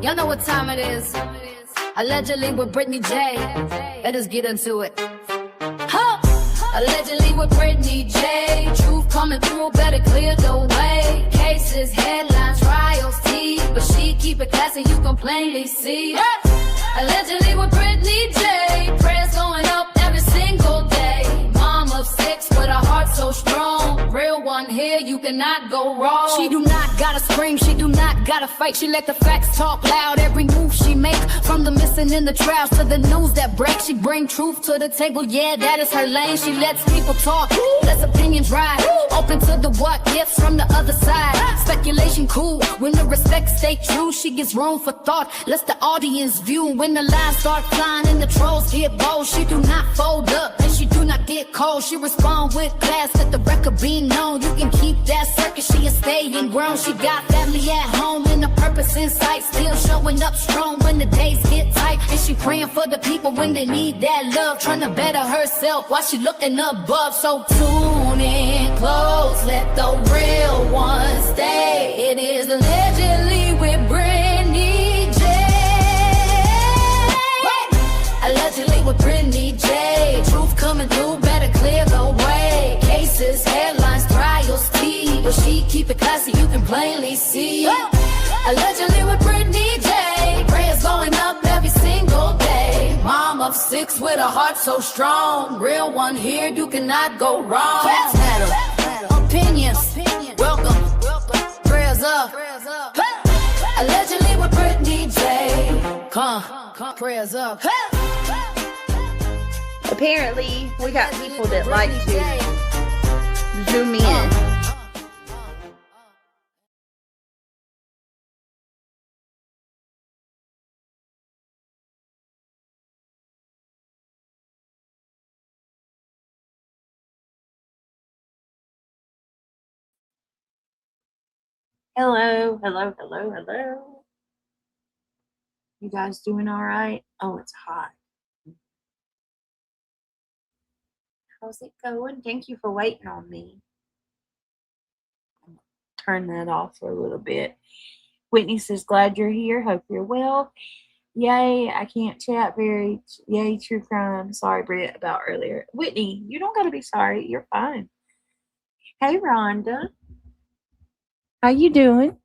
Y'all know what time it is. Allegedly with Brittany J. Let us get into it. Huh. Allegedly with Brittany J. Truth coming through, better clear the way. Cases, headlines, trials, tea. But she keep it classy, you can plainly see. Allegedly with Brittany J. Prayers going up every single day. Mom of 6 with a heart so strong. Real one here, you cannot go wrong. She do not gotta scream, she do not gotta fight. She let the facts talk loud, every move she make. From the missing in the trials to the news that breaks. She bring truth to the table, yeah, that is her lane. She lets people talk, lets opinions ride. Open to the what ifs from the other side. Speculation cool, when the respect stay true. She gives room for thought, lets the audience view. When the lines start flying and the trolls get bold, she do not fold up and she do not get cold. She respond with class, let the record be known. You can keep that circus, she is staying grown. She got family at home and a purpose in sight. Still showing up strong when the days get tight. And she praying for the people when they need that love. Trying to better herself while she looking above. So tune in close, let the real ones stay. It is allegedly with Brittany J. Allegedly with Brittany J. Truth coming through, better clear the way. Cases, headlines, trials, tea. But she keep it classy, you can plainly see. Allegedly with Brittany J. Prayers going up every single day. Mom of 6 with a heart so strong. Real one here, you cannot go wrong. Facts matter, opinions, welcome. Prayers up. Allegedly with Brittany J. Come, prayers up. Apparently, we got people that like to zoom in. Hello. You guys doing all right? Oh, it's hot. How's it going? Thank you for waiting on me. Turn that off for a little bit. Whitney says, glad you're here. Hope you're well. Yay, I can't chat very. Yay, true crime. Sorry, Britt, about earlier. Whitney, you don't got to be sorry. You're fine. Hey, Rhonda. How you doing?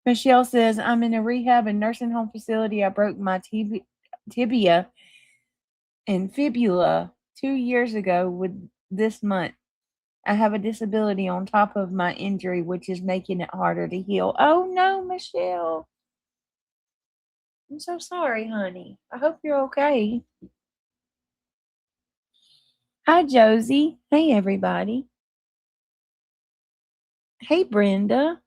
Michelle says, I'm in a rehab and nursing home facility. I broke my tibia and fibula 2 years ago with this month. I have a disability on top of my injury, which is making it harder to heal. Oh, no, Michelle. I'm so sorry, honey. I hope you're okay. Hi, Josie. Hey, everybody. Hey, Brenda.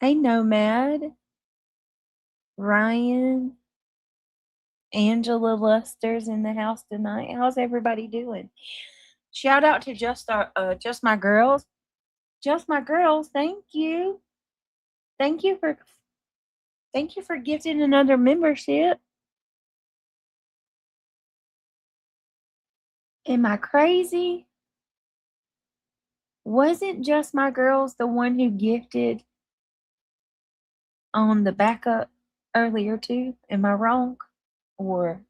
Hey, Nomad. Ryan. Angela Luster's in the house tonight. How's everybody doing? Shout out to just my girls. Just my girls. Thank you. Thank you for gifting another membership. Am I crazy? Wasn't just my girls the one who gifted on the backup earlier too? Am I wrong? Or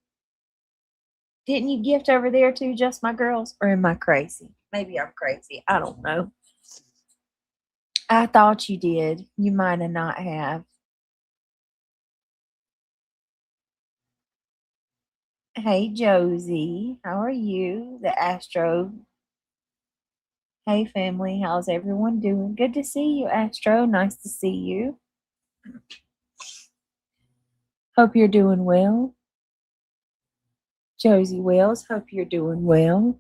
didn't you gift over there too, just my girls? Or am I crazy? Maybe I'm crazy. I don't know. I thought you did. You might have not have. Hey, Josie. How are you? The Astro. Hey, family. How's everyone doing? Good to see you, Astro. Nice to see you. Hope you're doing well. Josie Wells, hope you're doing well.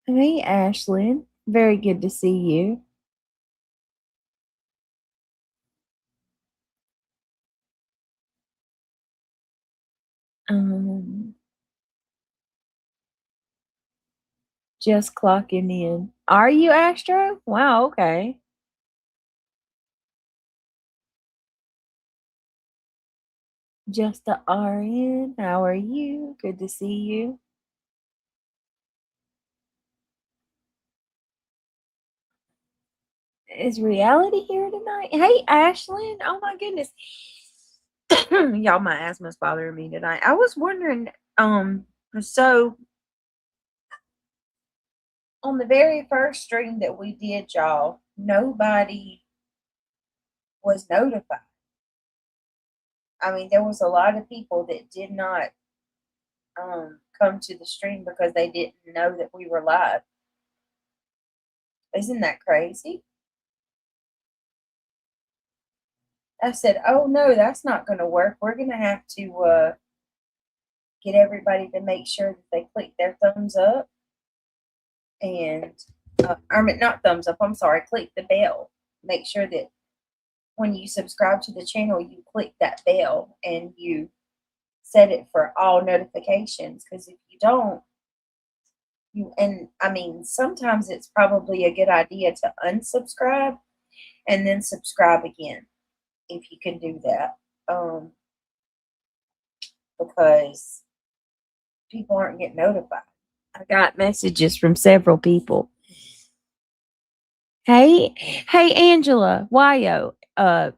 Hey, Ashlyn. Very good to see you. Just clocking in. Are you, Astro? Wow, okay. Just a RN. How are you? Good to see you. Is reality here tonight? Hey, Ashlyn. Oh my goodness. Y'all, my asthma's bothering me tonight. I was wondering, so on the very first stream that we did, y'all, nobody was notified. I mean, there was a lot of people that did not come to the stream because they didn't know that we were live. Isn't that crazy? I said, oh no, that's not going to work. We're going to have to get everybody to make sure that they click their thumbs up and, I mean, not thumbs up, I'm sorry, click the bell. Make sure that when you subscribe to the channel, you click that bell and you set it for all notifications. Because if you don't, and I mean, sometimes it's probably a good idea to unsubscribe and then subscribe again if you can do that. Because people aren't getting notified. I got messages from several people. Hey, Angela, Wyo, I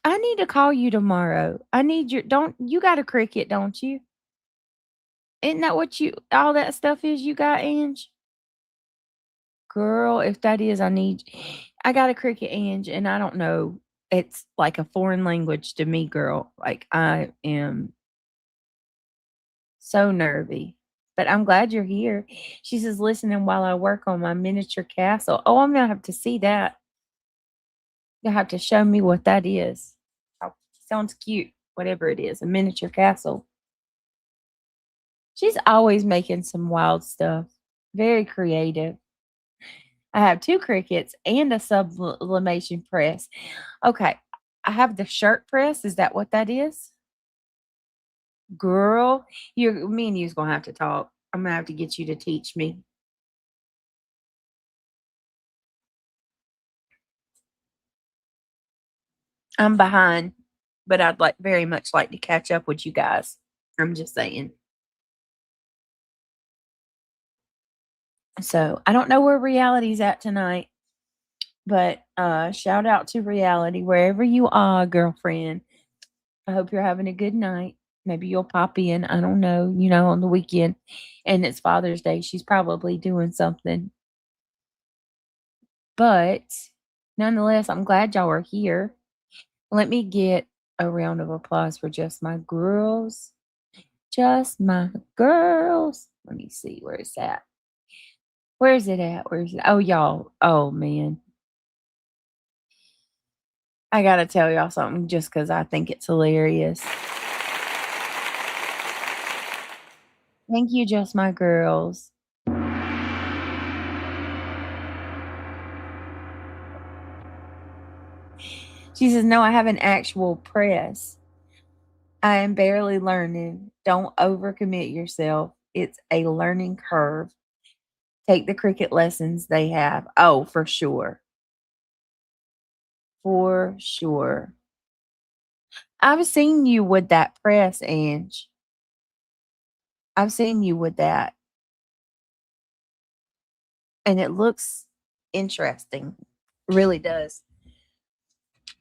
need to call you tomorrow. I need you got a Cricket, don't you? Isn't that what all that stuff is you got, Ange? Girl, if that is, I got a Cricket, Ange, and I don't know. It's like a foreign language to me, girl. Like, I am so nervy. But I'm glad you're here. She says, listening while I work on my miniature castle. Oh, I'm going to have to see that. You'll have to show me what that is. Oh, sounds cute, whatever it is, a miniature castle. She's always making some wild stuff. Very creative. I have 2 Crickets and a sublimation press. Okay, I have the shirt press. Is that what that is? Girl, me and you's gonna have to talk. I'm gonna have to get you to teach me. I'm behind, but I'd very much like to catch up with you guys. I'm just saying. So I don't know where reality's at tonight, but shout out to reality wherever you are, girlfriend. I hope you're having a good night. Maybe you'll pop in. I don't know, on the weekend. And it's Father's Day. She's probably doing something. But nonetheless, I'm glad y'all are here. Let me get a round of applause for just my girls. Just my girls. Let me see. Where is that? Where's it at? Where's it? Oh, y'all. Oh, man. I got to tell y'all something just because I think it's hilarious. Thank you, just my girls. She says, no, I have an actual press. I am barely learning. Don't overcommit yourself. It's a learning curve. Take the Cricut lessons they have. Oh, for sure. For sure. I've seen you with that press, Ange. I've seen you with that. And it looks interesting. Really does.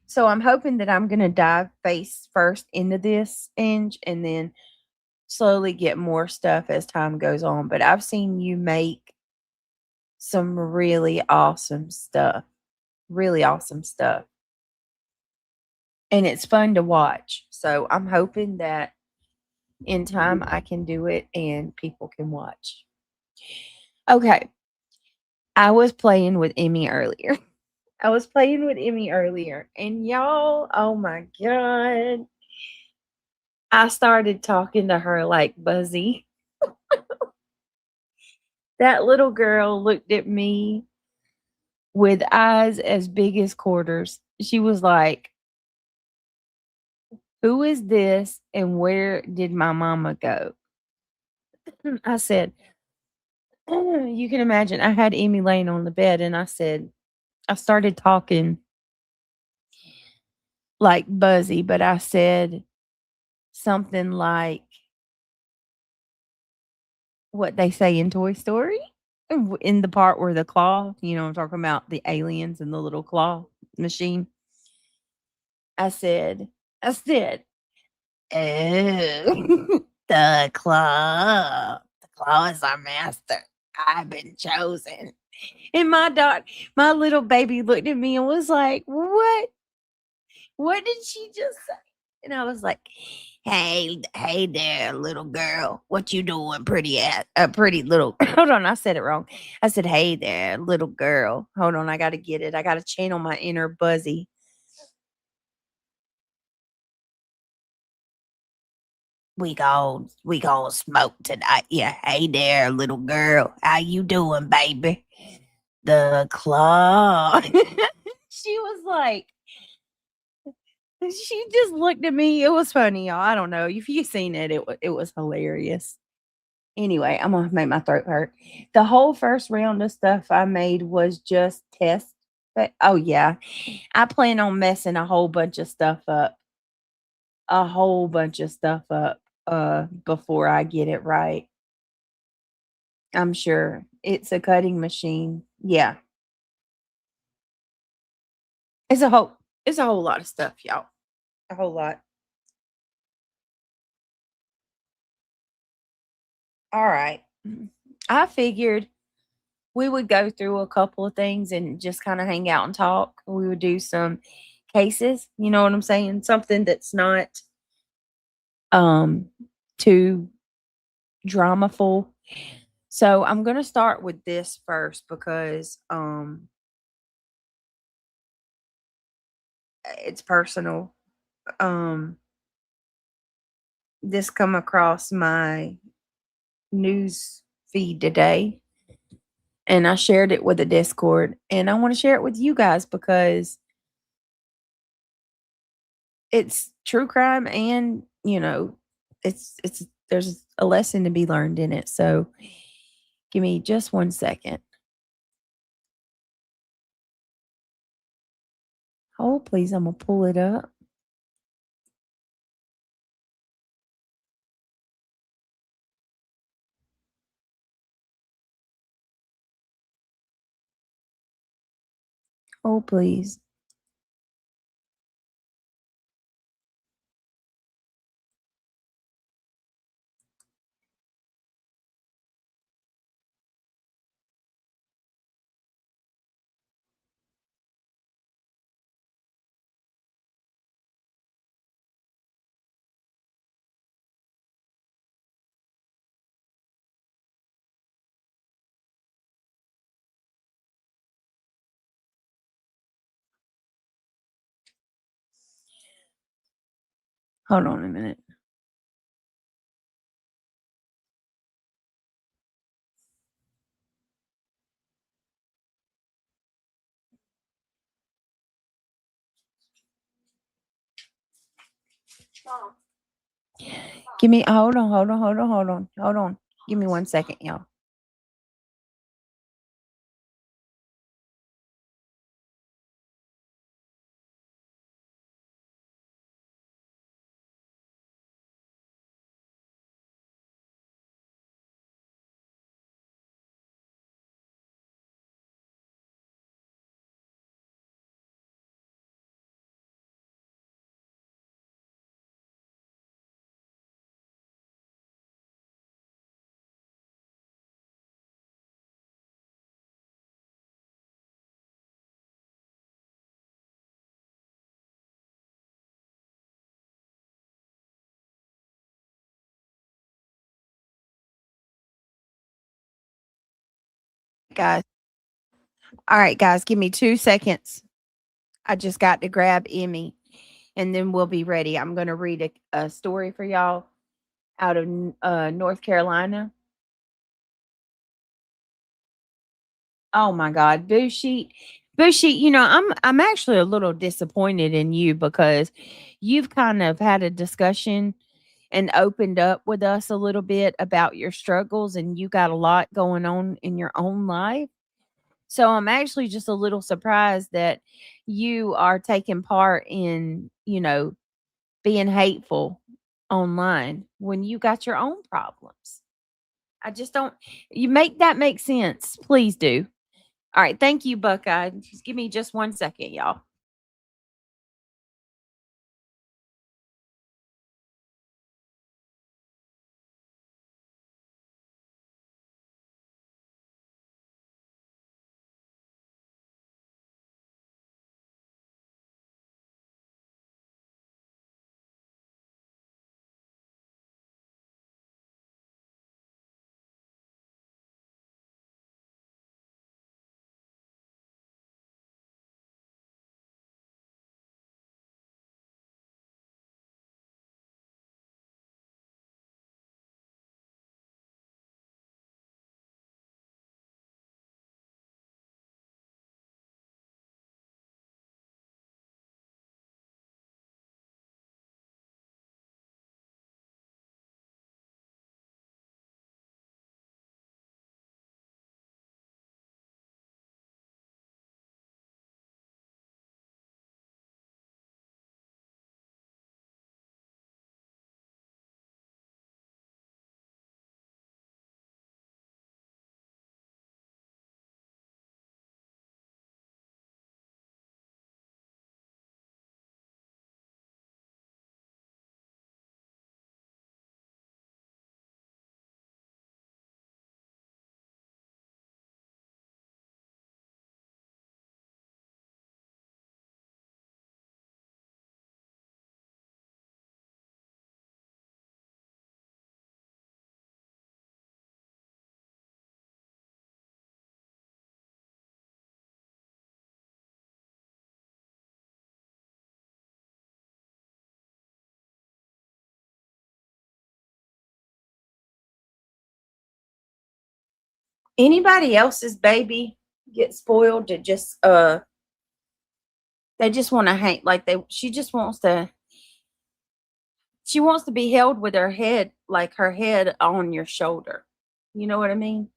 So I'm hoping that I'm going to dive face first into this, Ange, and then slowly get more stuff as time goes on. But I've seen you make some really awesome stuff. Really awesome stuff. And it's fun to watch. So I'm hoping that in time I can do it and people can watch. Okay. I was playing with Emmy earlier. And y'all, oh my God. I started talking to her like Buzzy. That little girl looked at me with eyes as big as quarters. She was like, who is this and where did my mama go? I said, you can imagine. I had Emmy laying on the bed and I started talking like Buzzy, but I said something like what they say in Toy Story. in the part where the claw, I'm talking about the aliens and the little claw machine. I said, oh, the claw is our master. I've been chosen. And my little baby looked at me and was like, what? What did she just say? And I was like, hey there, little girl. What you doing, pretty little hold on, I said it wrong. I said, hey there, little girl. Hold on, I gotta get it. I gotta channel my inner Buzzy. We gonna smoke tonight. Yeah, hey there, little girl. How you doing, baby? The claw. She was like, she just looked at me. It was funny, y'all. I don't know. If you seen it, it was hilarious. Anyway, I'm gonna make my throat hurt. The whole first round of stuff I made was just test. But oh yeah, I plan on messing a whole bunch of stuff up. A whole bunch of stuff up before I get it right. I'm sure. It's a cutting machine. Yeah. It's a whole lot of stuff, y'all. A whole lot. All right. I figured we would go through a couple of things and just kind of hang out and talk. We would do some cases, you know what I'm saying? Something that's not um too dramaful. So I'm gonna start with this first because it's personal. Um this come across my news feed today and I shared it with the Discord and I want to share it with you guys because it's true crime and, it's there's a lesson to be learned in it. So give me just 1 second. Oh, please, I'm gonna pull it up. Oh, please. Hold on a minute. Give me hold on. Give me 1 second, y'all. Guys. All right, guys, give me 2 seconds. I just got to grab Emmy and then we'll be ready. I'm gonna read a story for y'all out of North Carolina. Oh my God, Bushi, I'm actually a little disappointed in you because you've kind of had a discussion and opened up with us a little bit about your struggles and you got a lot going on in your own life. So I'm actually just a little surprised that you are taking part in, being hateful online when you got your own problems. I just don't. You make that make sense. Please do. All right. Thank you, Buckeye. Just give me just 1 second, y'all. Anybody else's baby get spoiled to just they just want to hang like she wants to be held with her head, like her head on your shoulder. You know what I mean?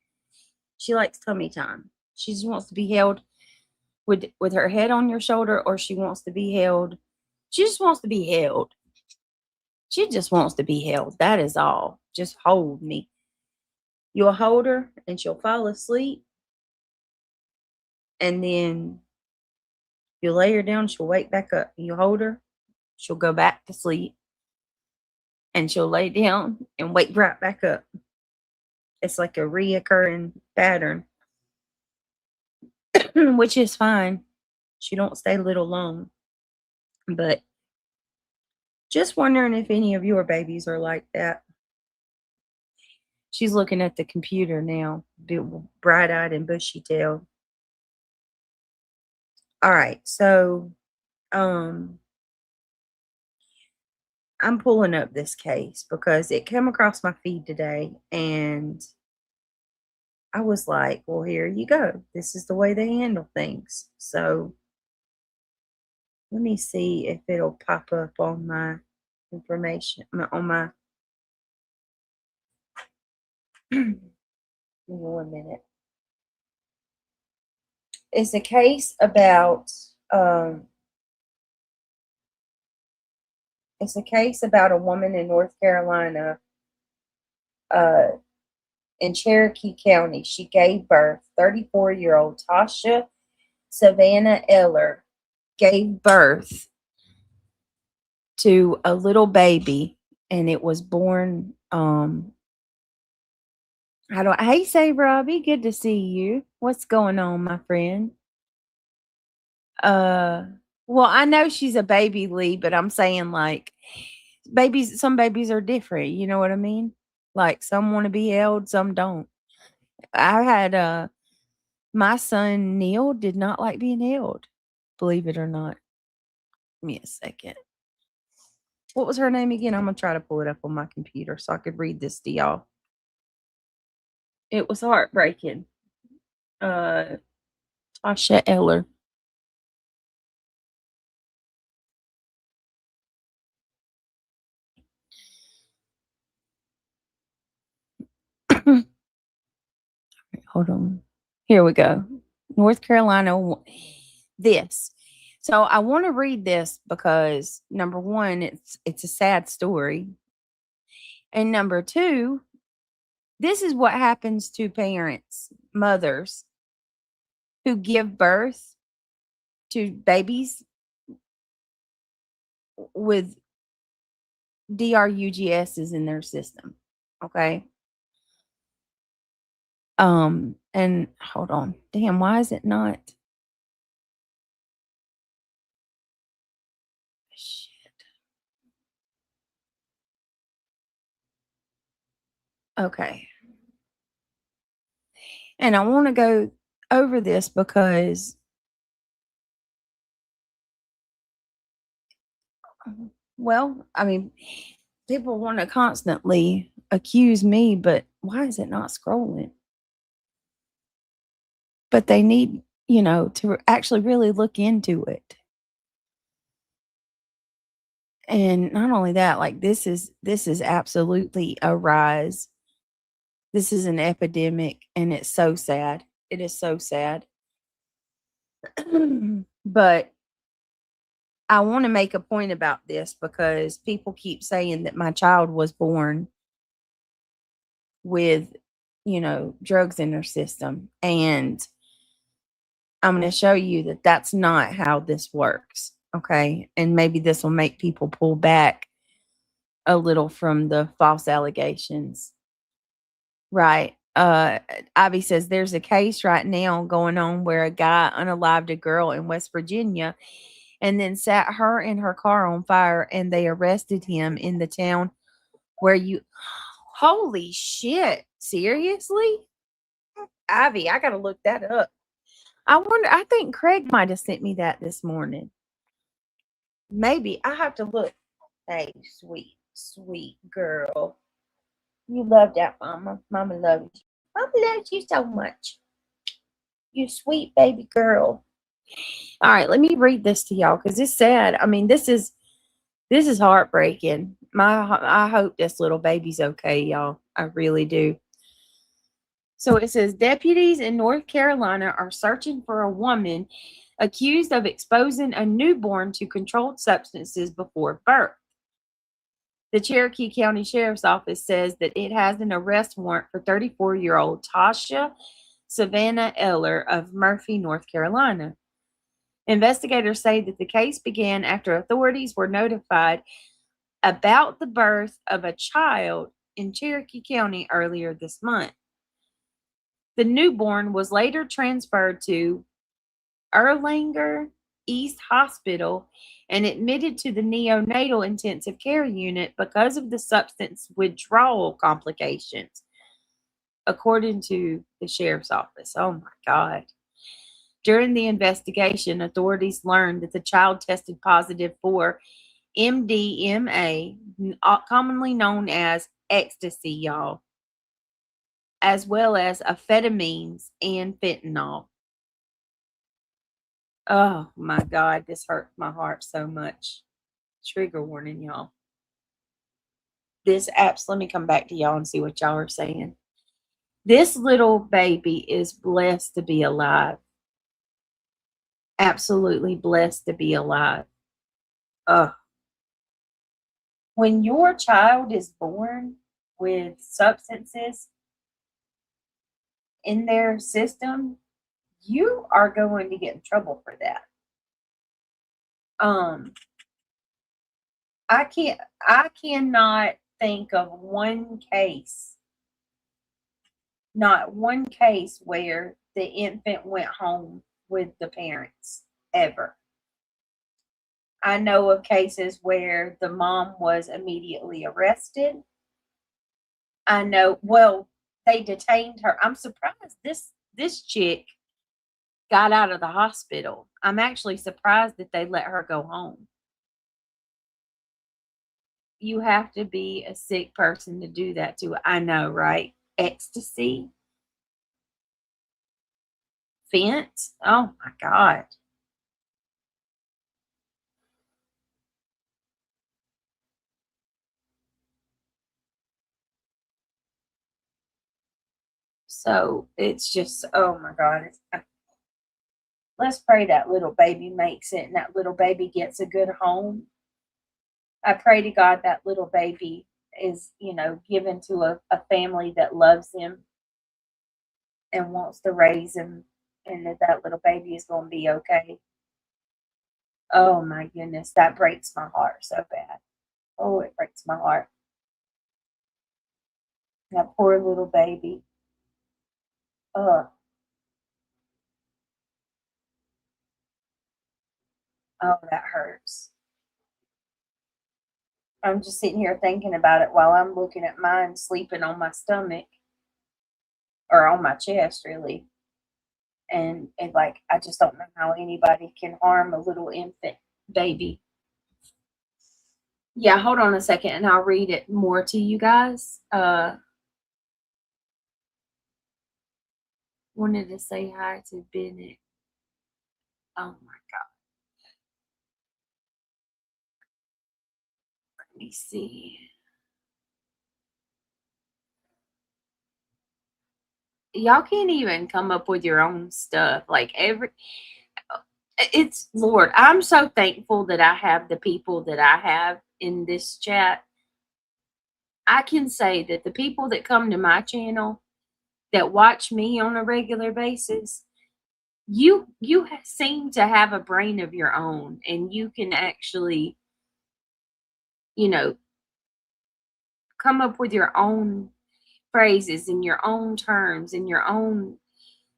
She likes tummy time. She just wants to be held with her head on your shoulder, or she wants to be held. She just wants to be held. She just wants to be held. That is all. Just hold me. You'll hold her and she'll fall asleep. And then you lay her down, she'll wake back up. You hold her, she'll go back to sleep. And she'll lay down and wake right back up. It's like a reoccurring pattern, which is fine. She don't stay little long. But just wondering if any of your babies are like that. She's looking at the computer now, bright-eyed and bushy-tailed. All right, so I'm pulling up this case because it came across my feed today, and I was like, well, here you go. This is the way they handle things. So let me see if it'll pop up on my information, on my, give me 1 minute. It's a case about, it's a case about a woman in North Carolina, in Cherokee County. She gave birth. 34-year-old Tasha Savannah Eller gave birth to a little baby, and it was born. Hey, say Robbie, good to see you. What's going on, my friend? Well, I know she's a baby, Lee, but I'm saying like babies. Some babies are different. You know what I mean? Like some want to be held, some don't. I had my son Neil did not like being held, believe it or not. Give me a second. What was her name again? I'm gonna try to pull it up on my computer so I could read this to y'all. It was heartbreaking. Tasha Eller. Hold on. Here we go. North Carolina. This. So I want to read this because number one, it's a sad story. And number two, this is what happens to parents, mothers who give birth to babies with DRUGSs in their system. Okay. And hold on. Damn, why is it not? Shit. Okay. And I want to go over this because, well, I mean, people want to constantly accuse me, but why is it not scrolling? But they need, to actually really look into it. And not only that, like this is absolutely a rise. This is an epidemic, and it's so sad. It is so sad. But I want to make a point about this because people keep saying that my child was born with, drugs in their system. And I'm going to show you that that's not how this works. Okay. And maybe this will make people pull back a little from the false allegations. Right. Ivy says there's a case right now going on where a guy unalived a girl in West Virginia and then set her and her car on fire, and they arrested him in the town where you. Holy shit. Seriously? Ivy, I got to look that up. I think Craig might have sent me that this morning. Maybe. I have to look. Hey, sweet, sweet girl. You love that, Mama. Mama loves you. Mama loves you so much. You sweet baby girl. All right, let me read this to y'all because it's sad. I mean, this is heartbreaking. I hope this little baby's okay, y'all. I really do. So it says deputies in North Carolina are searching for a woman accused of exposing a newborn to controlled substances before birth. The Cherokee County Sheriff's Office says that it has an arrest warrant for 34-year-old Tasha Savannah Eller of Murphy, North Carolina. Investigators say that the case began after authorities were notified about the birth of a child in Cherokee County earlier this month. The newborn was later transferred to Erlanger East Hospital and admitted to the neonatal intensive care unit because of the substance withdrawal complications, according to the sheriff's office. Oh my God. During the investigation, authorities learned that the child tested positive for MDMA, commonly known as ecstasy, y'all, as well as amphetamines and fentanyl. Oh my God, this hurt my heart so much. Trigger warning, y'all. Let me come back to y'all and see what y'all are saying. This little baby is blessed to be alive. Absolutely blessed to be alive. When your child is born with substances in their system, you are going to get in trouble for that. I cannot think of not one case where the infant went home with the parents ever. I know of cases where the mom was immediately arrested. They detained her. I'm surprised this chick got out of the hospital. I'm actually surprised that they let her go home. You have to be a sick person to do that to. I know, right? Ecstasy. Fent. Oh my God. So it's just, oh my God. Let's pray that little baby makes it and that little baby gets a good home. I pray to God that little baby is, given to a family that loves him and wants to raise him, and that little baby is going to be okay. Oh my goodness, that breaks my heart so bad. Oh, it breaks my heart. That poor little baby. Oh, that hurts. I'm just sitting here thinking about it while I'm looking at mine sleeping on my stomach or on my chest, really. And like, I just don't know how anybody can harm a little infant baby. Yeah, hold on a second and I'll read it more to you guys. Wanted to say hi to Bennett. Oh my God. Let me see. Y'all can't even come up with your own stuff. Like it's Lord, I'm so thankful that I have the people that I have in this chat. I can say that the people that come to my channel that watch me on a regular basis, you seem to have a brain of your own, and you can actually, come up with your own phrases and your own terms and your own,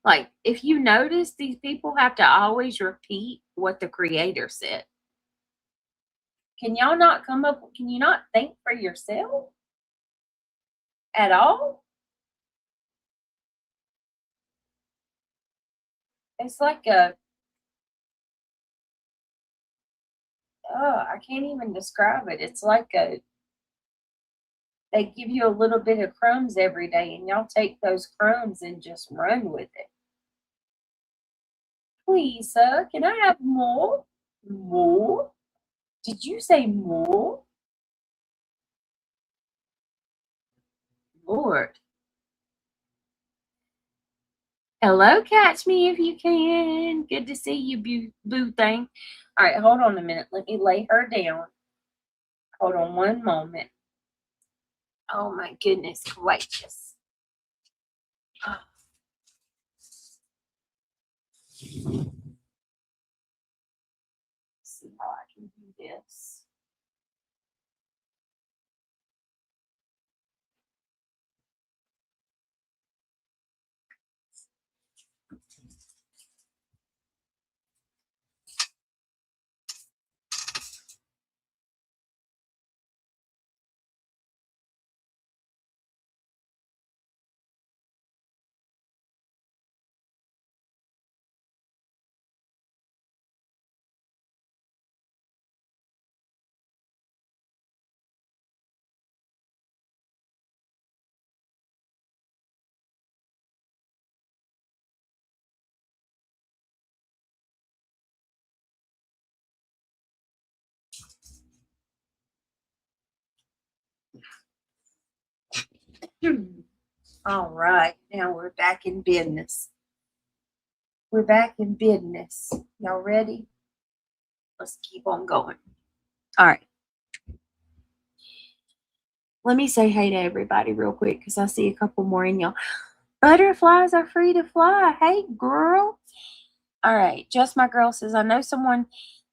like, if you notice, these people have to always repeat what the creator said. Can y'all not can you not think for yourself at all? It's like I can't even describe it. It's like they give you a little bit of crumbs every day, and y'all take those crumbs and just run with it. Please, sir, can I have more? More? Did you say more? Lord. Hello, catch me if you can. Good to see you, boo thing. All right, hold on a minute. Let me lay her down. Hold on one moment. Oh my goodness gracious. Oh. See how I can do this. All right, now we're back in business. We're back in business. Y'all ready? Let's keep on going. All right. Let me say hey to everybody real quick because I see a couple more in y'all. Butterflies are free to fly. Hey, girl. All right. Just My Girl says, I know someone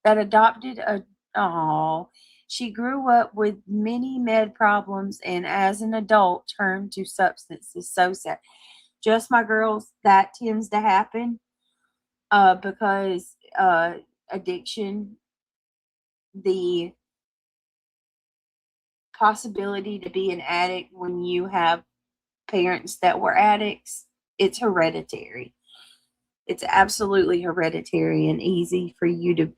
that adopted she grew up with many med problems and as an adult turned to substances. So sad. Just My Girls, that tends to happen because addiction, the possibility to be an addict when you have parents that were addicts, it's hereditary. It's absolutely hereditary and easy for you to.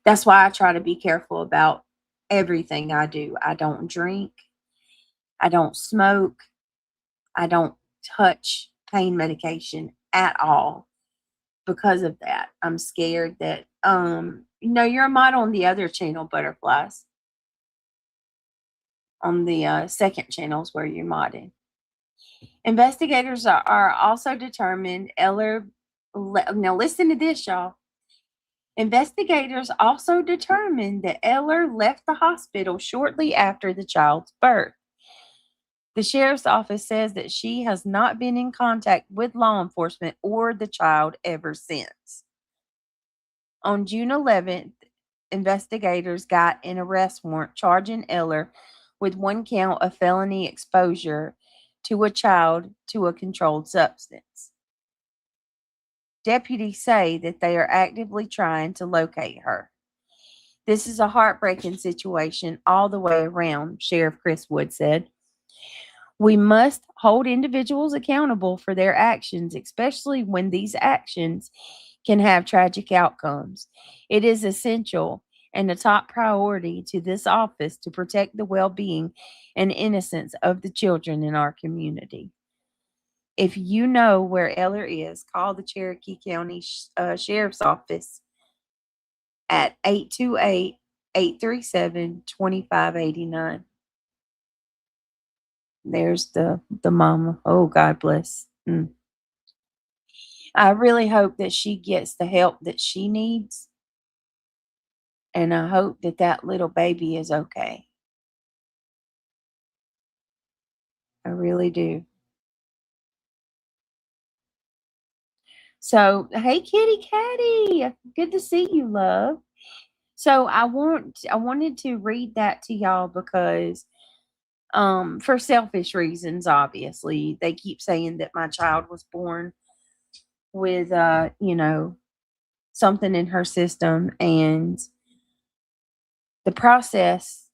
That's why I try to be careful about everything I do. I don't drink. I don't smoke. I don't touch pain medication at all because of that. I'm scared that, you're a mod on the other channel, Butterflies. On the second channel is where you're modding. Investigators are also determined now listen to this, y'all. Investigators also determined that Eller left the hospital shortly after the child's birth. The sheriff's office says that she has not been in contact with law enforcement or the child ever since. On June 11th, investigators got an arrest warrant charging Eller with one count of felony exposure to a child to a controlled substance. Deputies say that they are actively trying to locate her. This is a heartbreaking situation all the way around, Sheriff Chris Wood said. We must hold individuals accountable for their actions, especially when these actions can have tragic outcomes. It is essential and a top priority to this office to protect the well being and innocence of the children in our community. If you know where Eller is, call the Cherokee County Sheriff's Office at 828-837-2589. There's the mama. Oh, God bless. I really hope that she gets the help that she needs. And I hope that that little baby is okay. I really do. So, hey, kitty catty. Good to see you, love. So I wanted to read that to y'all because for selfish reasons, obviously. They keep saying that my child was born with something in her system, and the process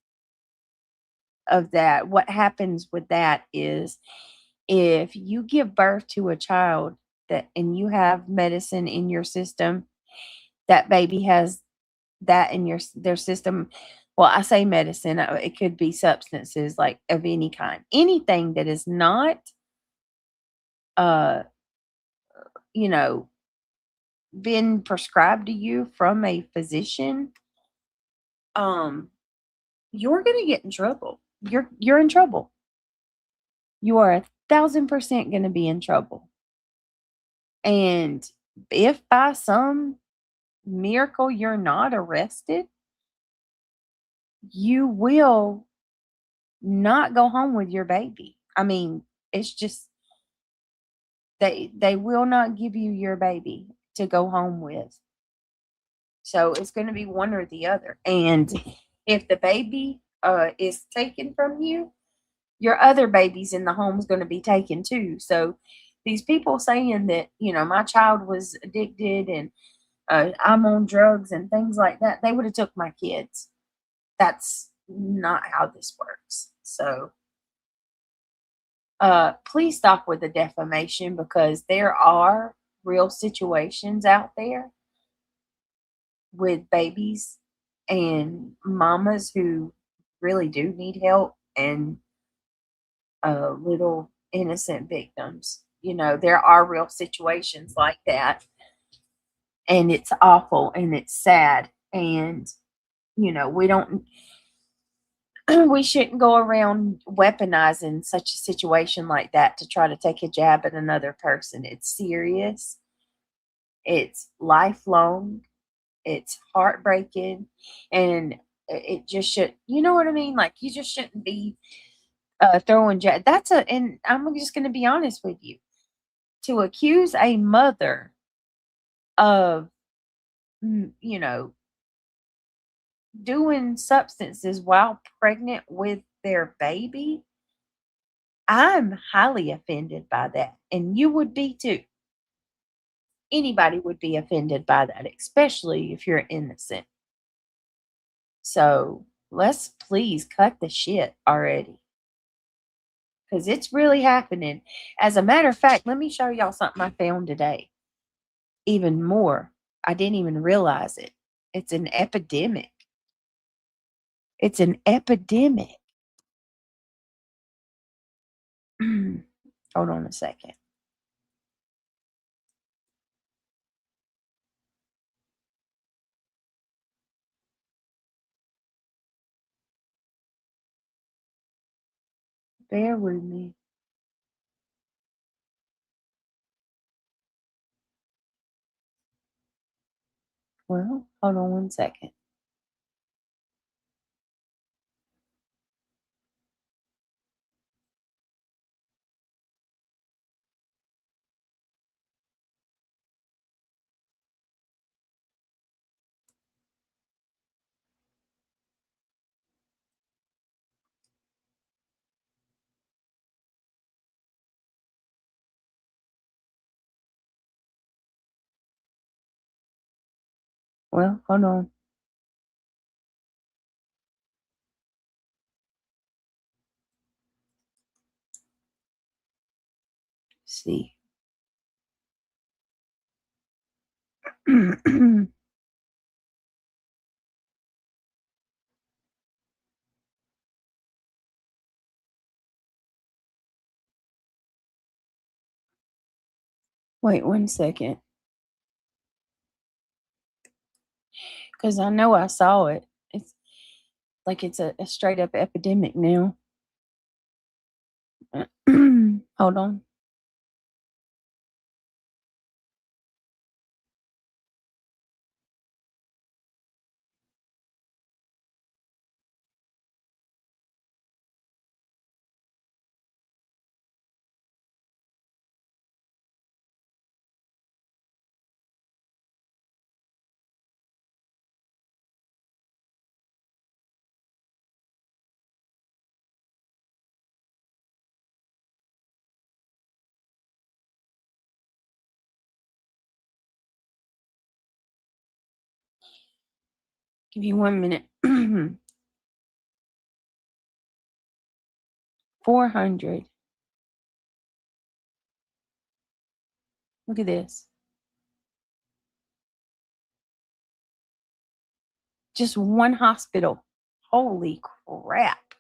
of that, what happens with that is if you give birth to a child that and you have medicine in your system, that baby has that in their system. Well, I say medicine, it could be substances like of any kind. Anything that is not uh you know been prescribed to you from a physician, um you're going to get in trouble. You're in trouble. You are 1,000% going to be in trouble. And if by some miracle you're not arrested, you will not go home with your baby. I mean, it's just they will not give you your baby to go home with. So it's going to be one or the other. And if the baby is taken from you, your other babies in the home is going to be taken too. So these people saying that, my child was addicted and I'm on drugs and things like that, they would have took my kids. That's not how this works. So please stop with the defamation, because there are real situations out there with babies and mamas who really do need help, and little innocent victims. There are real situations like that, and it's awful and it's sad. And, we don't, we shouldn't go around weaponizing such a situation like that to try to take a jab at another person. It's serious, it's lifelong, it's heartbreaking, and it just should, you know what I mean? Like, you just shouldn't be throwing jab. And I'm just going to be honest with you. To accuse a mother of, doing substances while pregnant with their baby, I'm highly offended by that. And you would be too. Anybody would be offended by that, especially if you're innocent. So let's please cut the shit already, because it's really happening. As a matter of fact, let me show y'all something I found today. Even more. I didn't even realize it. It's an epidemic. It's an epidemic. Hold on a second. Bear with me. Well, hold on one second. Well, hold on. See. Wait 1 second. Because I know I saw it. It's like it's a straight up epidemic now. Hold on. Give you 1 minute. 400. Look at this. Just one hospital. Holy crap.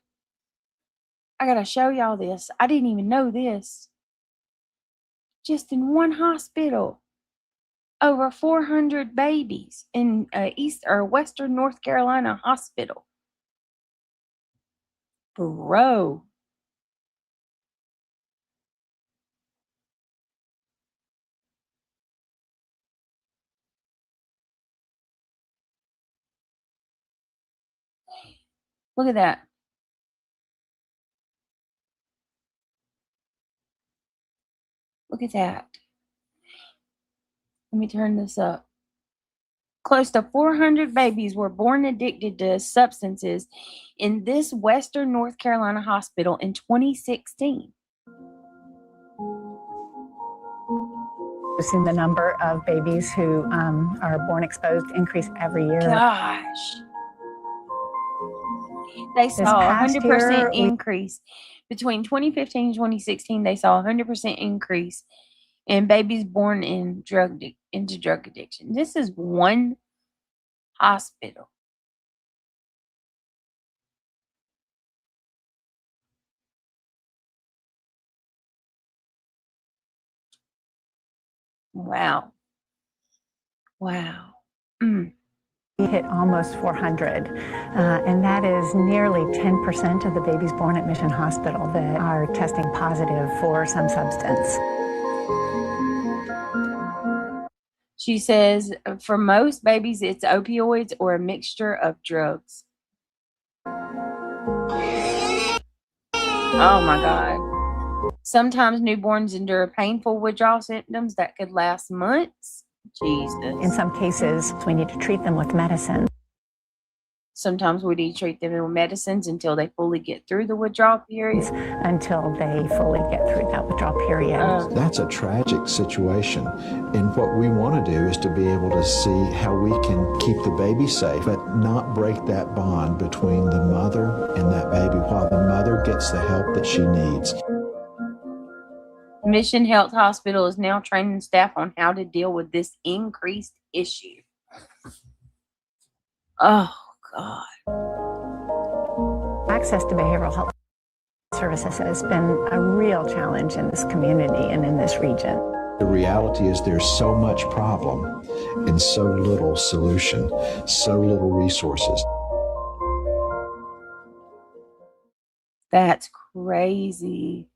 I gotta show y'all this. I didn't even know this. Just in one hospital. Over 400 babies in East or Western North Carolina hospital. Bro. Look at that. Look at that. Let me turn this up. Close to 400 babies were born addicted to substances in this Western North Carolina hospital in 2016. We've seen the number of babies who are born exposed increase every year. Gosh. They saw a 100% increase. Between 2015 and 2016, they saw a 100% increase in babies born in into drug addiction. This is one hospital. Wow. Wow. We hit almost 400, and that is nearly 10% of the babies born at Mission Hospital that are testing positive for some substance. She says for most babies, it's opioids or a mixture of drugs. Oh my God. Sometimes newborns endure painful withdrawal symptoms that could last months. Jesus. In some cases, we need to treat them with medicine. Sometimes we need to treat them with medicines until they fully get through the withdrawal period. Until they fully get through that withdrawal period. That's a tragic situation. And what we want to do is to be able to see how we can keep the baby safe, but not break that bond between the mother and that baby while the mother gets the help that she needs. Mission Health Hospital is now training staff on how to deal with this increased issue. Oh, God. Access to behavioral health services has been a real challenge in this community and in this region. The reality is there's so much problem and so little solution, so little resources. That's crazy.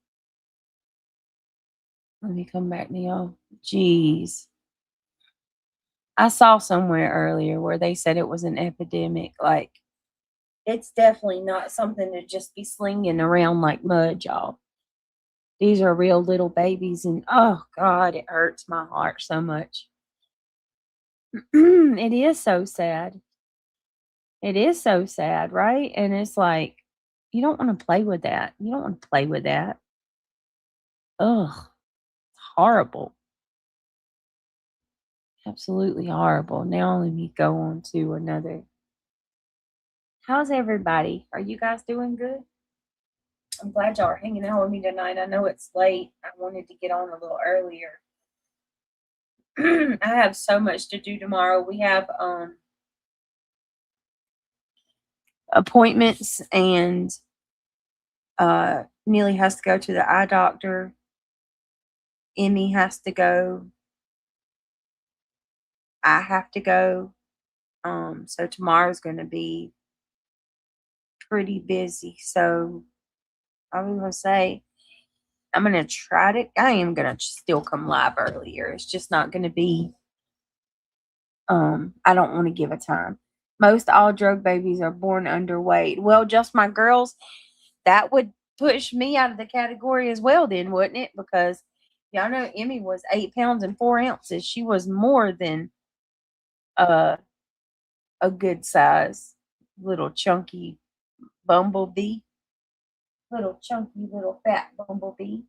Let me come back to y'all. Jeez. I saw somewhere earlier where they said it was an epidemic. Like, it's definitely not something to just be slinging around like mud, y'all. These are real little babies, and oh God, it hurts my heart so much. It is so sad. It is so sad, right? And it's like, you don't want to play with that. You don't want to play with that. Ugh, it's horrible. Absolutely horrible. Now let me go on to another. How's everybody? Are you guys doing good? I'm glad y'all are hanging out with me tonight. I know it's late. I wanted to get on a little earlier. I have so much to do tomorrow. We have appointments, and Neely has to go to the eye doctor. Emmy has to go. I have to go. So tomorrow's going to be pretty busy. So I was going to say, I'm going to try to, I am going to still come live earlier. It's just not going to be, I don't want to give a time. Most all drug babies are born underweight. Well, just my girls, that would push me out of the category as well then, wouldn't it? Because y'all know Emmy was 8 pounds and 4 ounces. She was more than a good size little chunky bumblebee. Little chunky little fat bumblebee.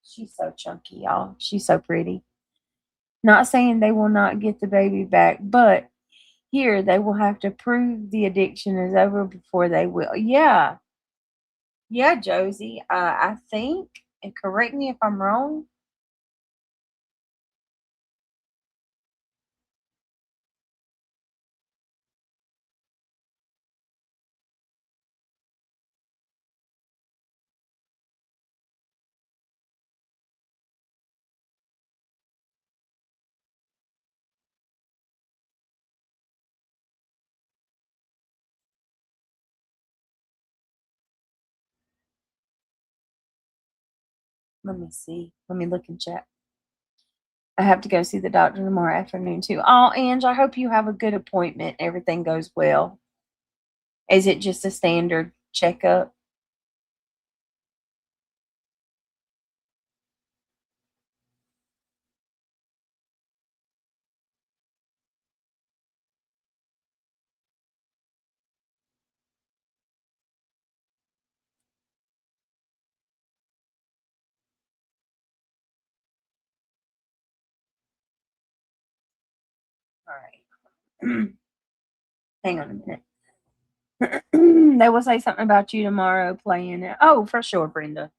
She's so chunky, y'all. She's so pretty. Not saying they will not get the baby back, but here they will have to prove the addiction is over before they will. Yeah. Yeah, Josie. I think, and correct me if I'm wrong, let me see. Let me look and check. I have to go see the doctor tomorrow afternoon too. Oh, Ange, I hope you have a good appointment. Everything goes well. Is it just a standard checkup? All right. Hang on a minute. They will say something about you tomorrow playing it. Oh, for sure, Brenda.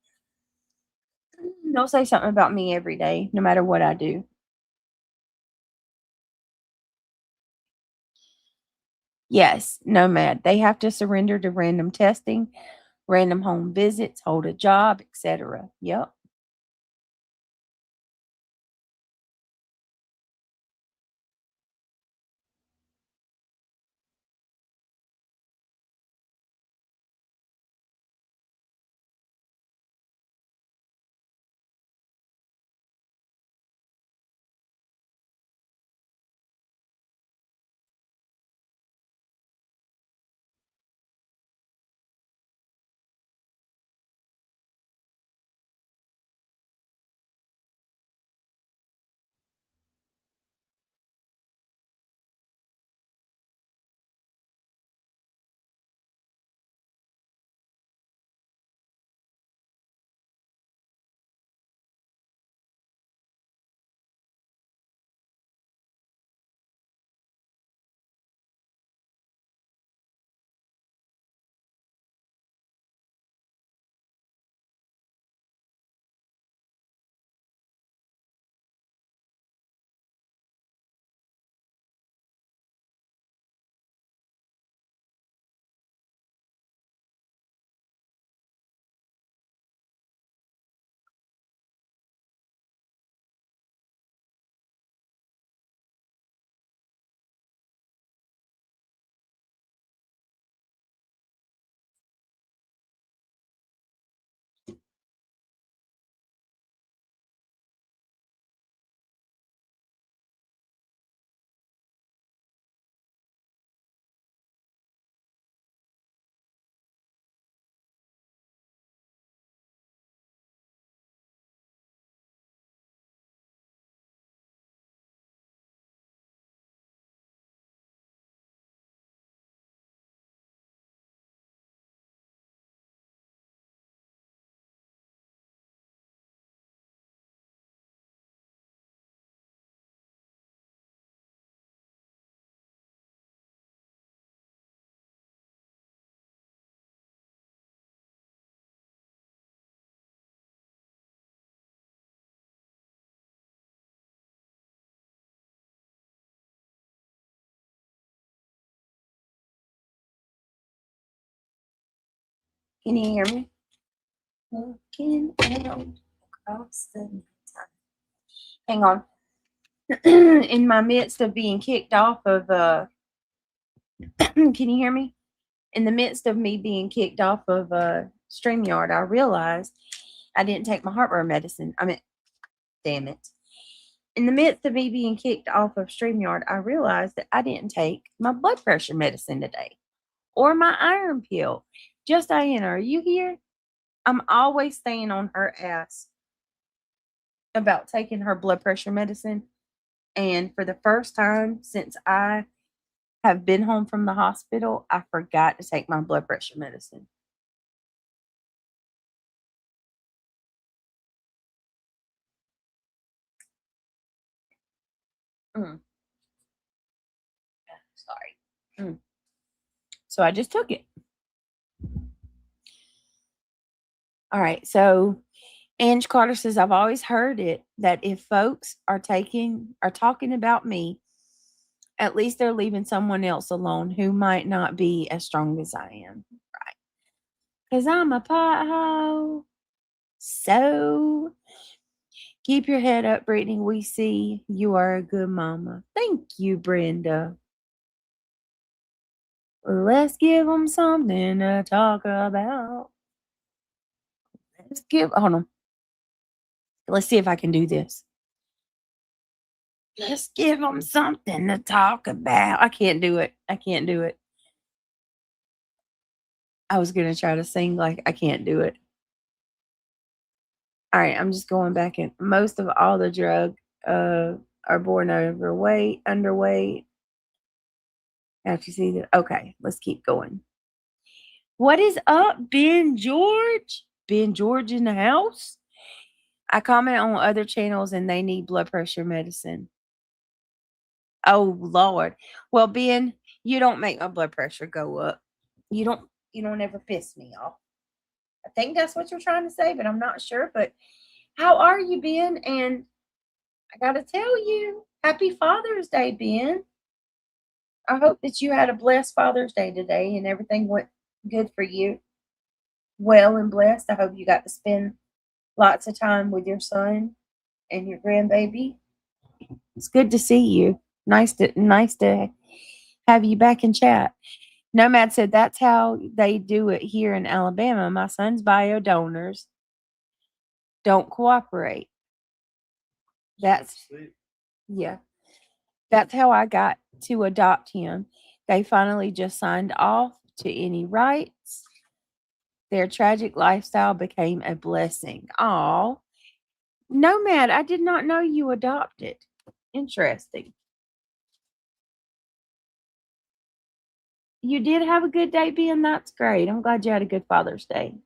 They'll say something about me every day, no matter what I do. Yes, nomad. They have to surrender to random testing, random home visits, hold a job, etc. Yep. Can you hear me? Looking out across the nighttime. Hang on. In my midst of being kicked off of can you hear me? In the midst of me being kicked off of StreamYard, I realized I didn't take my heartburn medicine. I mean, damn it. In the midst of me being kicked off of StreamYard, I realized that I didn't take my blood pressure medicine today or my iron pill. Just Diana, are you here? I'm always staying on her ass about taking her blood pressure medicine. And for the first time since I have been home from the hospital, I forgot to take my blood pressure medicine. Sorry. So I just took it. All right. So Ange Carter says, I've always heard it that if folks are talking about me, at least they're leaving someone else alone who might not be as strong as I am. Right. Because I'm a pothole. So keep your head up, Brittany. We see you are a good mama. Thank you, Brenda. Let's give them something to talk about. Hold on. Let's see if I can do this. Let's give them something to talk about. I can't do it. I was going to try to sing like I can't do it. All right, I'm just going back in. Most of all the drug are born underweight. After you see that. Okay, let's keep going. What is up, Ben George? Ben George in the house? I comment on other channels and they need blood pressure medicine. Oh Lord. Well, Ben, you don't make my blood pressure go up. You don't ever piss me off. I think that's what you're trying to say, but I'm not sure. But how are you, Ben? And I gotta tell you, happy Father's Day, Ben. I hope that you had a blessed Father's Day today and everything went good for you. Well and blessed. I hope you got to spend lots of time with your son and your grandbaby. It's good to see you. Nice to have you back in chat. Nomad said that's how they do it here in Alabama. My son's bio donors don't cooperate. That's how I got to adopt him. They finally just signed off to any rights. Their tragic lifestyle became a blessing. Aw. Nomad, I did not know you adopted. Interesting. You did have a good day, Ben. That's great. I'm glad you had a good Father's Day.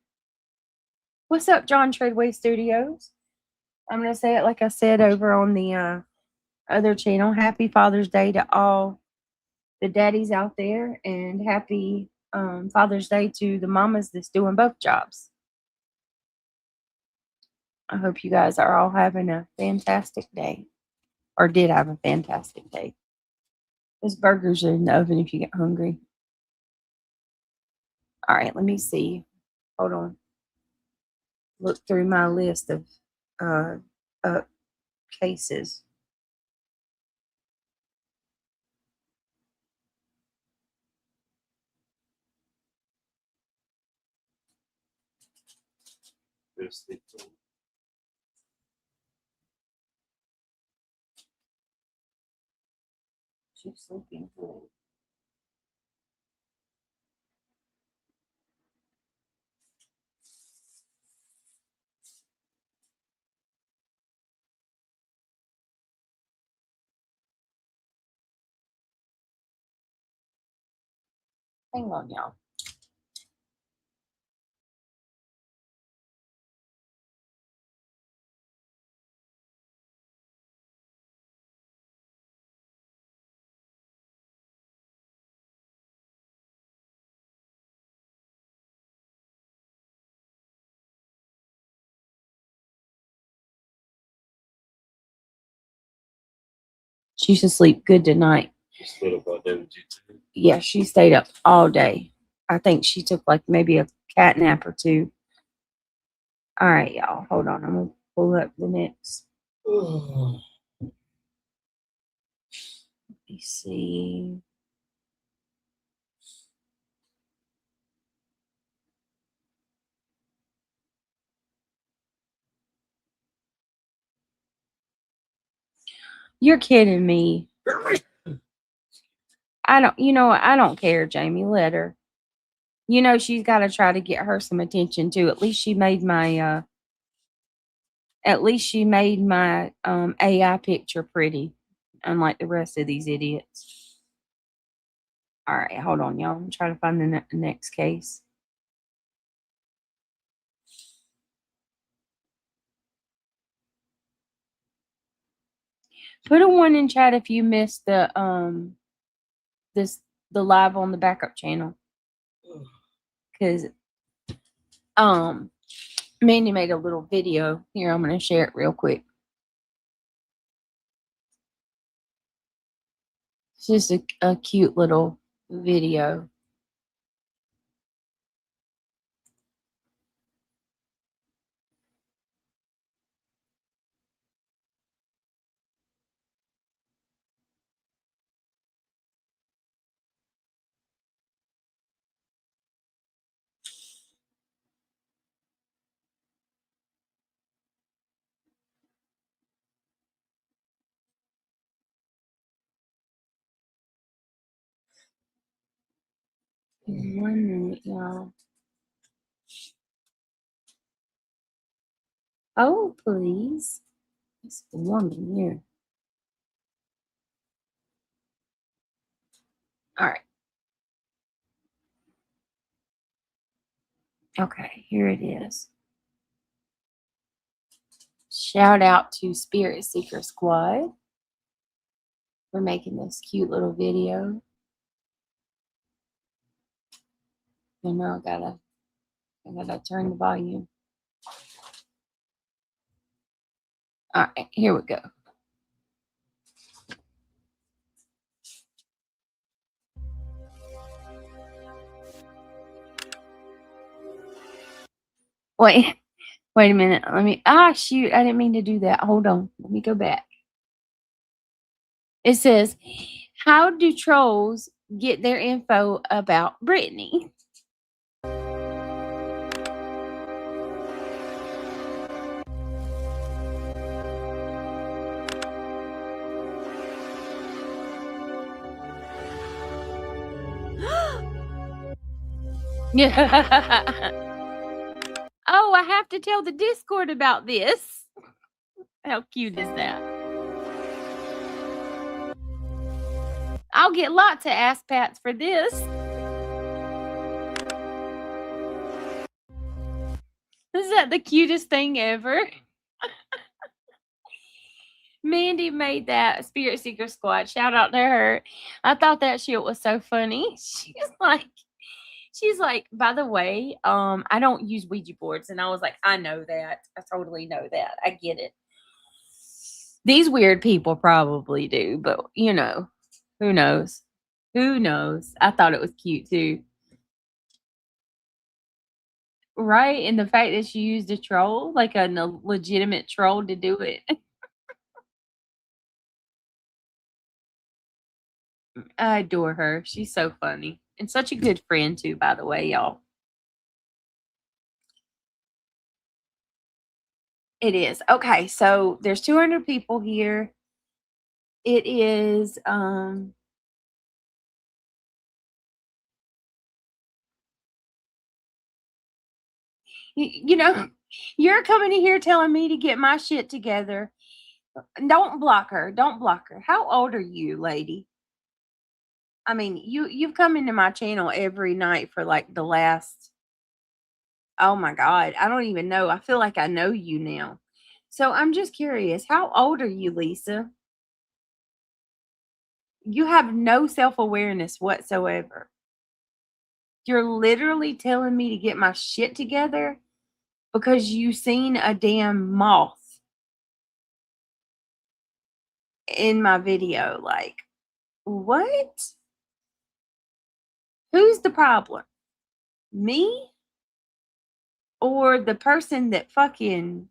What's up, John Treadway Studios? I'm going to say it like I said over on the other channel. Happy Father's Day to all the daddies out there, and happy Father's Day to the mamas that's doing both jobs. I hope you guys are all having a fantastic day, or did have a fantastic day. Those burgers are in the oven if you get hungry. All right, let me see. Hold on. Look through my list of cases. She's sleeping good. Hang on, y'all. She should sleep good tonight. She stayed up all day with you too? Yeah, she stayed up all day. I think she took like maybe a cat nap or two. All right, y'all. Hold on. I'm going to pull up the next. Let me see. You're kidding me. I don't care, Jamie. Let her. She's got to try to get her some attention too. At least she made my AI picture pretty, unlike the rest of these idiots. All right, hold on, y'all. I'm trying to find the next case. Put a 1 in chat if you missed the live on the backup channel, because Mandy made a little video here. I'm going to share it real quick. It's just a cute little video. In 1 minute, y'all. Oh, please. It's a woman here. All right. Okay, here it is. Shout out to Spirit Seeker Squad for making this cute little video. And now I gotta turn the volume. All right, here we go. Wait a minute. Shoot, I didn't mean to do that. Hold on. Let me go back. It says, how do trolls get their info about Brittany? Oh, I have to tell the Discord about this. How cute is that? I'll get lots of ass pats for this. Is that the cutest thing ever? Mandy made that Spirit Seeker Squad. Shout out to her. I thought that shit was so funny. She's like, by the way, I don't use Ouija boards. And I was like, I know that. I totally know that. I get it. These weird people probably do, but who knows? Who knows? I thought it was cute too. Right? And the fact that she used a troll, like a legitimate troll to do it. I adore her. She's so funny. And such a good friend too, by the way, y'all. It is. Okay, so there's 200 people here. It is you're coming in here telling me to get my shit together. Don't block her. Don't block her. How old are you, lady? I mean, you've come into my channel every night for like the last, oh my God, I don't even know. I feel like I know you now. So I'm just curious, how old are you, Lisa? You have no self-awareness whatsoever. You're literally telling me to get my shit together because you seen a damn moth in my video. Like, what? Who's the problem? Me? or the person that fucking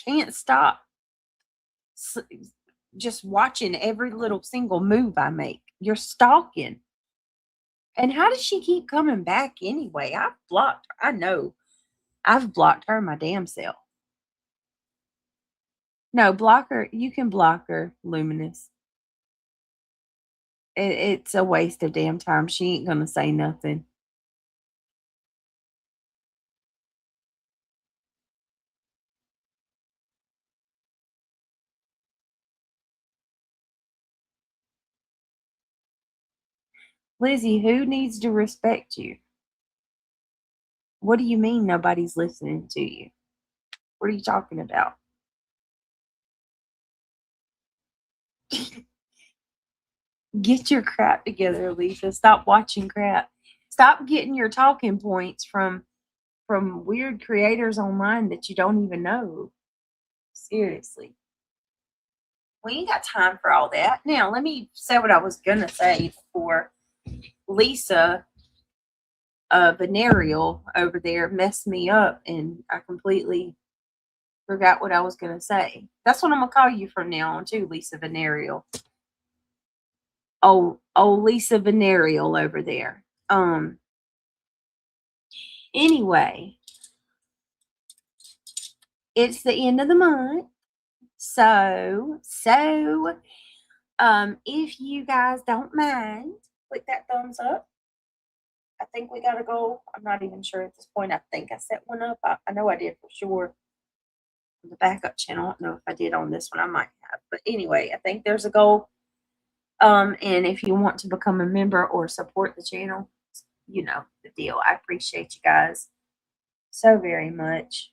can't stop just watching every little single move I make. You're stalking. And how does she keep coming back anyway? I've blocked her. I know. I've blocked her my damn self. No, block her. You can block her, Luminous. It's a waste of damn time. She ain't going to say nothing. Lizzie, who needs to respect you? What do you mean nobody's listening to you? What are you talking about? Get your crap together, Lisa. Stop watching crap. Stop getting your talking points from weird creators online that you don't even know. Seriously. We ain't got time for all that. Now, let me say what I was going to say before Lisa Venereal over there messed me up and I completely forgot what I was going to say. That's what I'm going to call you from now on too, Lisa Venereal. Oh, Lisa Venereal over there. Anyway, it's the end of the month. So, if you guys don't mind, click that thumbs up. I think we got a goal. I'm not even sure at this point. I think I set one up. I know I did for sure. On the backup channel. I don't know if I did on this one. I might have. But anyway, I think there's a goal. And if you want to become a member or support the channel, you know the deal. I appreciate you guys so very much.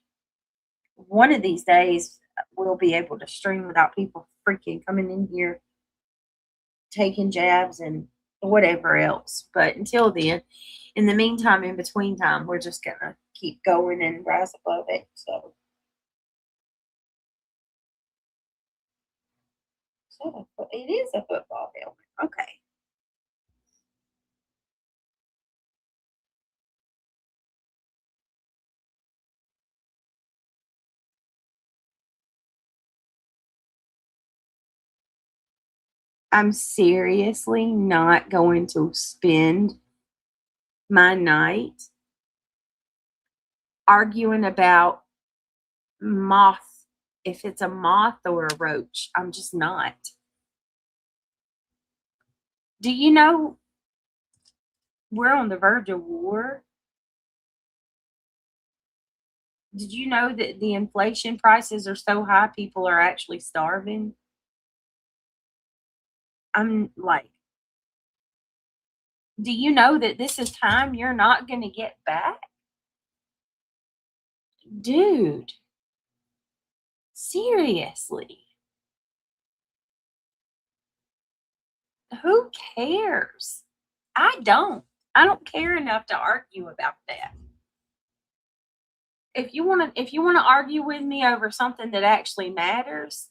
One of these days, we'll be able to stream without people freaking coming in here, taking jabs and whatever else. But until then, in the meantime, in between time, we're just going to keep going and rise above it. So it is a football helmet. Okay. I'm seriously not going to spend my night arguing about moth, if it's a moth or a roach. I'm just not. Do you know we're on the verge of war? Did you know that the inflation prices are so high, people are actually starving? I'm like, do you know that this is time you're not going to get back? Dude, seriously. Who cares? I don't care enough to argue about that. If you want to argue with me over something that actually matters,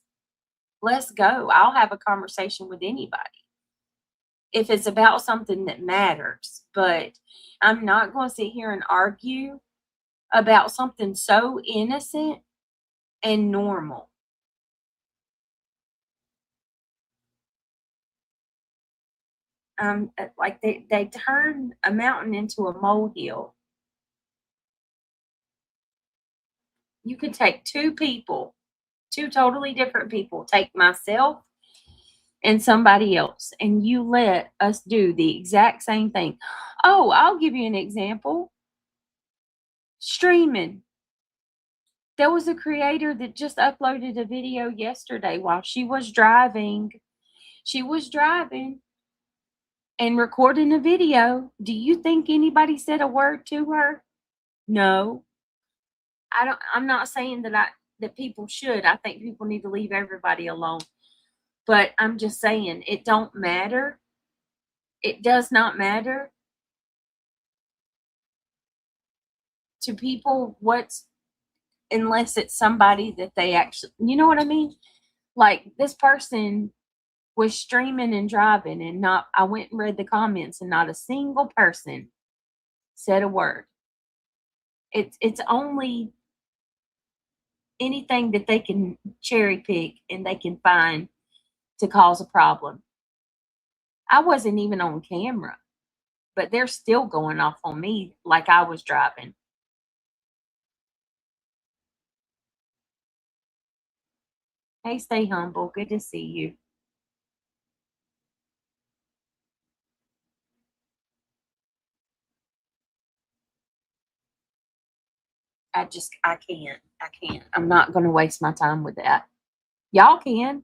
let's go. I'll have a conversation with anybody if it's about something that matters. But I'm not going to sit here and argue about something so innocent and normal. Like they turned a mountain into a molehill. You could take two totally different people, take myself and somebody else, and you let us do the exact same thing. Oh, I'll give you an example. Streaming. There was a creator that just uploaded a video yesterday while she was driving. She was driving and recording a video. Do you think anybody said a word to her? No. I'm not saying that people should. I think people need to leave everybody alone. But I'm just saying it don't matter. It does not matter to people unless it's somebody that they actually, you know what I mean? Like this person was streaming and driving and I went and read the comments and not a single person said a word. It's only anything that they can cherry pick and they can find to cause a problem. I wasn't even on camera, but they're still going off on me like I was driving. Hey, stay humble. Good to see you. I can't. I'm not going to waste my time with that. Y'all can.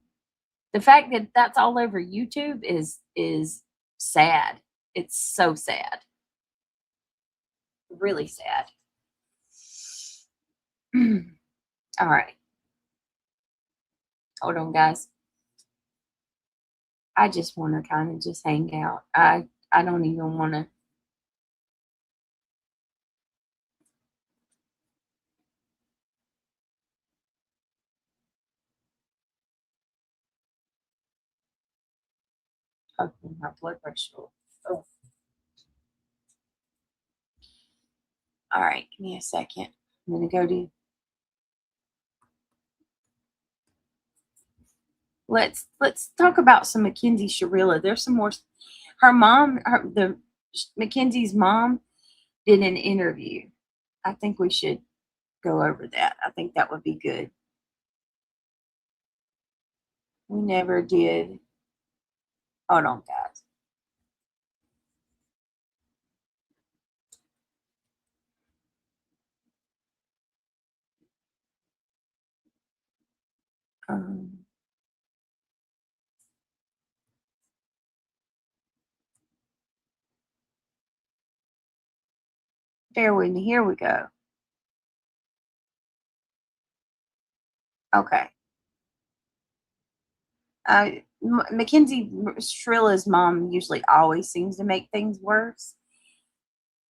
The fact that that's all over YouTube is sad. It's so sad. Really sad. All right. Hold on, guys. I just want to kind of just hang out. I don't even want to. Okay, my blood pressure. Oh. All right, give me a second. I'm gonna go to. Let's talk about some Mackenzie Sharilla. There's some more. Her mom, Mackenzie's mom, did an interview. I think we should go over that. I think that would be good. We never did. Hold on, guys. Bear with me. Here we go. Okay. Mackenzie Shrilla's mom usually always seems to make things worse.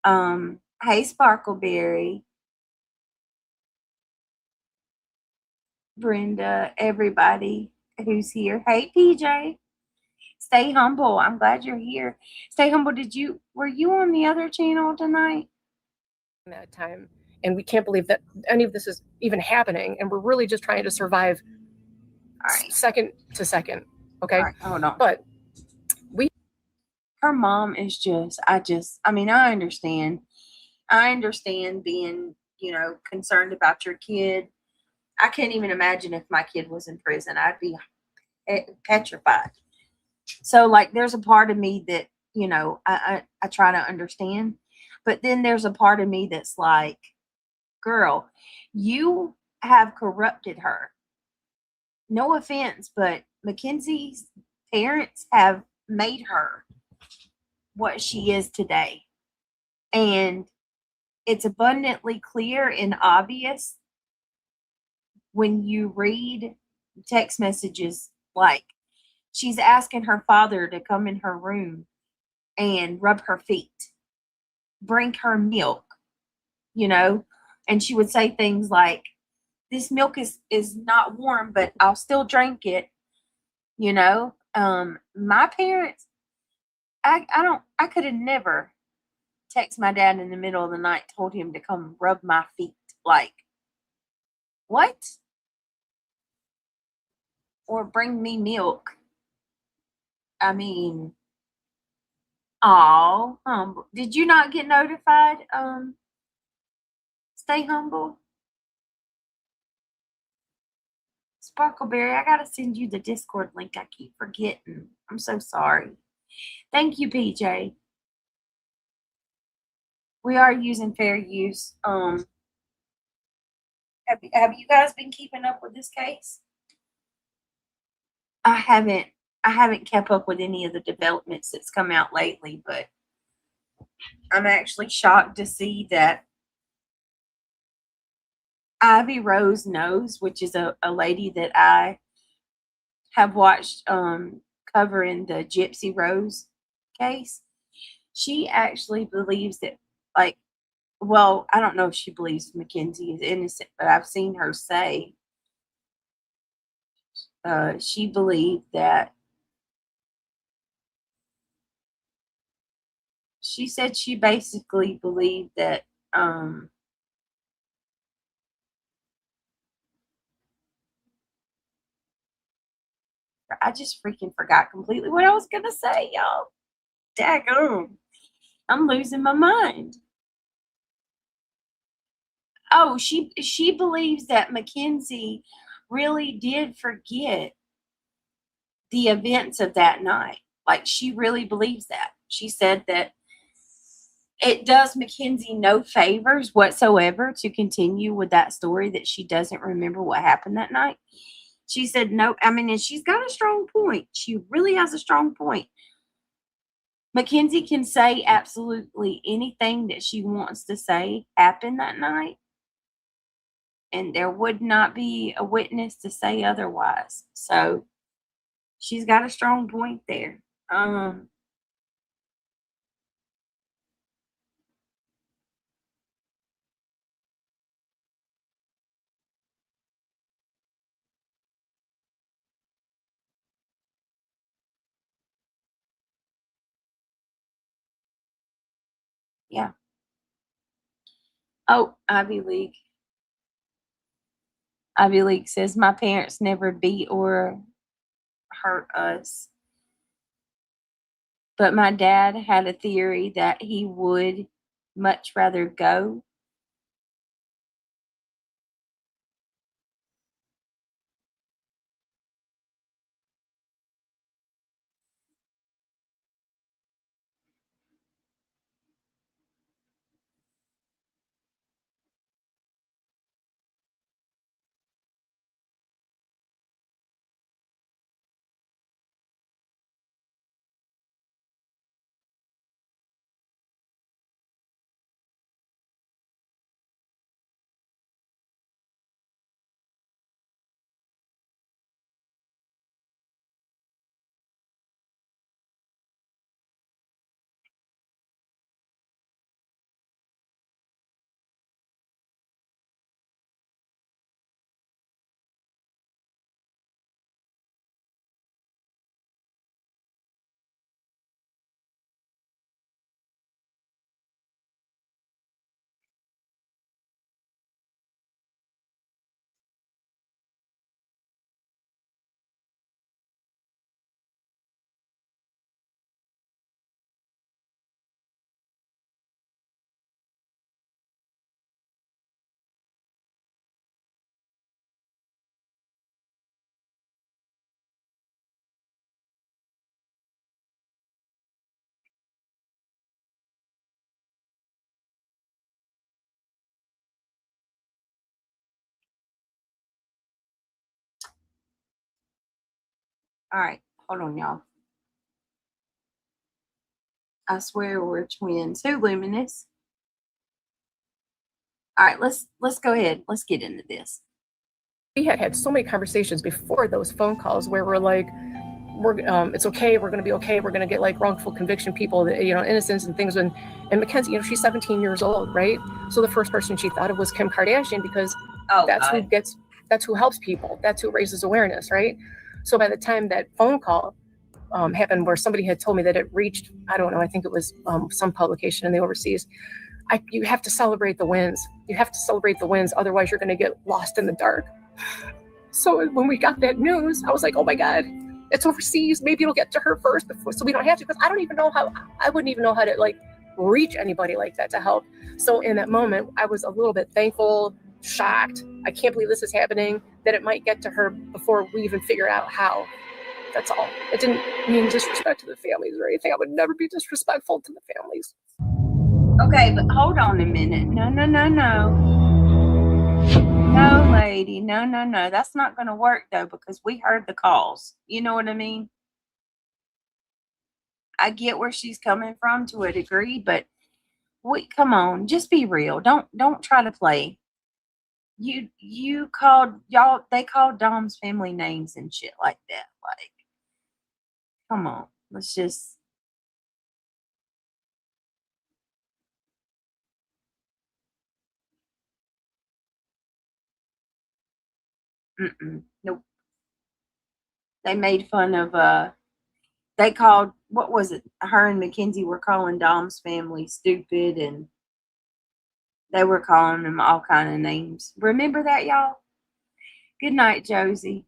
Hey, Sparkleberry, Brenda, everybody who's here. Hey, PJ. Stay humble. I'm glad you're here. Stay humble. Were you on the other channel tonight? That time, and we can't believe that any of this is even happening, and we're really just trying to survive second to second. Okay, hold on. But her mom is just, I mean, I understand being, concerned about your kid. I can't even imagine if my kid was in prison. I'd be petrified. So, like, there's a part of me that, I try to understand. But then there's a part of me that's like, girl, you have corrupted her. No offense, but Mackenzie's parents have made her what she is today. And it's abundantly clear and obvious when you read text messages, like she's asking her father to come in her room and rub her feet, bring her milk, and she would say things like, this milk is not warm, but I'll still drink it. My parents, I could have never text my dad in the middle of the night, told him to come rub my feet. Like, what? Or bring me milk. I mean, humble. Did you not get notified? Stay humble. Sparkleberry, I gotta send you the Discord link. I keep forgetting. I'm so sorry. Thank you, PJ. We are using fair use. Have you guys been keeping up with this case? I haven't kept up with any of the developments that's come out lately, but I'm actually shocked to see that Ivy Rose Knows, which is a lady that I have watched covering the Gypsy Rose case. She actually believes that, I don't know if she believes Mackenzie is innocent, but I've seen her say she believed that. She said she basically believed that I just freaking forgot completely what I was gonna say, y'all. Daggone. I'm losing my mind. Oh, she believes that Mackenzie really did forget the events of that night. Like, she really believes that. She said that it does Mackenzie no favors whatsoever to continue with that story, that she doesn't remember what happened that night. She said no. I mean, and she's got a strong point. She really has a strong point. Mackenzie can say absolutely anything that she wants to say happened that night, and there would not be a witness to say otherwise. So she's got a strong point there. Yeah. Oh, Ivy League. Ivy League says, my parents never beat or hurt us. But my dad had a theory that he would much rather go. All right, hold on, y'all. I swear we're twins. Who, Luminous? All right, let's go ahead. Let's get into this. We had so many conversations before those phone calls where we're like, it's okay, we're going to be okay, we're going to get like wrongful conviction people, that, innocence and things. And Mackenzie, she's 17 years old, right? So the first person she thought of was Kim Kardashian, because that's who helps people, that's who raises awareness, right? So by the time that phone call happened, where somebody had told me that it reached, I don't know, I think it was some publication in the overseas, you have to celebrate the wins. You have to celebrate the wins, otherwise you're going to get lost in the dark. So when we got that news, I was like, oh my God, it's overseas. Maybe it'll get to her first before, so we don't have to, because I wouldn't even know how to like reach anybody like that to help. So in that moment, I was a little bit thankful, shocked. I can't believe this is happening, that it might get to her before we even figure out how. That's all. It didn't mean disrespect to the families or anything. I would never be disrespectful to the families. Okay, but hold on a minute. No. No, lady. No. That's not going to work, though, because we heard the calls. You know what I mean? I get where she's coming from to a degree, but come on, just be real. Don't try to play. You called y'all. They called Dom's family names and shit like that. Like, come on, let's just. Nope. They made fun of they called, what was it? Her and Mackenzie were calling Dom's family stupid, and they were calling them all kind of names. Remember that, y'all? Good night, Josie.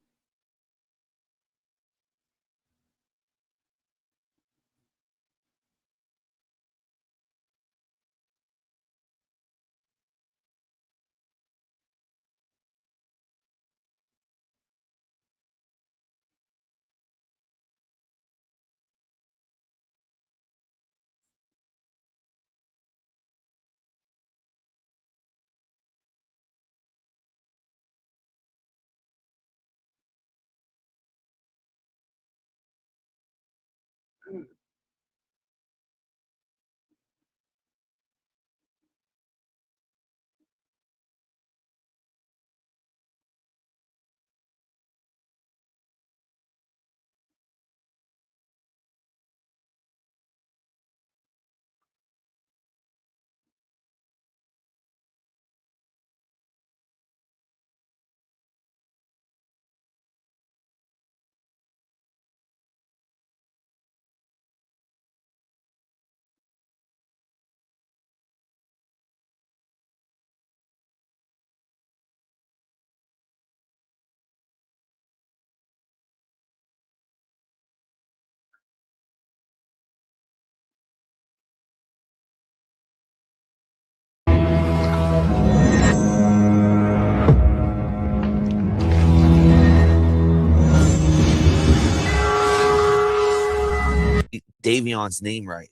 Davion's name right.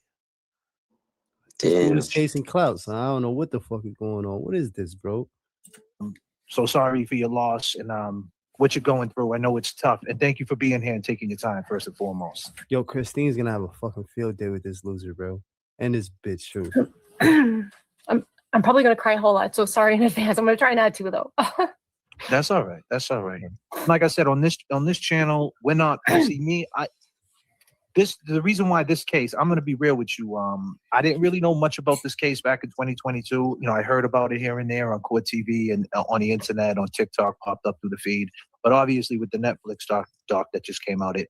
This dude Damn. is chasing clouds. I don't know what the fuck is going on. What is this, bro? So sorry for your loss and what you're going through. I know it's tough, and thank you for being here and taking your time first and foremost. Yo, Christine's gonna have a fucking field day with this loser, bro, and this bitch too. I'm probably gonna cry a whole lot, so sorry in advance. I'm gonna try not to though. That's all right. That's all right. Like I said, on this channel, we're not. See me, the reason why this case, I'm gonna be real with you. I didn't really know much about this case back in 2022. You know, I heard about it here and there on Court TV and on the internet, on TikTok, popped up through the feed. But obviously, with the Netflix doc that just came out, it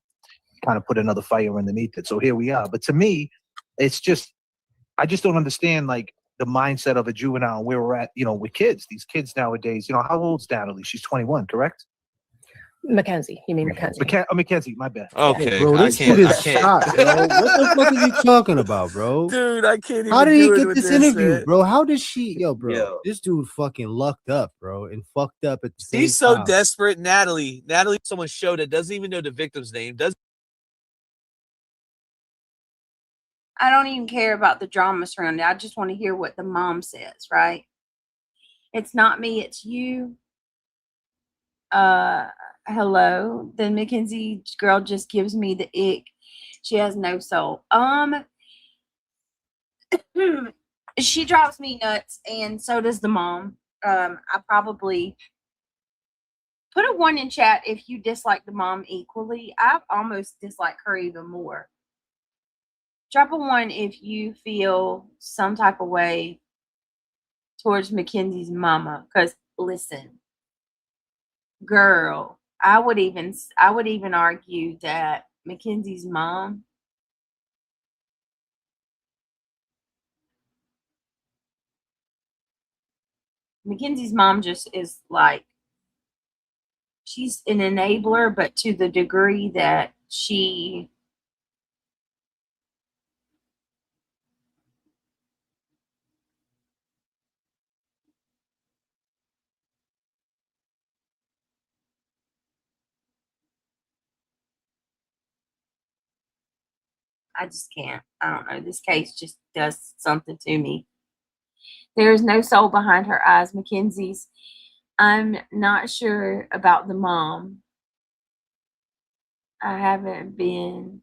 kind of put another fire underneath it. So here we are. But to me, it's just, I just don't understand like the mindset of a juvenile and where we're at. You know, with kids, these kids nowadays. You know, how old's Natalie? She's 21, correct? Mackenzie, you mean Mackenzie? Mackenzie, my bad. Okay, Bro, this dude is shot, bro. What the fuck is he talking about, bro? Dude, I can't even. How did he do it get with this interview, man. bro? How did she, bro? Yo. This dude fucking lucked up, bro, and fucked up at the same He's so time. desperate. Natalie, someone showed that doesn't even know the victim's name. I don't even care about the drama surrounding it. I just want to hear what the mom says, right? It's not me, it's you. Hello. The Mackenzie girl just gives me the ick. She has no soul. She drives me nuts, and so does the mom. I probably put a 1 in chat if you dislike the mom equally. I almost dislike her even more. Drop a 1 if you feel some type of way towards Mackenzie's mama. Because listen, girl, I would even argue that Mackenzie's mom just is like, she's an enabler, but to the degree that she I just can't. I don't know. This case just does something to me. There is no soul behind her eyes, Mackenzie's. I'm not sure about the mom. I haven't been.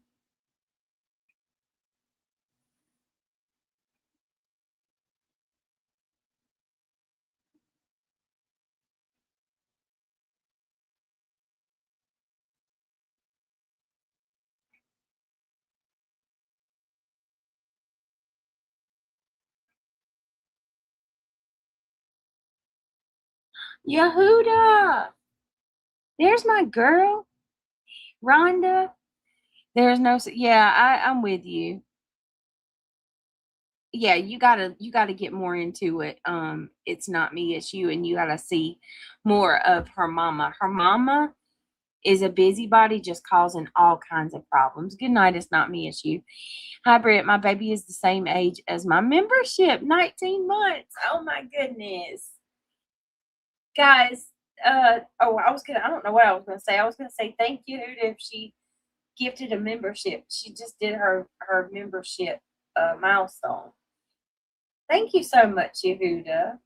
Yehuda, there's my girl, Rhonda. There's no, yeah, I'm with you. Yeah, you gotta get more into it. It's not me, it's you, and you gotta see more of her mama. Her mama is a busybody just causing all kinds of problems. Good night, it's not me, it's you. Hi, Britt. My baby is the same age as my membership, 19 months. Oh my goodness. Guys, I don't know what I was gonna say. I was gonna say thank you if she gifted a membership. She just did her membership milestone. Thank you so much, Yehuda.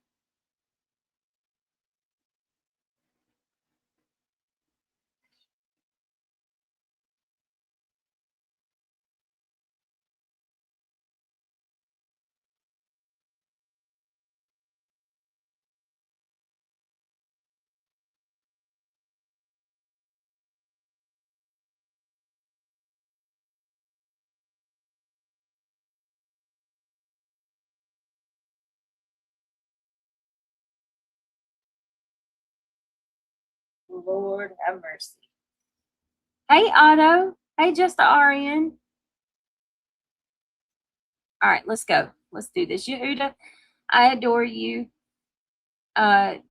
Lord have mercy. Hey, Otto. Hey, just the RN. All right, let's go. Let's do this. Yehuda, I adore you. I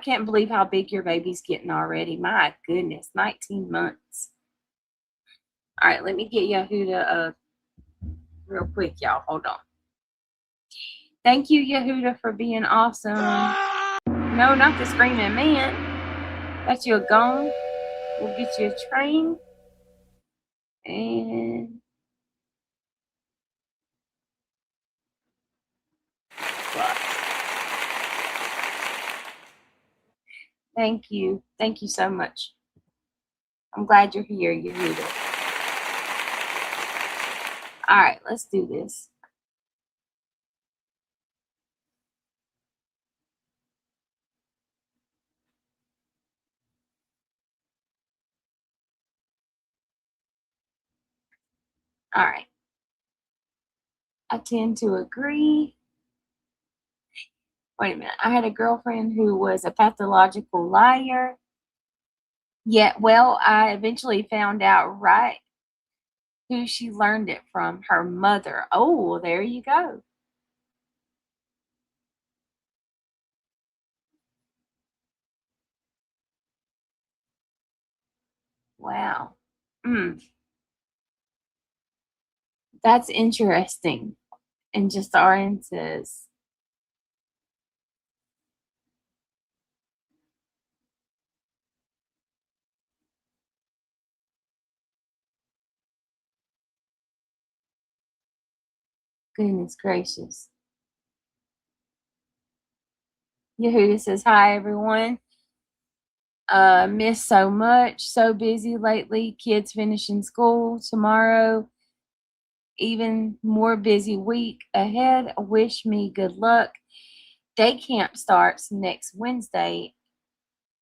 can't believe how big your baby's getting already. My goodness, 19 months. All right, let me get Yehuda real quick, y'all. Hold on. Thank you, Yehuda, for being awesome. No, not the screaming man. That's your gong. We'll get you a train. And thank you. Thank you so much. I'm glad you're here, Yehuda. All right, let's do this. All right. I tend to agree. Wait a minute. I had a girlfriend who was a pathological liar. Yet, well, I eventually found out right who she learned it from, her mother. Oh, well, there you go. Wow. That's interesting. And just RN says, goodness gracious. Yehuda says, hi, everyone. Miss so much. So busy lately. Kids finishing school tomorrow. Even more busy week ahead. Wish me good luck. Day camp starts next Wednesday.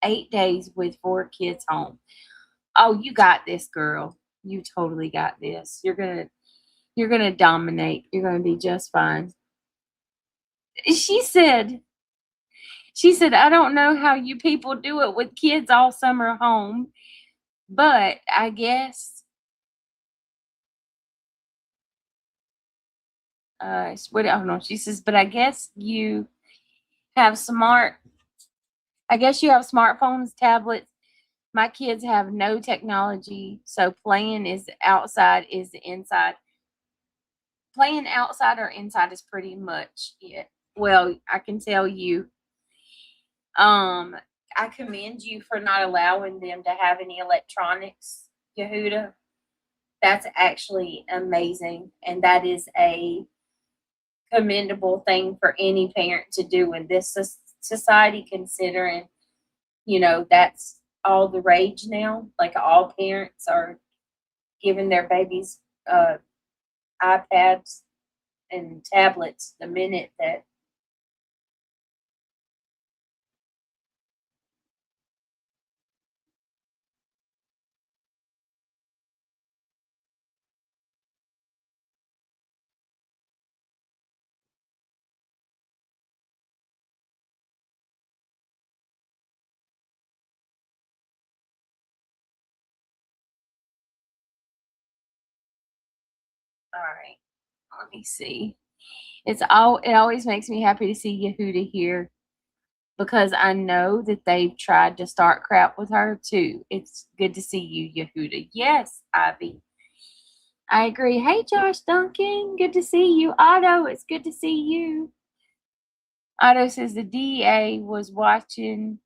8 days with 4 kids home. Oh, you got this, girl. You totally got this. You're gonna dominate. You're gonna be just fine. She said, I don't know how you people do it with kids all summer home, but I guess what I don't know. She says, but I guess you have smartphones, tablets. My kids have no technology, so playing is outside is the inside. Playing outside or inside is pretty much it. Well, I can tell you, I commend you for not allowing them to have any electronics, Yehuda. That's actually amazing, and that is a commendable thing for any parent to do in this society, considering, that's all the rage now. Like, all parents are giving their babies iPads and tablets the minute that all right, let me see. It always makes me happy to see Yehuda here, because I know that they've tried to start crap with her too. It's good to see you, Yehuda. Yes, Ivy. I agree. Hey, Josh Duncan. Good to see you. Otto, it's good to see you. Otto says the DA was watching.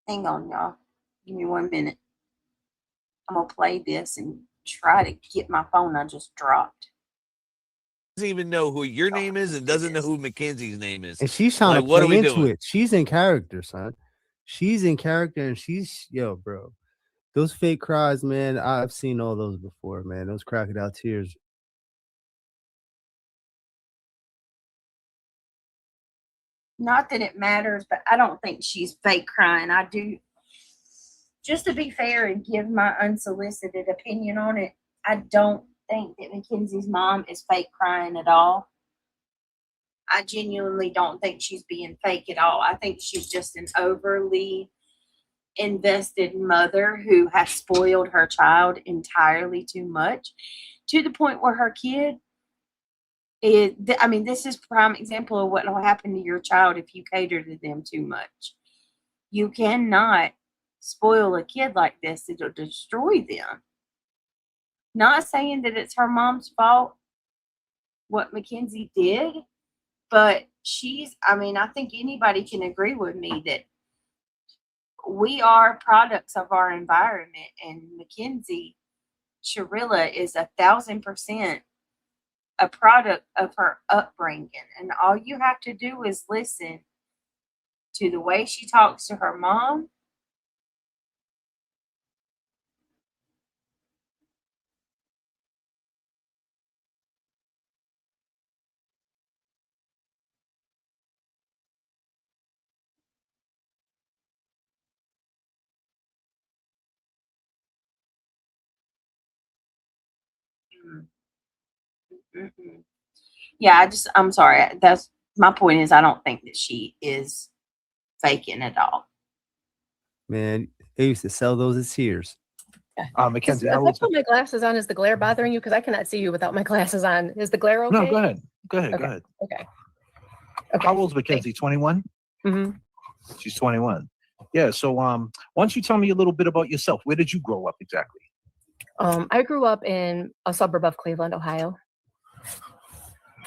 Hang on, y'all. Give me 1 minute. I'm gonna play this and try to get my phone. I just dropped. Doesn't even know who your name is and doesn't know this. who Mackenzie's name is. And she's trying Like, to what are play we into doing? it. She's in character, son. She's in character, and she's bro. Those fake cries, man. I've seen all those before, man. Those crocodile tears. Not that it matters, but I don't think she's fake crying. I do. Just to be fair and give my unsolicited opinion on it, I don't think that Mackenzie's mom is fake crying at all. I genuinely don't think she's being fake at all. I think she's just an overly invested mother who has spoiled her child entirely too much, to the point where her kid this is prime example of what will happen to your child if you cater to them too much. You cannot spoil a kid like this. It'll destroy them. Not saying that it's her mom's fault what Mackenzie did, but I think anybody can agree with me that we are products of our environment, and Mackenzie Sharilla is 1,000% a product of her upbringing. And all you have to do is listen to the way she talks to her mom. Mm-mm. Yeah, I'm sorry. That's my point is I don't think that she is faking at all. Man, they used to sell those as tears. Mackenzie, If how I old? put my glasses on, is the glare bothering you? Because I cannot see you without my glasses on. Is the glare okay? No, go ahead. Go ahead. Okay. Go ahead. Okay. How old's Mackenzie? 21? Mm-hmm. She's 21. Yeah. So, why don't you tell me a little bit about yourself? Where did you grow up exactly? I grew up in a suburb of Cleveland, Ohio.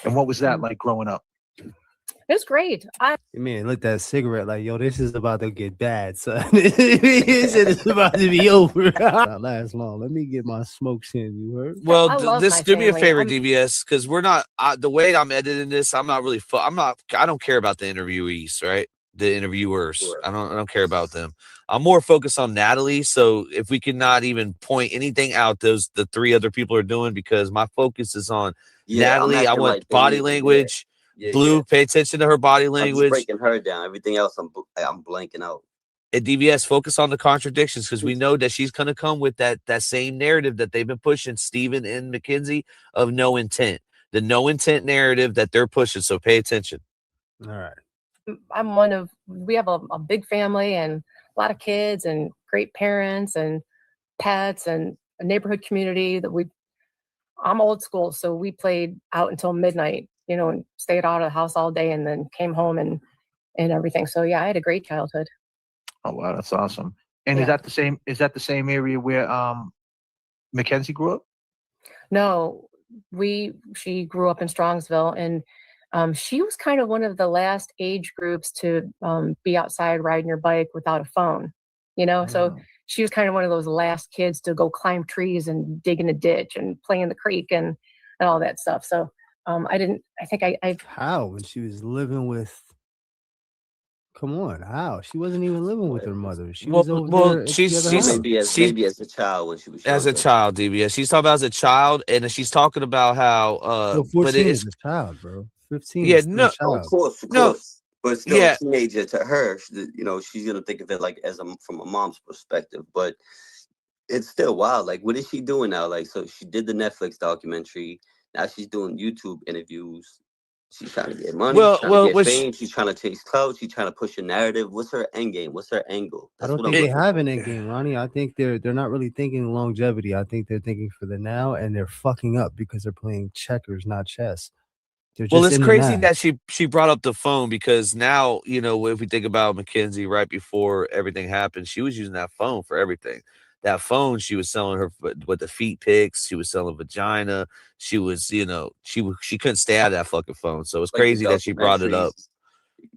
And what was that like growing up? It was great. Man, look, that cigarette like, yo, this is about to get bad, son. This is about to be over. Not last long. Let me get my smokes in. You heard? Well, this do me a favor, DBS, because we're not the way I'm editing this. I'm not really. I don't care about the interviewees, right? The interviewers. Sure. I don't care about them. I'm more focused on Natalie. So if we can not even point anything out, the 3 other people are doing, because my focus is on Natalie. I want like body language. Yeah, Blue, pay attention to her body language. I'm just breaking her down. Everything else, I'm blanking out. At DVS, focus on the contradictions, because we know that she's going to come with that same narrative that they've been pushing, Stephen and Mackenzie, of no intent. The no intent narrative that they're pushing. So pay attention. All right. We have a big family and a lot of kids and great parents and pets and a neighborhood community I'm old school. So we played out until midnight, and stayed out of the house all day and then came home and everything. So yeah, I had a great childhood. Oh wow, that's awesome. And Yeah. is that the same area where Mackenzie grew up? No, she grew up in Strongsville, and she was kind of one of the last age groups to be outside riding your bike without a phone, so she was kind of one of those last kids to go climb trees and dig in a ditch and play in the creek and all that stuff. So how, when she was living with, come on, how? She wasn't even living with her mother. She was over there at the other house. Maybe as a child when she was as a child, DBS. She's talking about as a child, and she's talking about how 14 is a child, bro. 15 yeah, is still a child. Of course. But still a teenager to her, she's gonna think of it like from a mom's perspective. But it's still wild. Like, what is she doing now? Like, so she did the Netflix documentary. Now she's doing YouTube interviews. She's trying to get money. She's trying to get fame. She's trying to chase clout. She's trying to push a narrative. What's her end game? What's her angle? I don't think they have an end game, Ronnie. I think they're not really thinking longevity. I think they're thinking for the now, and they're fucking up because they're playing checkers, not chess. Well, it's crazy that she brought up the phone, because now, if we think about Mackenzie right before everything happened, she was using that phone for everything. That phone, she was selling her with the feet pics. She was selling vagina. She was, she couldn't stay out of that fucking phone. So it's crazy that she brought it up.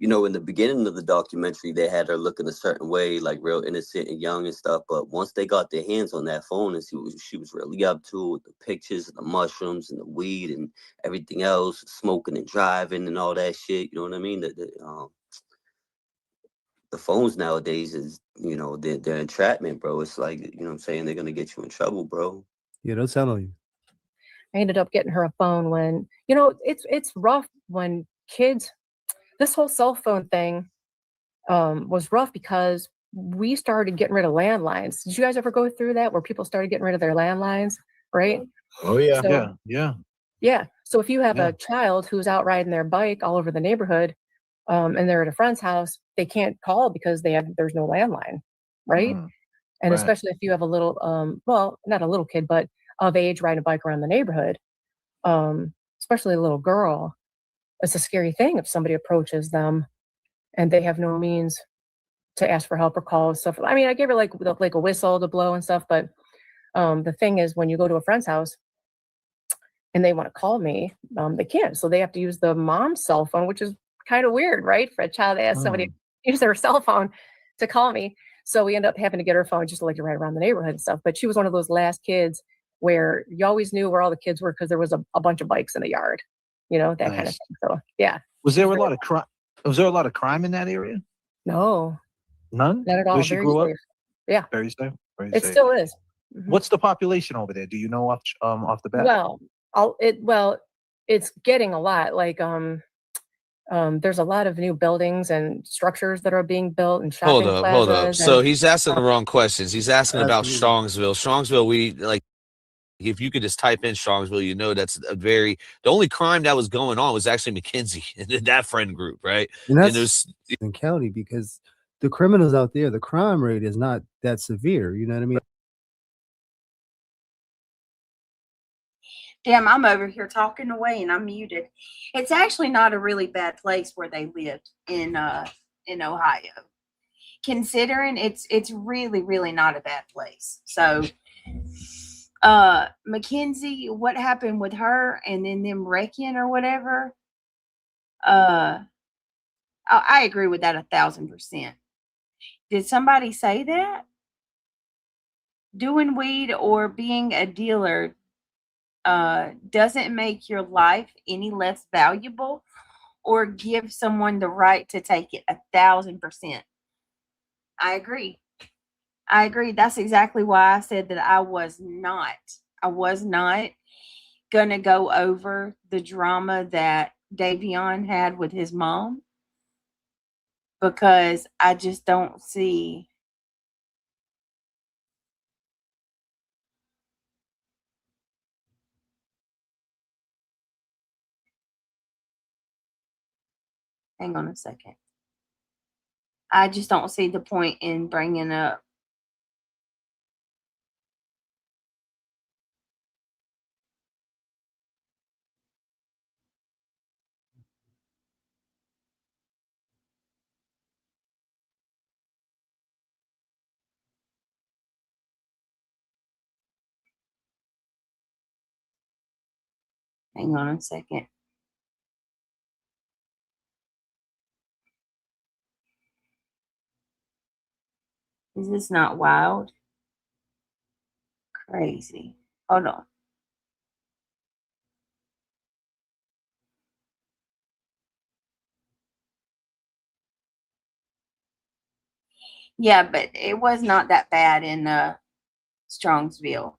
you know, in the beginning of the documentary, they had her looking a certain way, like real innocent and young and stuff. But once they got their hands on that phone and see what she was really up to, with the pictures and the mushrooms and the weed and everything else, smoking and driving and all that shit, you know what I mean? The phones nowadays is, you know, they're entrapment, bro. It's like, you know what I'm saying? They're going to get you in trouble, bro. Yeah, don't tell on you. I ended up getting her a phone when, you know, it's rough when kids, this whole cell phone thing was rough because we started getting rid of landlines. Did you guys ever go through that where people started getting rid of their landlines, right? Oh yeah. So, yeah. So if you have a child who's out riding their bike all over the neighborhood, and they're at a friend's house, they can't call because there's no landline, right? And especially if you have a little, well, not a little kid, but of age riding a bike around the neighborhood, especially a little girl, it's a scary thing if somebody approaches them and they have no means to ask for help or call stuff. I mean, I gave her like a whistle to blow and stuff, but the thing is, when you go to a friend's house and they want to call me, they can't. So they have to use the mom's cell phone, which is kind of weird, right? For a child to ask somebody to use their cell phone to call me. So we end up having to get her phone just like to ride around the neighborhood and stuff. But she was one of those last kids where you always knew where all the kids were because there was a bunch of bikes in the yard, you know, that kind of thing. So yeah. Was there a lot of crime? Was there a lot of crime in that area? No. None? Not at all. Where she Very grew safe. up? Yeah. Very safe. It still is. What's the population over there? Do you know off the bat? Well, it's getting a lot. Like there's a lot of new buildings and structures that are being built and shopping plazas. Hold up. So he's asking the wrong questions. He's asking about Strongsville. Strongsville, we like. If you could just type in Strongsville, you know that's the only crime that was going on was actually Mackenzie and that friend group, right? And that's in county because the criminals out there, the crime rate is not that severe. You know what I mean? Damn, I'm over here talking away and I'm muted. It's actually not a really bad place where they lived in Ohio. Considering it's really, really not a bad place. So Mackenzie, what happened with her and then them wrecking or whatever? I agree with that 1,000%. Did somebody say that? Doing weed or being a dealer doesn't make your life any less valuable or give someone the right to take it 1,000%. I agree. That's exactly why I said that I was not gonna go over the drama that Davion had with his mom because I just don't see. Hang on a second. I just don't see the point in bringing up. Hang on a second. Is this not wild? Crazy. Hold on. Yeah, but it was not that bad in Strongsville.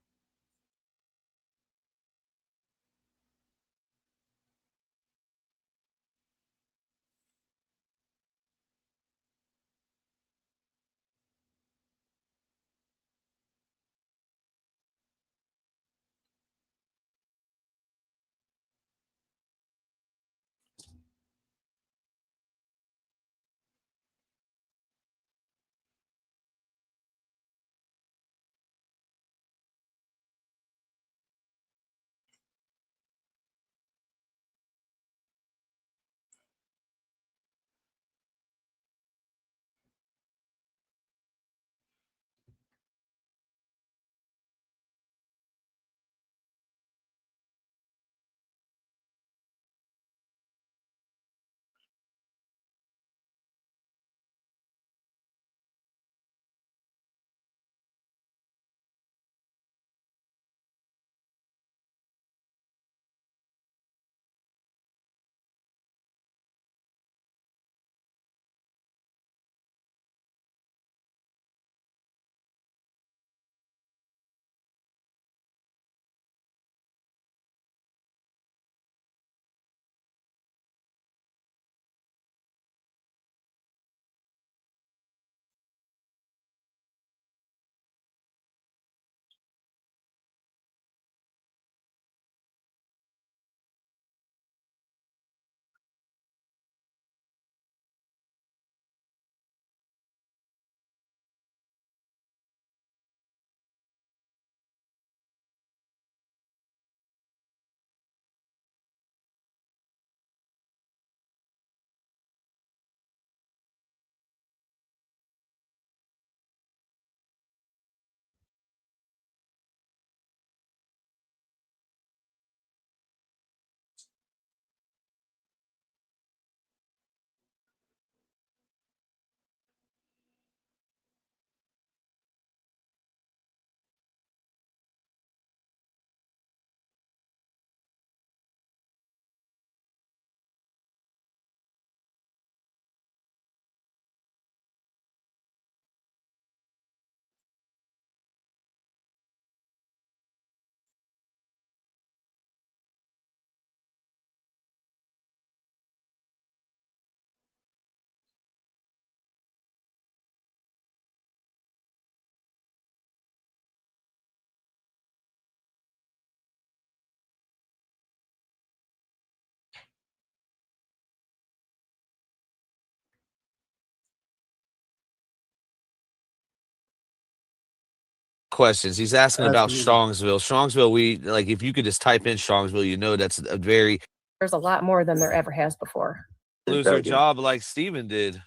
questions. He's asking about Absolutely. Strongsville. Strongsville, we like if you could just type in Strongsville, you know that's a very There's a lot more than there ever has before. lose their job like Steven did.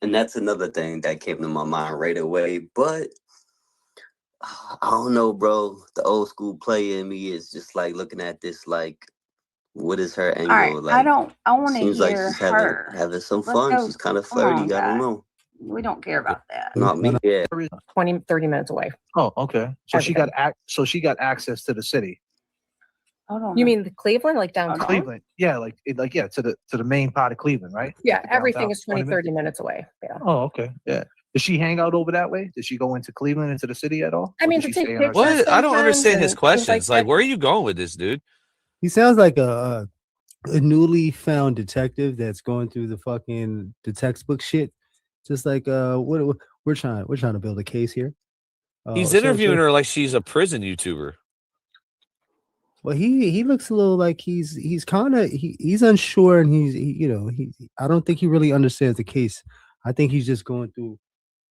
And that's another thing that came to my mind right away. But I don't know, bro. The old school player in me is just like looking at this like, what is her angle? All right, Like, I want to seems like hear she's her. having some Let's fun. go. She's kind of Come on, flirty. I don't guys. know. We don't care about that. Not me. Yeah. 20, 30 minutes away. Oh, okay. So she Everything. got access to the city. Hold on. You mean the Cleveland, like downtown? Cleveland. Yeah, to the main part of Cleveland, right? Yeah, Like everything downtown, is 20, 20 30 minutes away. Yeah. Oh, okay. Yeah. Does she hang out over that way? Does she go into Cleveland, into the city at all? I mean, Or does to she take stay in her pictures city? What? I don't sometimes understand his and things questions. Like, that. where are you going with this, dude? He sounds like a newly found detective that's going through the textbook shit. Just like what we're trying to build a case here. He's So- interviewing her like she's a prison YouTuber. Well, he looks a little like he's unsure, and I don't think he really understands the case. I think he's just going through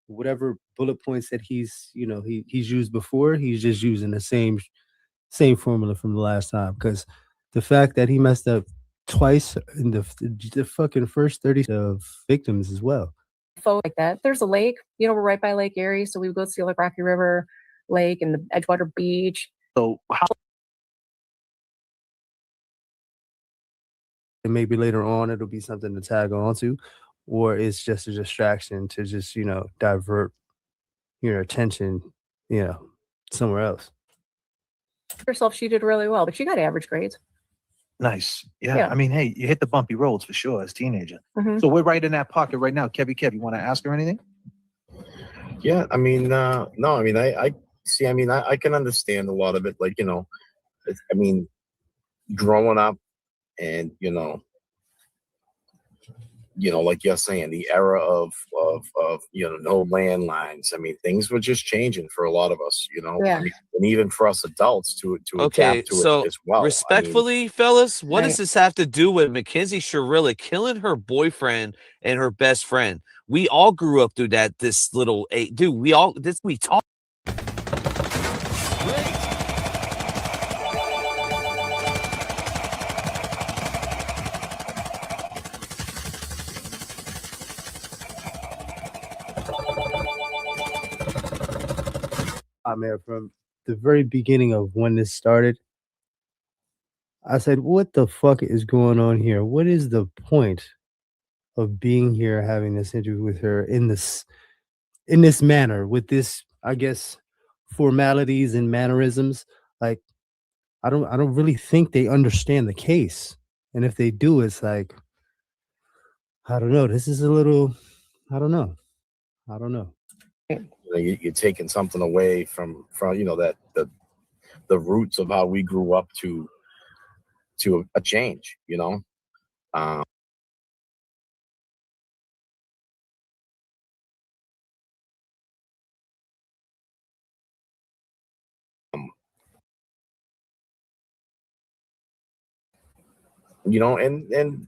whatever bullet points that he's used before. He's just using the same formula from the last time, because the fact that he messed up twice in the fucking first 30 of victims as well. Like that. There's a lake, we're right by Lake Erie, so we would go see like Rocky River Lake and the Edgewater Beach. So how? And maybe later on it'll be something to tag on to, or it's just a distraction to just divert your attention somewhere else. Herself, she did really well, but she got average grades. Nice. Yeah. Yeah. I mean, hey, you hit the bumpy roads for sure as a teenager. Mhm. So we're right in that pocket right now. Kev, you want to ask her anything? Yeah, I mean, no, I mean, I see. I mean, I can understand a lot of it. Like, I mean, growing up, and like you're saying, the era of no landlines. I mean, things were just changing for a lot of us. Yeah. I mean, and even for us adults to Okay, adapt to so it as well. respectfully, fellas, what does Right. this have to do with Mackenzie Sharilla killing her boyfriend and her best friend? We all grew up through that. This little dude, we talk. I mean, from the very beginning of when this started, I said, what the fuck is going on here? What is the point of being here, having this interview with her in this manner, with this, I guess, formalities and mannerisms? Like, I don't really think they understand the case. And if they do, it's like, I don't know. This is a little, I don't know. You're taking something away from that the roots of how we grew up to a change. And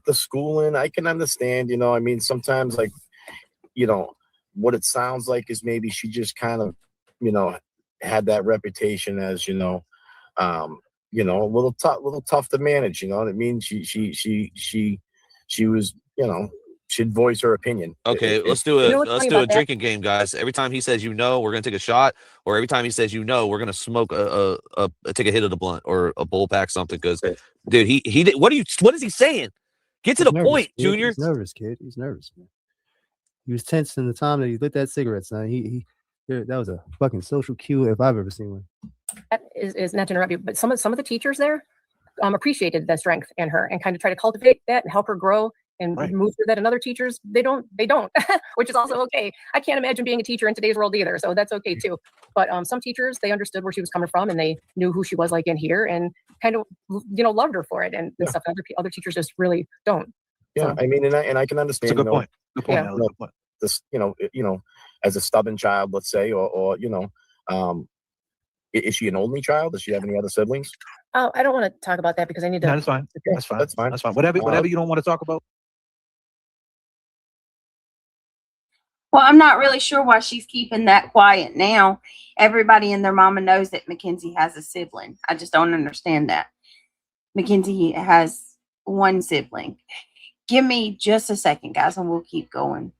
the schooling, I can understand. I mean, sometimes like what it sounds like is maybe she just kind of had that reputation as a little tough to manage. You know what I mean? She was she'd voice her opinion. Okay, let's do a drinking game, guys. Every time he says we're gonna take a shot, or every time he says we're gonna smoke take a hit of the blunt or a bowl pack something. Because dude, he did. What is he saying? Get to the point, kid. Junior. He's nervous, kid. He's nervous, man. He was tense in the time that he lit that cigarette, son. That was a fucking social cue if I've ever seen one. That is not to interrupt you, but some of the teachers there appreciated the strength in her and kind of try to cultivate that and help her grow and move through that. And other teachers, they don't, which is also okay. I can't imagine being a teacher in today's world either, so that's okay too. But some teachers, they understood where she was coming from and they knew who she was like in here and kind of loved her for it and stuff. Other teachers just really don't. Yeah, I mean, and I can understand. That's a good point. Good point. Yeah. Good point. This, as a stubborn child, let's say, or is she an only child? Does she have any other siblings? Oh, I don't want to talk about that because I need to. No, that's fine. That's fine. That's fine. That's fine. Whatever you don't want to talk about. Well, I'm not really sure why she's keeping that quiet now. Everybody and their mama knows that Mackenzie has a sibling. I just don't understand that. Mackenzie has one sibling. Give me just a second, guys, and we'll keep going.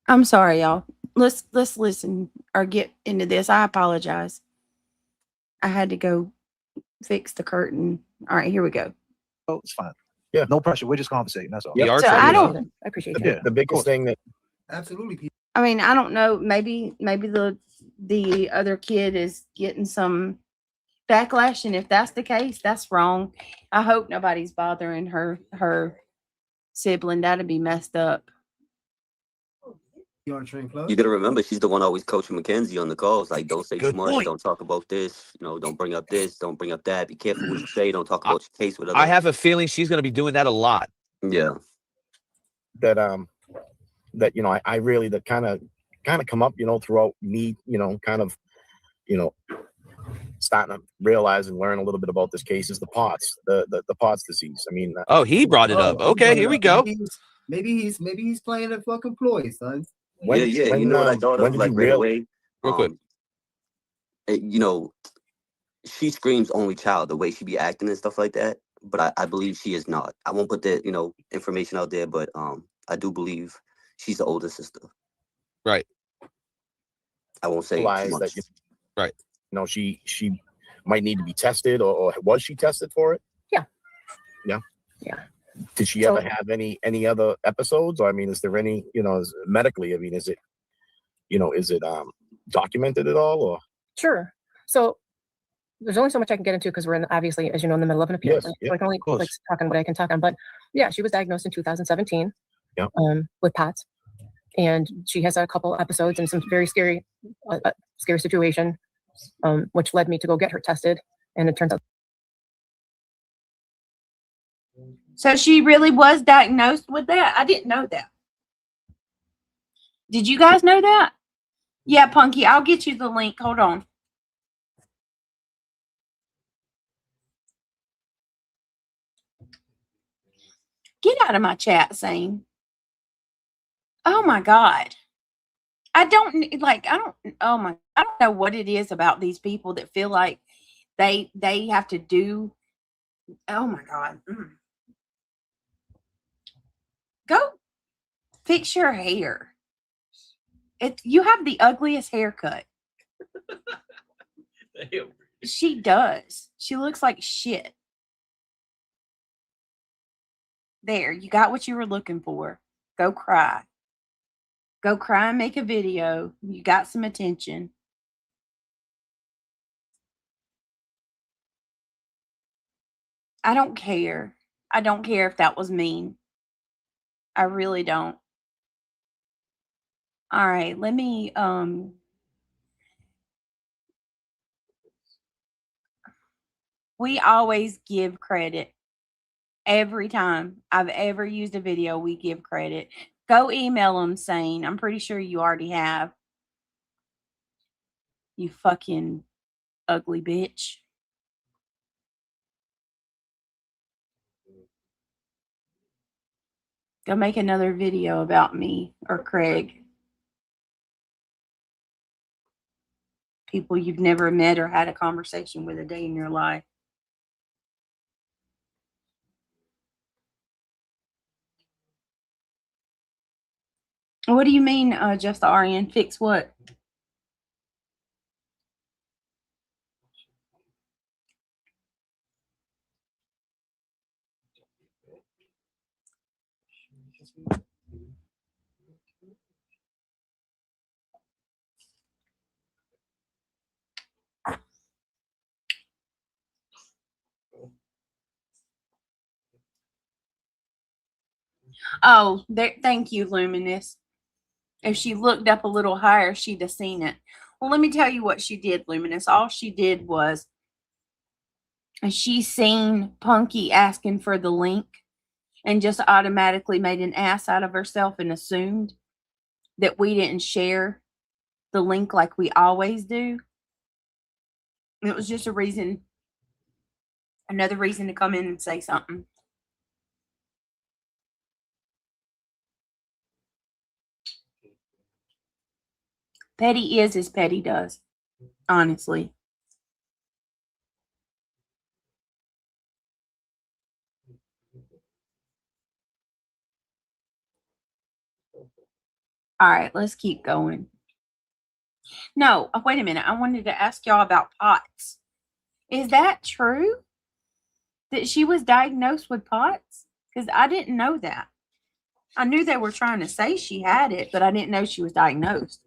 I'm sorry, y'all. Let's listen or get into this. I apologize. I had to go fix the curtain. All right, here we go. Oh, it's fine. Yeah. No pressure. We're just conversating. That's all. Yep. So I don't. I appreciate The, that. the biggest thing that Absolutely. I mean, I don't know. Maybe the other kid is getting some backlash, and if that's the case, that's wrong. I hope nobody's bothering her sibling. That'd be messed up. You on train club? You gotta remember, she's the one always coaching Mackenzie on the calls. Like, don't say too Good much. point. Don't talk about this. You know, don't bring up this. Don't bring up that. Be careful what you say. Don't talk about your case with other. I have a feeling she's going to be doing that a lot. Yeah. that I really that kind of come up, throughout me, kind of, starting to realize and learn a little bit about this case is the POTS, the POTS disease. I mean, oh, he brought it up. Okay, here we go. Maybe he's playing a fucking ploy, son. Yeah. You know what I thought of like right away? Real quick. You know, she screams only child the way she be acting and stuff like that. But I believe she is not. I won't put that, information out there, but I do believe she's the older sister. Right. I won't say too much. Right. She might need to be tested, or was she tested for it? Yeah. Yeah. Yeah. Did she ever have any other episodes? Or I mean, is there any, medically? I mean, is it documented at all? Or Sure. So there's only so much I can get into because we're obviously, as you know, in the middle of an appeal. Yes, So yeah, I can only talk on what I can talk on. But yeah, she was diagnosed in 2017 with POTS, and she has a couple episodes and some very scary situation, which led me to go get her tested, and it turns out. So she really was diagnosed with that? I didn't know that. Did you guys know that? Yeah, Punky, I'll get you the link. Hold on. Get out of my chat, Zane. Oh my God. I don't know what it is about these people that feel like they have to do. Oh my God. Go fix your hair. You have the ugliest haircut. She does. She looks like shit. There, you got what you were looking for. Go cry. Go cry and make a video. You got some attention. I don't care. I don't care if that was mean. I really don't. All right, let me we always give credit. Every time I've ever used a video, we give credit. Go email them saying, I'm pretty sure you already have. You fucking ugly bitch. Go make another video about me or Craig. People you've never met or had a conversation with a day in your life. What do you mean, just the RN? Fix what? Oh, there, thank you, Luminous. If she looked up a little higher, she'd have seen it. Well, let me tell you what she did, Luminous. All she did was she seen Punky asking for the link and just automatically made an ass out of herself and assumed that we didn't share the link like we always do. It was just another reason to come in and say something. Petty is as petty does, honestly. All right, let's keep going. No, wait a minute. I wanted to ask y'all about POTS. Is that true that she was diagnosed with POTS? Because I didn't know that. I knew they were trying to say she had it, but I didn't know she was diagnosed.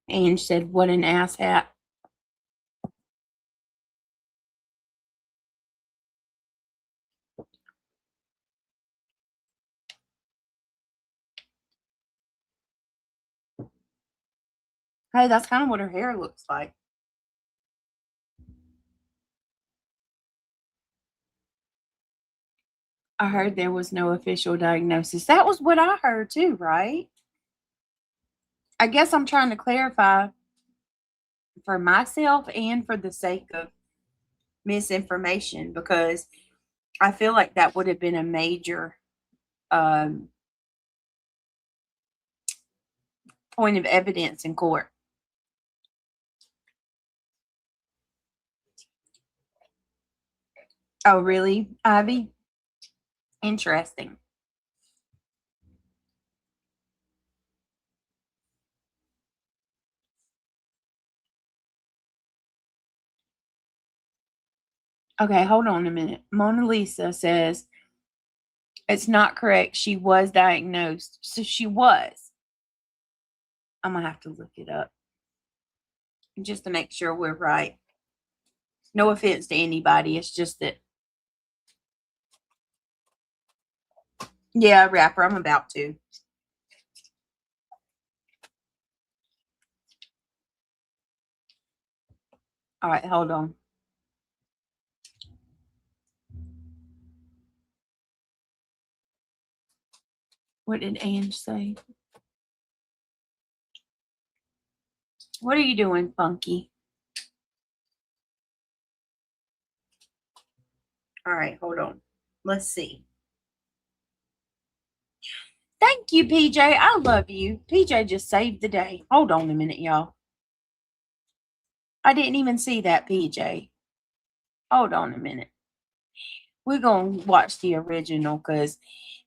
Ange said, what an asshat. Hey, that's kind of what her hair looks like. I heard there was no official diagnosis. That was what I heard too, right? I guess I'm trying to clarify for myself and for the sake of misinformation, because I feel like that would have been a major point of evidence in court. Oh, really, Ivy? Interesting. Okay, hold on a minute. Mona Lisa says it's not correct. She was diagnosed. So she was. I'm going to have to look it up just to make sure we're right. No offense to anybody. It's just that. Yeah, rapper. I'm about to. All right, hold on. What did Ange say? What are you doing, Funky? All right, hold on. Let's see. Thank you, PJ. I love you. PJ just saved the day. Hold on a minute, y'all. I didn't even see that, PJ. Hold on a minute. We're going to watch the original because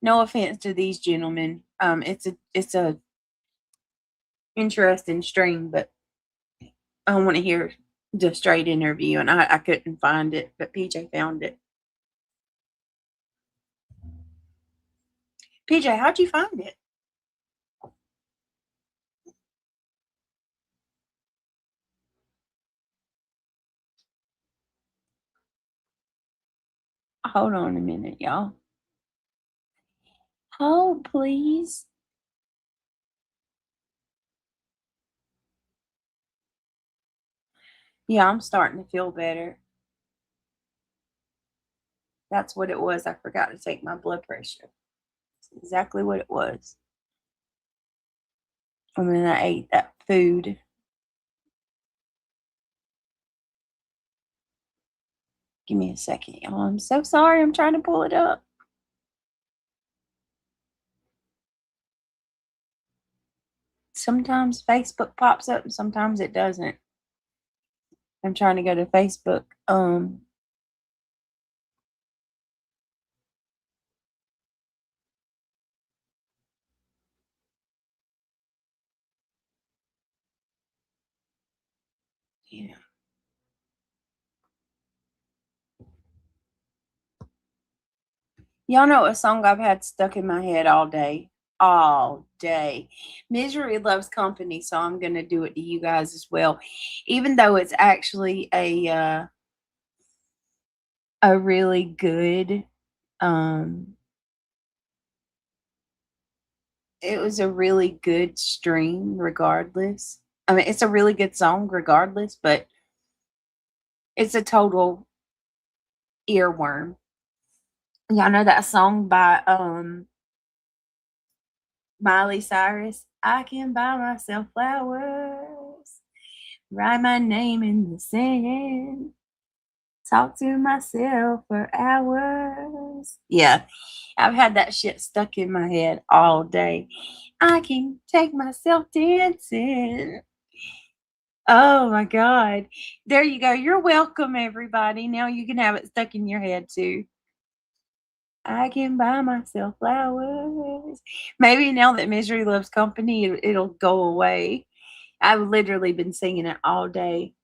no offense to these gentlemen. It's a interesting stream, but I want to hear the straight interview, and I couldn't find it, but PJ found it. PJ, how'd you find it? Hold on a minute, y'all. Hold, please. Yeah, I'm starting to feel better. That's what it was. I forgot to take my blood pressure. That's exactly what it was. And then I ate that food. Give me a second, y'all. I'm so sorry. I'm trying to pull it up. Sometimes Facebook pops up and sometimes it doesn't. I'm trying to go to Facebook. Yeah. Y'all know a song I've had stuck in my head all day. All day. Misery Loves Company, so I'm gonna do it to you guys as well. Even though it's actually a really good it was a really good stream regardless. I mean, it's a really good song regardless, but it's a total earworm. Y'all know that song by Miley Cyrus? I can buy myself flowers, write my name in the sand, talk to myself for hours. Yeah, I've had that shit stuck in my head all day. I can take myself dancing. Oh my God. There you go. You're welcome, everybody. Now you can have it stuck in your head too. I can buy myself flowers. Maybe now that Misery Loves Company, it'll go away. I've literally been singing it all day.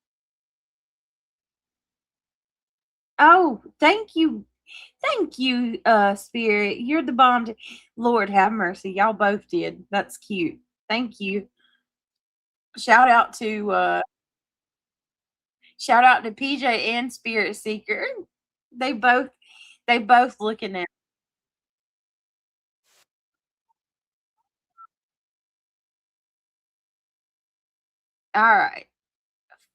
Oh, thank you. Thank you, Spirit. You're the bomb. Lord have mercy. Y'all both did. That's cute. Thank you. Shout out to PJ and Spirit Seeker. They both looking at. All right.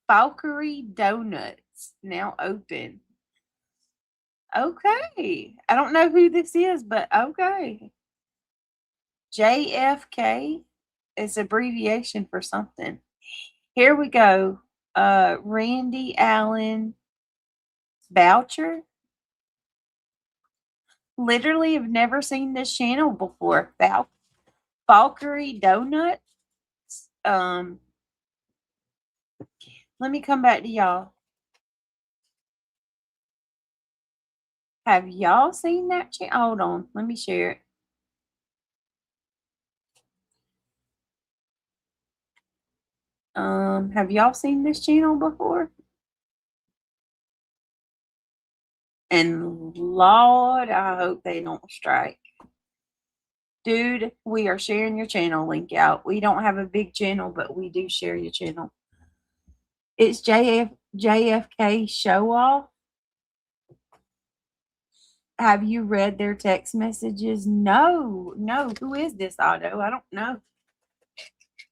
Falkery Donuts now open. Okay. I don't know who this is, but okay. JFK is abbreviation for something. Here we go. Randy Allen Boucher. Literally have never seen this channel before. Falkery Donuts. Let me come back to y'all. Have y'all seen that channel? Hold on. Let me share it. Have y'all seen this channel before? And Lord, I hope they don't strike. Dude, we are sharing your channel link out. We don't have a big channel, but we do share your channel. It's JFK Show Off. Have you read their text messages? No. Who is this, Otto? I don't know.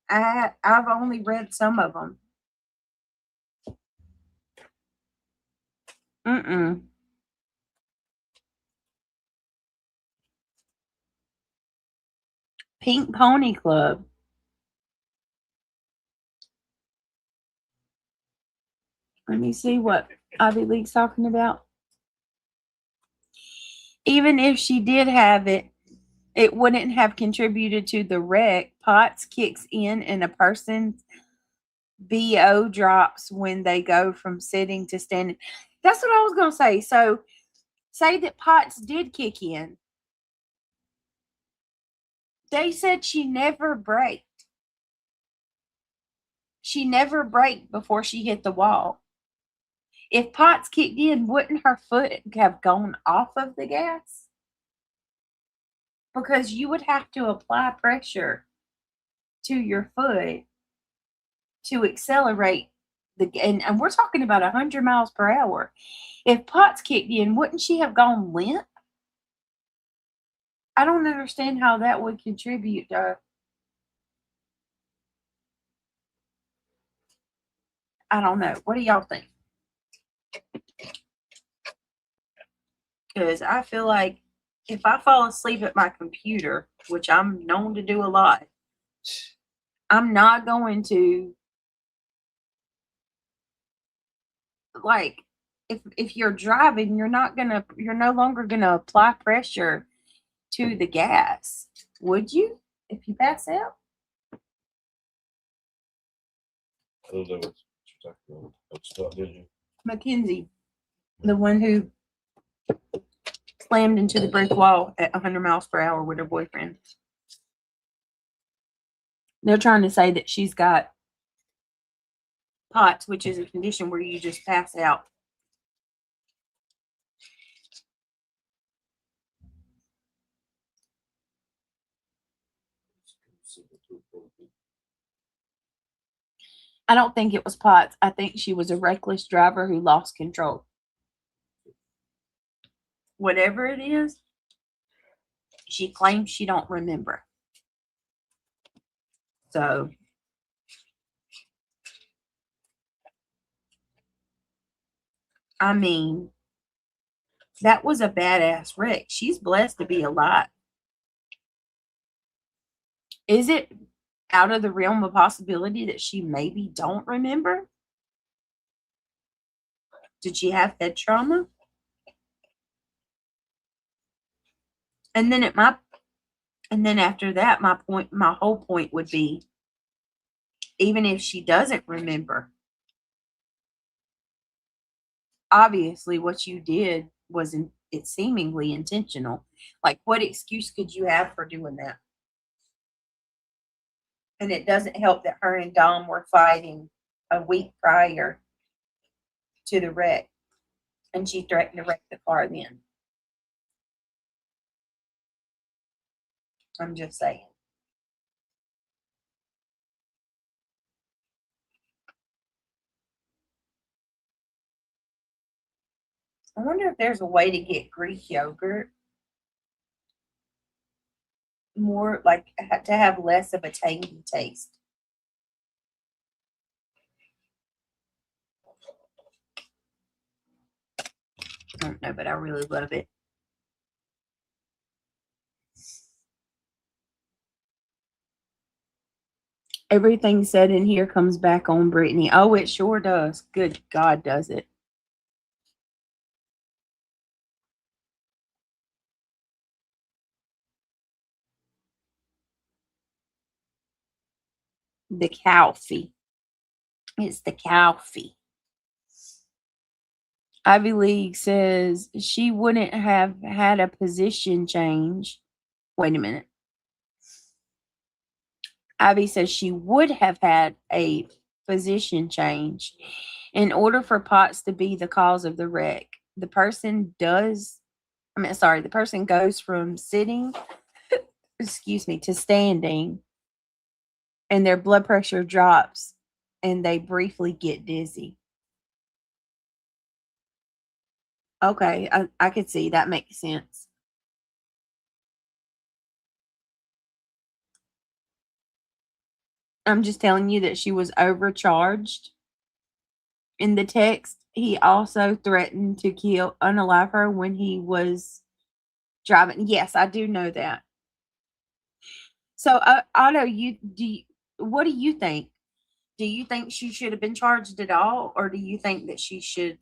I've only read some of them. Pink Pony Club. Let me see what Ivy League's talking about. Even if she did have it, it wouldn't have contributed to the wreck. POTS kicks in and a person's BO drops when they go from sitting to standing. That's what I was going to say. So, say that POTS did kick in. They said she never braked. She never braked before she hit the wall. If POTS kicked in, wouldn't her foot have gone off of the gas? Because you would have to apply pressure to your foot to accelerate and we're talking about 100 miles per hour. If POTS kicked in, wouldn't she have gone limp? I don't understand how that would contribute to. I don't know. What do y'all think? Because I feel like if I fall asleep at my computer, which I'm known to do a lot, I'm not going to, like, if you're driving, you're no longer gonna apply pressure to the gas, would you? If you pass out? I don't know what you're talking about. Did you? Mackenzie, the one who slammed into the brick wall at 100 miles per hour with her boyfriend. They're trying to say that she's got POTS, which is a condition where you just pass out. I don't think it was POTS. I think she was a reckless driver who lost control. Whatever it is, she claims she don't remember. So, I mean, that was a badass wreck. She's blessed to be alive. Is it out of the realm of possibility that she maybe don't remember? Did she have head trauma? And then after that, my whole point would be, even if she doesn't remember, obviously what you did was it's seemingly intentional. Like, what excuse could you have for doing that? And it doesn't help that her and Dom were fighting a week prior to the wreck, and she threatened to wreck the car then. I'm just saying. I wonder if there's a way to get Greek yogurt more, like, to have less of a tangy taste. I don't know, but I really love it. Everything said in here comes back on Brittany. Oh, it sure does. Good God, does it. The Calfee. It's the Calfee. Ivy League says she wouldn't have had a position change. Wait a minute. Ivy says she would have had a position change in order for Potts to be the cause of the wreck. The person goes from sitting, to standing, and their blood pressure drops and they briefly get dizzy. Okay, I could see that makes sense. I'm just telling you that she was overcharged. In the text, he also threatened to unalive her when he was driving. Yes, I do know that. So, Otto, what do you think? Do you think she should have been charged at all, or do you think that she should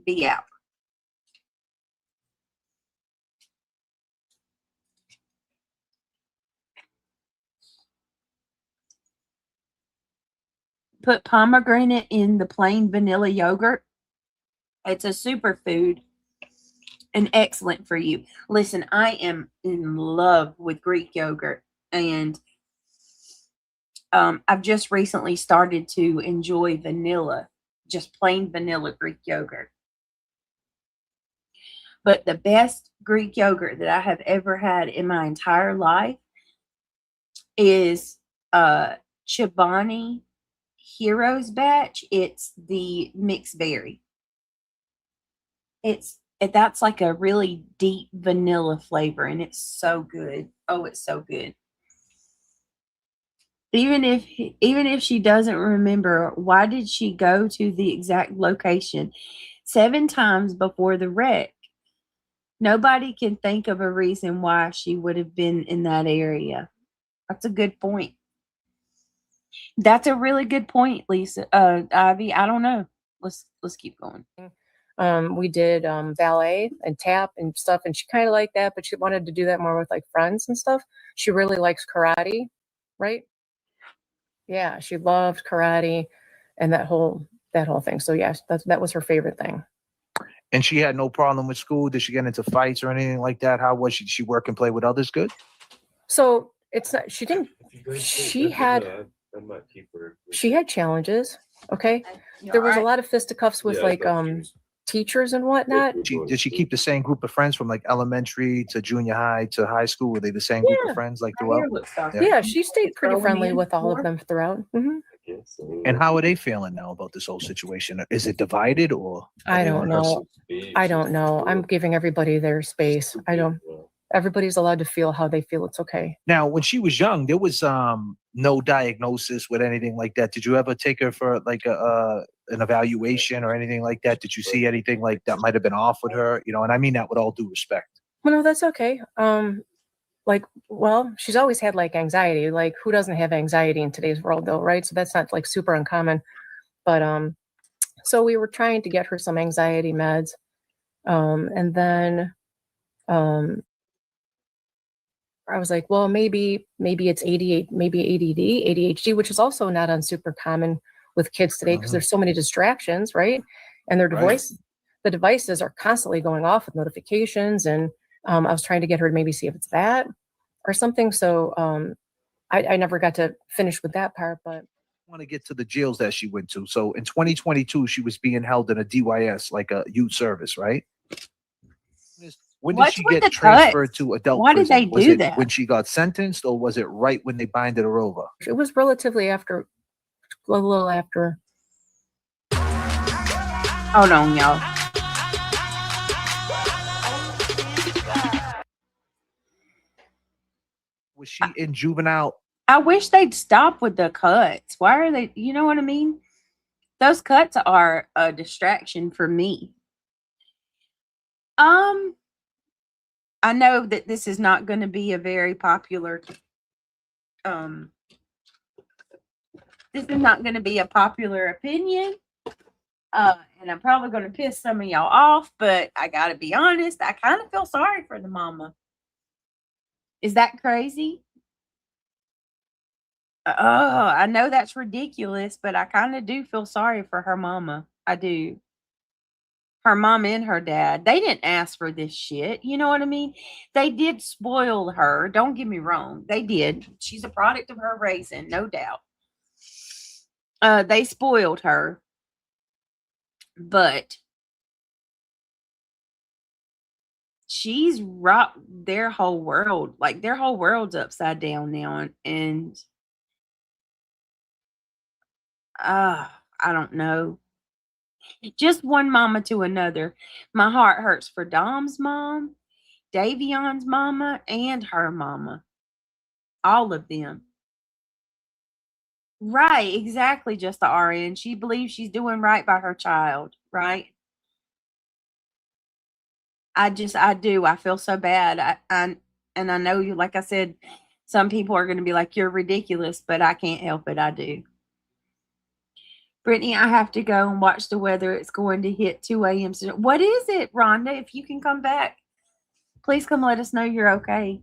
be out? Put pomegranate in the plain vanilla yogurt. It's a superfood and excellent for you. Listen, I am in love with Greek yogurt, and I've just recently started to enjoy vanilla, just plain vanilla Greek yogurt. But the best Greek yogurt that I have ever had in my entire life is Chobani Heroes batch. It's the mixed berry. That's like a really deep vanilla flavor, and it's so good. Oh, it's so good. Even if she doesn't remember, why did she go to the exact location 7 times before the wreck? Nobody can think of a reason why she would have been in that area. That's a good point. That's a really good point, Lisa. Ivy, I don't know. Let's keep going. We did ballet and tap and stuff, and she kind of liked that, but she wanted to do that more with like friends and stuff. She really likes karate, right? Yeah, she loved karate and that whole thing. So yes, that was her favorite thing. And she had no problem with school. Did she get into fights or anything like that? How was she? Did she work and play with others good? So it's not. She didn't. She had challenges. Okay, there was a lot of fisticuffs with teachers and whatnot. Did she keep the same group of friends from like elementary to junior high to high school? Were they the same group of friends like throughout? Yeah, she stayed pretty friendly with all of them throughout. Mm-hmm. And how are they feeling now about this whole situation? Is it divided or? I don't know. I'm giving everybody their space. Everybody's allowed to feel how they feel. It's okay. Now, when she was young, there was no diagnosis with anything like that. Did you ever take her for like an evaluation or anything like that? Did you see anything like that might have been off with her? And I mean that with all due respect. Well, no, that's okay. She's always had like anxiety. Like, who doesn't have anxiety in today's world though, right? So that's not like super uncommon. But so we were trying to get her some anxiety meds. And then I was like, well, maybe it's ADHD, which is also not super common with kids today because there's so many distractions, right? And their the devices are constantly going off with notifications. And I was trying to get her to maybe see if it's that or something. So I never got to finish with that part, but I want to get to the jails that she went to. So in 2022, she was being held in a DYS, like a youth service, right? When did she get transferred to adult prison? Why did they do that? When she got sentenced, or was it right when they binded her over? It was relatively after, a little after. Hold on, y'all. Was she in juvenile? I wish they'd stop with the cuts. Why are they? You know what I mean? Those cuts are a distraction for me. I know that this is not going to be a very popular this is not going to be a popular opinion. And I'm probably going to piss some of y'all off, but I got to be honest, I kind of feel sorry for the mama. Is that crazy? Oh, I know that's ridiculous, but I kind of do feel sorry for her mama. I do. Her mom and her dad, they didn't ask for this shit. You know what I mean? They did spoil her. Don't get me wrong. They did. She's a product of her raising, no doubt. They spoiled her. But she's rocked their whole world. Like, their whole world's upside down now. And I don't know. Just one mama to another. My heart hurts for Dom's mom, Davion's mama, and her mama. All of them. Right, exactly, just the RN. She believes she's doing right by her child, right? I do. I feel so bad. And I know you, like I said, some people are going to be like, you're ridiculous, but I can't help it. I do. Brittany, I have to go and watch the weather. It's going to hit 2 a.m. What is it, Rhonda? If you can come back, please come let us know you're okay.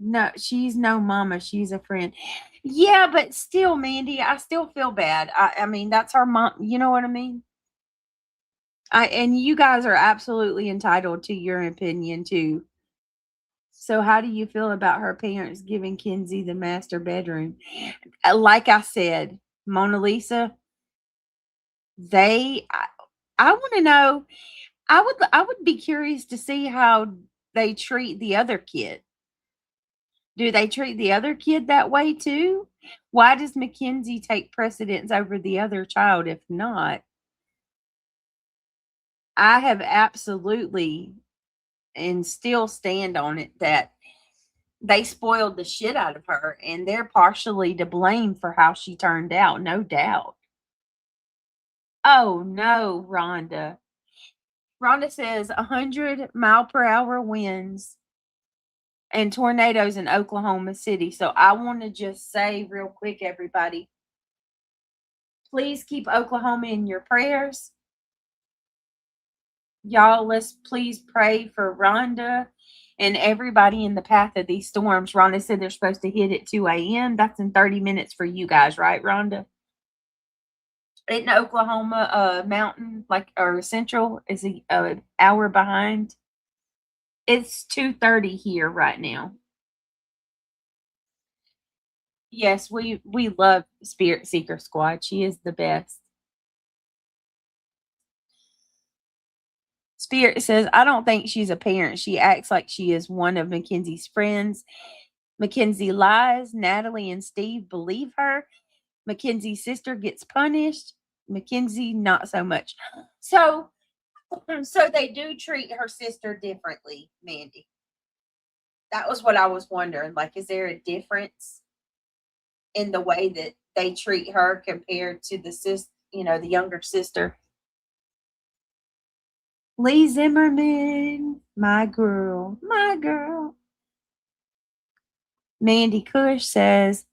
No, she's no mama. She's a friend. Yeah, but still, Mandy, I still feel bad. I mean, that's our mom. You know what I mean? And you guys are absolutely entitled to your opinion too. So how do you feel about her parents giving Kenzie the master bedroom? Like I said, Mona Lisa, I want to know, I would be curious to see how they treat the other kid. Do they treat the other kid that way too? Why does Mackenzie take precedence over the other child if not? I have absolutely and still stand on it that they spoiled the shit out of her and they're partially to blame for how she turned out, no doubt. Oh no, Rhonda. Rhonda says 100-mile-per-hour winds and tornadoes in Oklahoma City. So I want to just say real quick, everybody, please keep Oklahoma in your prayers. Y'all, let's please pray for Rhonda and everybody in the path of these storms. Rhonda said they're supposed to hit at 2 a.m. That's in 30 minutes for you guys, right, Rhonda? In Oklahoma, Mountain, or Central is an hour behind. It's 2:30 here right now. Yes, we love Spirit Seeker Squad. She is the best. Spirit says, I don't think she's a parent. She acts like she is one of Mackenzie's friends. Mackenzie lies. Natalie and Steve believe her. Mackenzie's sister gets punished. Mackenzie, not so much. So they do treat her sister differently, Mandy. That was what I was wondering. Like, is there a difference in the way that they treat her compared to the younger sister? Lee Zimmerman, my girl. Mandy Cush says,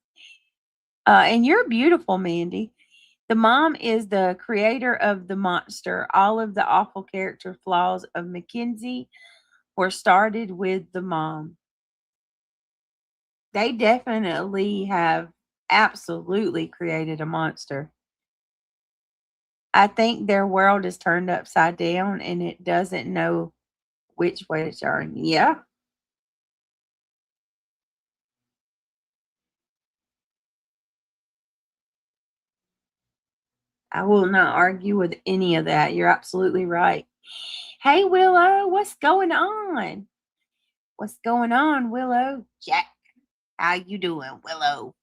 and you're beautiful, Mandy. The mom is the creator of the monster. All of the awful character flaws of Mackenzie were started with the mom. They definitely have absolutely created a monster. I think their world is turned upside down and it doesn't know which way to turn. Yeah. I will not argue with any of that. You're absolutely right. Hey, Willow, what's going on? What's going on, Willow? Jack, how you doing, Willow?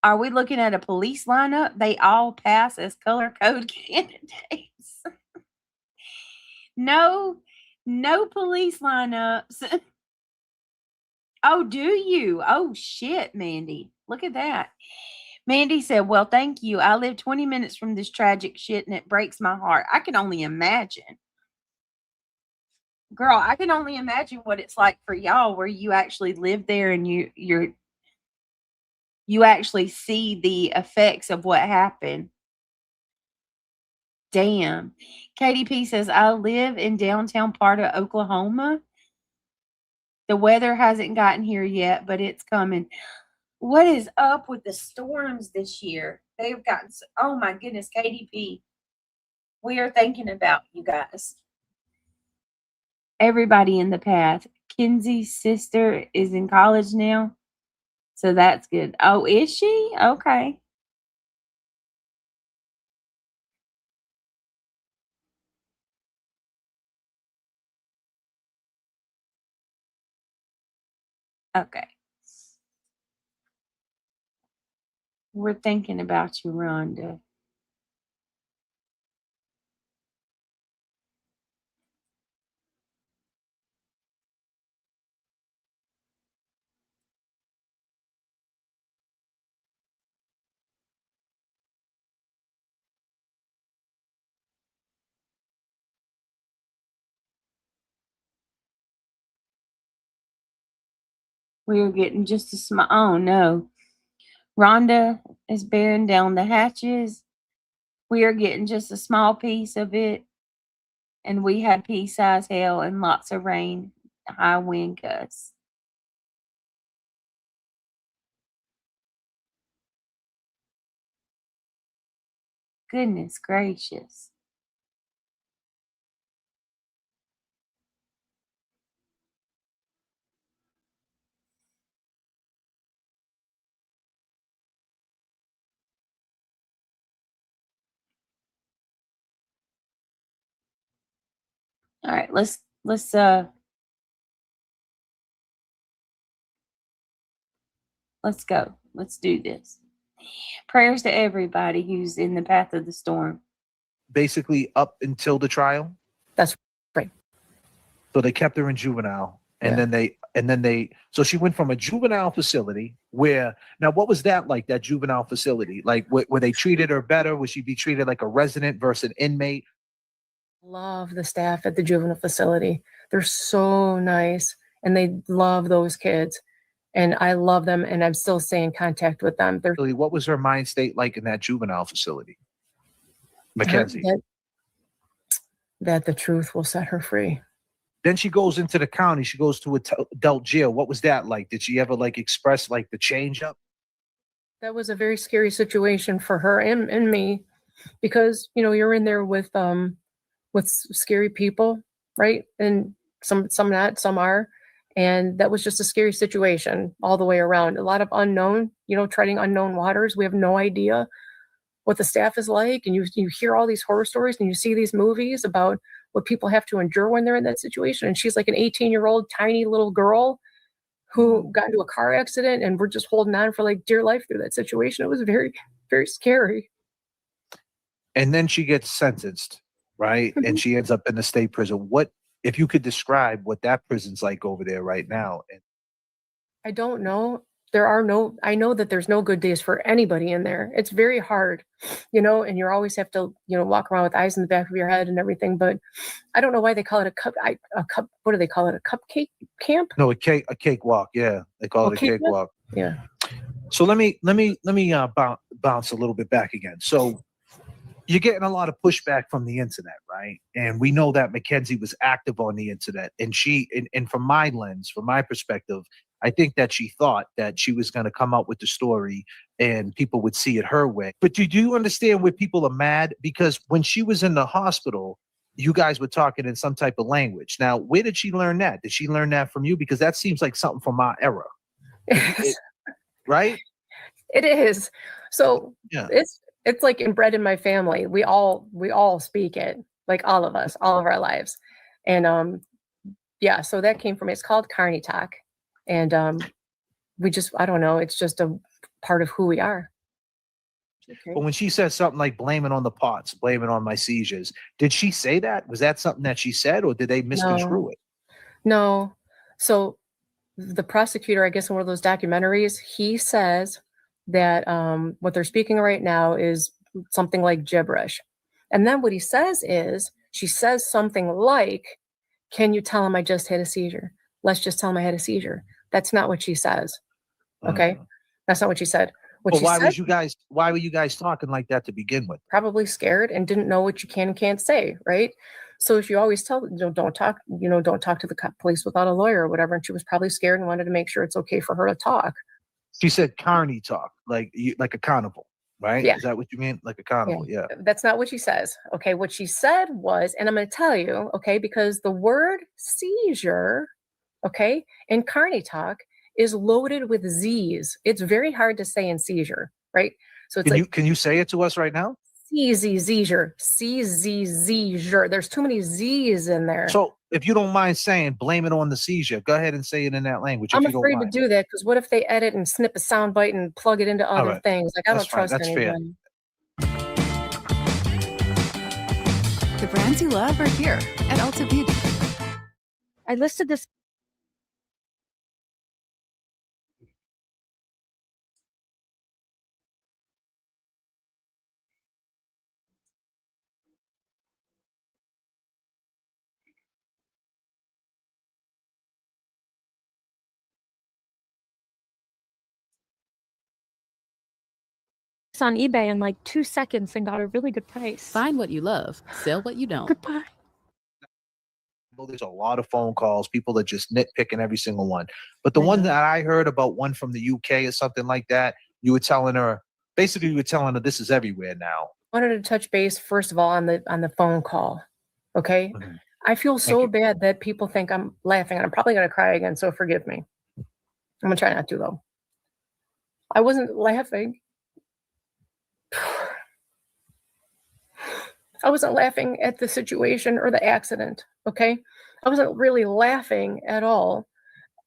Are we looking at a police lineup? They all pass as color code candidates. No police lineups. Oh, do you? Oh, shit, Mandy. Look at that. Mandy said, well, thank you. I live 20 minutes from this tragic shit and it breaks my heart. I can only imagine. Girl, I can only imagine what it's like for y'all where you actually live there and you actually see the effects of what happened. Damn. Katie P says, I live in downtown part of Oklahoma. The weather hasn't gotten here yet, but it's coming. What is up with the storms this year? They've gotten, oh my goodness, Katie P. We are thinking about you guys. Everybody in the path. Kenzie's sister is in college now. So that's good. Oh, is she? Okay. Okay. We're thinking about you, Rhonda. We're getting just a small. Oh, no. Rhonda is bearing down the hatches. We are getting just a small piece of it. And we had pea-sized hail and lots of rain, high wind gusts. Goodness gracious. All right, let's go. Let's do this. Prayers to everybody who's in the path of the storm. Basically up until the trial. That's right. So they kept her in juvenile. And then they so she went from a juvenile facility where, now what was that like, that juvenile facility? Like, where they treated her better? Would she be treated like a resident versus an inmate? Love the staff at the juvenile facility. They're so nice and they love those kids. And I love them and I'm still staying in contact with them. What was her mind state like in that juvenile facility? Mackenzie. That the truth will set her free. Then she goes into the county. She goes to adult jail. What was that like? Did she ever like express like the change up? That was a very scary situation for her and me, because you're in there with scary people, right? And some not, some are. And that was just a scary situation all the way around. A lot of unknown, treading unknown waters. We have no idea what the staff is like. And you hear all these horror stories and you see these movies about what people have to endure when they're in that situation. And she's like an 18-year-old tiny little girl who got into a car accident, and we're just holding on for like dear life through that situation. It was very, very scary. And then she gets sentenced, right? And she ends up in the state prison. What, if you could describe what that prison's like over there right now? I don't know. I know that there's no good days for anybody in there. It's very hard, and you always have to, walk around with eyes in the back of your head and everything. But I don't know why they call it a cup. What do they call it? A cupcake camp? No, a cakewalk. Yeah. They call it a cakewalk. Yeah. So let me bounce a little bit back again. So you're getting a lot of pushback from the internet, right? And we know that Mackenzie was active on the internet, and and from my lens, from my perspective, I think that she thought that she was going to come out with the story and people would see it her way. But do you understand where people are mad? Because when she was in the hospital, you guys were talking in some type of language. Now, where did she learn that? Did she learn that from you? Because that seems like something from our era. Right? It is. So yeah. It's like inbred in my family. We all speak it, like all of us, all of our lives. And so that came from, it's called Carney Talk. And I don't know, it's just a part of who we are. Okay. But when she says something like blame it on the pots, blame it on my seizures, did she say that? Was that something that she said, or did they misconstrue it? No. So the prosecutor, I guess in one of those documentaries, he says that what they're speaking right now is something like gibberish. And then what he says is, she says something like, can you tell him I just had a seizure? Let's just tell him I had a seizure. That's not what she says. Okay. That's not what she said. Well, why were you guys talking like that to begin with? Probably scared and didn't know what you can and can't say, right? So if you always tell, don't talk to the police without a lawyer or whatever. And she was probably scared and wanted to make sure it's okay for her to talk. She said carny talk, like a carnival, right? Yeah. Is that what you mean? Like a carnival, yeah. That's not what she says. Okay. What she said was, and I'm going to tell you, okay, because the word seizure, okay, in carny talk is loaded with Z's. It's very hard to say in seizure, right? So it's can you say it to us right now? seizure. There's too many Z's in there. So if you don't mind saying, blame it on the seizure. Go ahead and say it in that language. I'm afraid to do that because what if they edit and snip a soundbite and plug it into other things? Like I don't trust anyone. The brands you love are here at Ulta Beauty. I listed this. On eBay in like 2 seconds and got a really good price. Find what you love, sell what you don't. Goodbye. Well, there's a lot of phone calls. People are just nitpicking every single one. But the one that I heard about, one from the UK or something like that, you were telling her this is everywhere now. I wanted to touch base first of all on the phone call. Okay. Mm-hmm. I feel so bad that people think I'm laughing, and I'm probably going to cry again. So forgive me. I'm going to try not to though. I wasn't laughing. I wasn't laughing at the situation or the accident. Okay. I wasn't really laughing at all.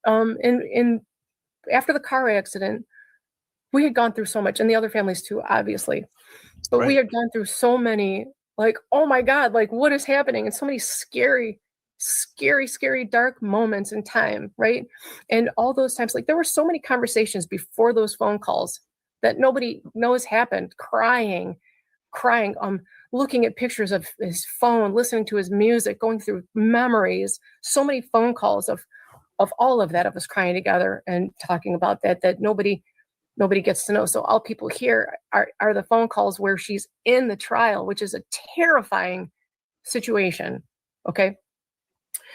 After the car accident, we had gone through so much, and the other families too, obviously, but we had gone through so many, like, oh my God, like what is happening? And so many scary, dark moments in time. Right. And all those times, like there were so many conversations before those phone calls that nobody knows happened, crying, looking at pictures of his phone, listening to his music, going through memories, so many phone calls of all of that, of us crying together and talking about that nobody gets to know. So all people hear are the phone calls where she's in the trial, which is a terrifying situation. Okay.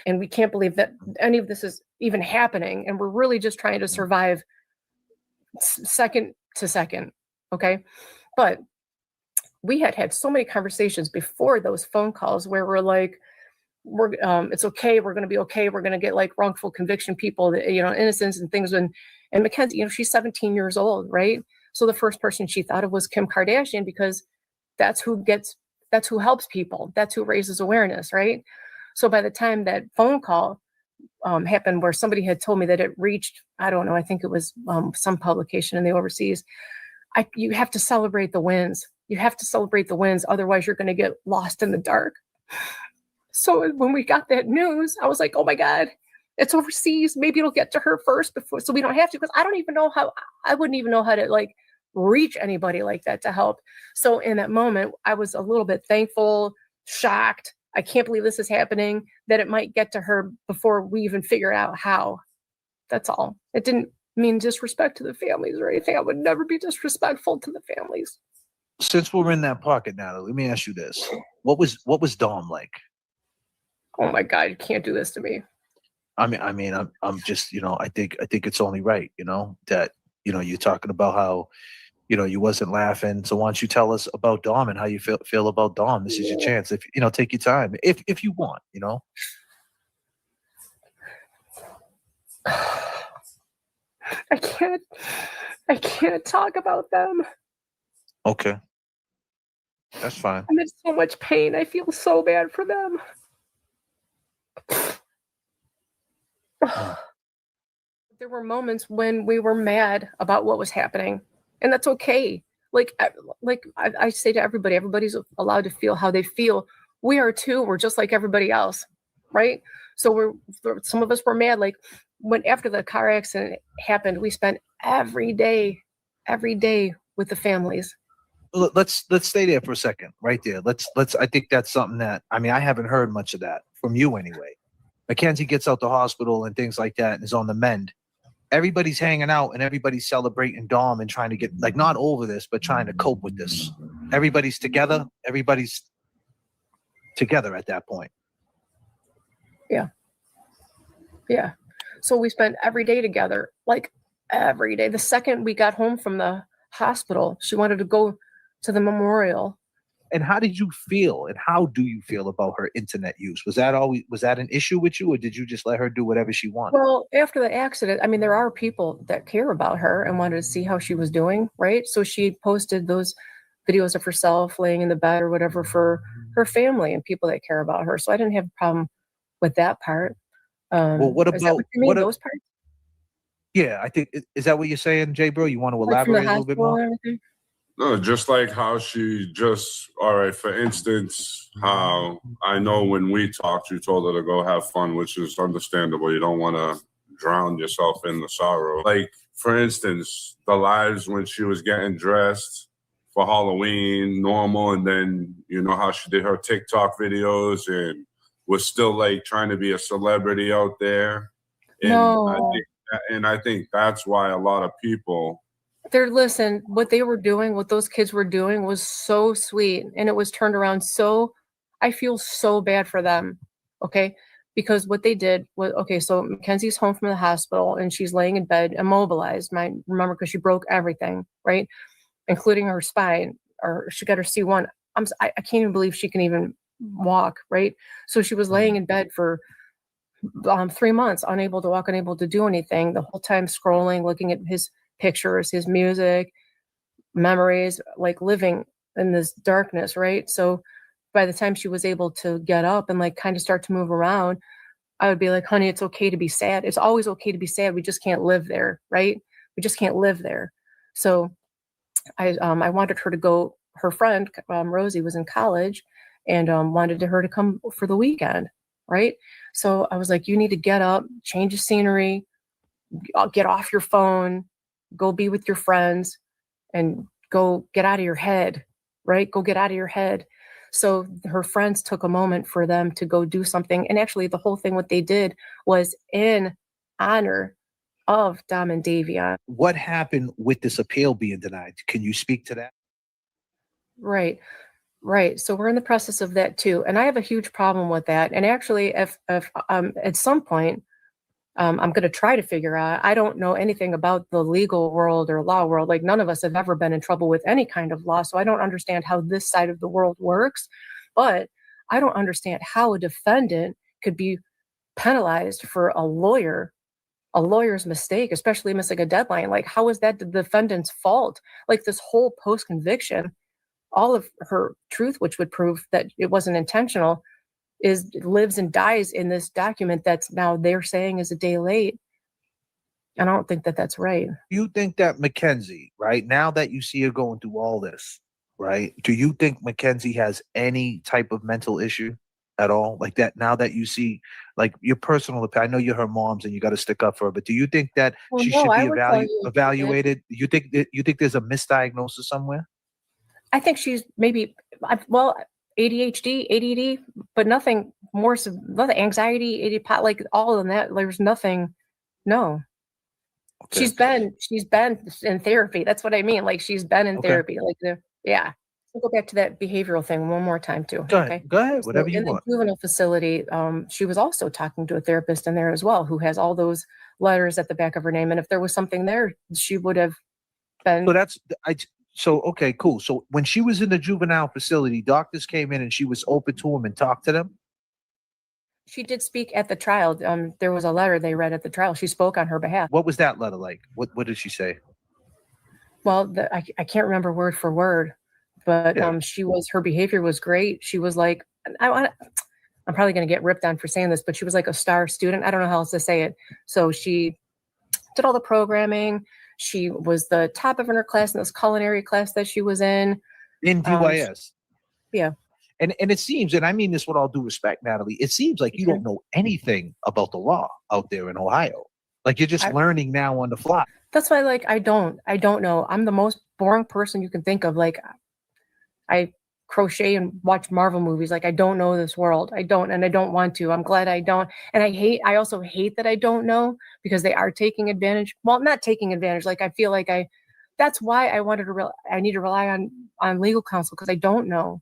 And we can't believe that any of this is even happening. And we're really just trying to survive second to second. Okay. But we had so many conversations before those phone calls where we're like, it's okay. We're going to be okay. We're going to get like wrongful conviction people, innocence and things. And Mackenzie, she's 17 years old. Right. So the first person she thought of was Kim Kardashian, because that's who helps people. That's who raises awareness. Right. So by the time that phone call happened where somebody had told me that it reached, I don't know, I think it was some publication in the overseas, you have to celebrate the wins. You have to celebrate the wins. Otherwise, you're going to get lost in the dark. So when we got that news, I was like, oh my God, it's overseas. Maybe it'll get to her first so we don't have to, because I wouldn't even know how to like reach anybody like that to help. So in that moment, I was a little bit thankful, shocked. I can't believe this is happening, that it might get to her before we even figure out how. That's all. It didn't mean disrespect to the families or anything. I would never be disrespectful to the families. Since we're in that pocket now, let me ask you this. What was Dom like? Oh my God, you can't do this to me. I'm just, I think it's only right, that, you're talking about how, you wasn't laughing. So why don't you tell us about Dom and how you feel about Dom? This is your chance. If take your time, if you want, I can't talk about them. Okay. That's fine. I'm in so much pain. I feel so bad for them. There were moments when we were mad about what was happening, and that's okay. Like I say to everybody, everybody's allowed to feel how they feel. We are too. We're just like everybody else, right? So some of us were mad. Like after the car accident happened, we spent every day every day with the families. Let's stay there for a second, right there. Let's. I think that's something that, I mean, I haven't heard much of that from you anyway. Mackenzie gets out the hospital and things like that and is on the mend. Everybody's hanging out and everybody's celebrating Dom and trying to get, like, not over this, but trying to cope with this. Everybody's together. Everybody's together at that point. Yeah. Yeah. So we spent every day together, like every day. The second we got home from the hospital, she wanted to go to the memorial. And how did you feel, and how do you feel about her internet use? Was that an issue with you, or did you just let her do whatever she wanted? Well, after the accident, I mean, there are people that care about her and wanted to see how she was doing, right? So she posted those videos of herself laying in the bed or whatever for her family and people that care about her. So I didn't have a problem with that part. Well, what Is that about what you mean, those parts? Yeah, I think, is that what you're saying, Jay Bro? You want to Like from the elaborate a little bit hospital more? and everything? No, just like how she just, all right, for instance, how I know when we talked, you told her to go have fun, which is understandable. You don't want to drown yourself in the sorrow. Like, for instance, the lives when she was getting dressed for Halloween, normal, and then you know how she did her TikTok videos and was still like trying to be a celebrity out there. And No. I think that's why a lot of people. Listen, what they were doing, what those kids were doing was so sweet, and it was turned around I feel so bad for them, okay? Because what they did was, okay, so Mackenzie's home from the hospital and she's laying in bed immobilized. Remember, because she broke everything, right? Including her spine, or she got her C1. I can't even believe she can even walk, right? So she was laying in bed for 3 months, unable to walk, unable to do anything, the whole time scrolling, looking at his pictures, his music, memories, like living in this darkness, right? So by the time she was able to get up and like kind of start to move around, I would be like, honey, it's okay to be sad. It's always okay to be sad. We just can't live there, right? We just can't live there. So I wanted her to go, her friend, Rosie, was in college and wanted her to come for the weekend, right? So I was like, you need to get up, change the scenery, get off your phone, go be with your friends, and go get out of your head, right? Go get out of your head. So her friends took a moment for them to go do something. And actually the whole thing, what they did was in honor of Dom and Davion. What happened with this appeal being denied? Can you speak to that? Right. So we're in the process of that too. And I have a huge problem with that. And actually, if at some point, I'm going to try to figure out, I don't know anything about the legal world or law world. Like none of us have ever been in trouble with any kind of law. So I don't understand how this side of the world works, but I don't understand how a defendant could be penalized for a lawyer's mistake, especially missing a deadline. Like, how is that the defendant's fault? Like this whole post-conviction, all of her truth, which would prove that it wasn't intentional, lives and dies in this document that's now they're saying is a day late. And I don't think that that's right. You think that Mackenzie, right, now that you see her going through all this, right, do you think Mackenzie has any type of mental issue at all? Like that, now that you see, like, your personal opinion, I know you're her mom's and you got to stick up for her, but do you think that she should be evaluated? You think there's a misdiagnosis somewhere? I think she's maybe, ADHD, ADD, but nothing more, nothing, anxiety, like all of that. There's nothing. No. Okay. She's been in therapy. That's what I mean. Like she's been in therapy. Like We'll go back to that behavioral thing one more time too. Go ahead. Whatever you want. In the juvenile facility, she was also talking to a therapist in there as well, who has all those letters at the back of her name. And if there was something there, she would have been. So okay, cool. So when she was in the juvenile facility, doctors came in and she was open to them and talked to them? She did speak at the trial. There was a letter they read at the trial. She spoke on her behalf. What was that letter like? What did she say? Well, I can't remember word for word, but her behavior was great. She was like, I'm probably going to get ripped on for saying this, but she was like a star student. I don't know how else to say it. So she did all the programming. She was the top of her class in this culinary class that she was in. In VYS. Yeah. And it seems, and I mean this with all due respect, Natalie, it seems like you don't know anything about the law out there in Ohio. Like you're just learning now on the fly. That's why, like, I don't know. I'm the most boring person you can think of. Like, I crochet and watch Marvel movies. Like, I don't know this world. I don't want to. I'm glad I don't. And I also hate that I don't know, because they are taking advantage. Well, not taking advantage. Like, I feel like that's why I need to rely on legal counsel, because I don't know.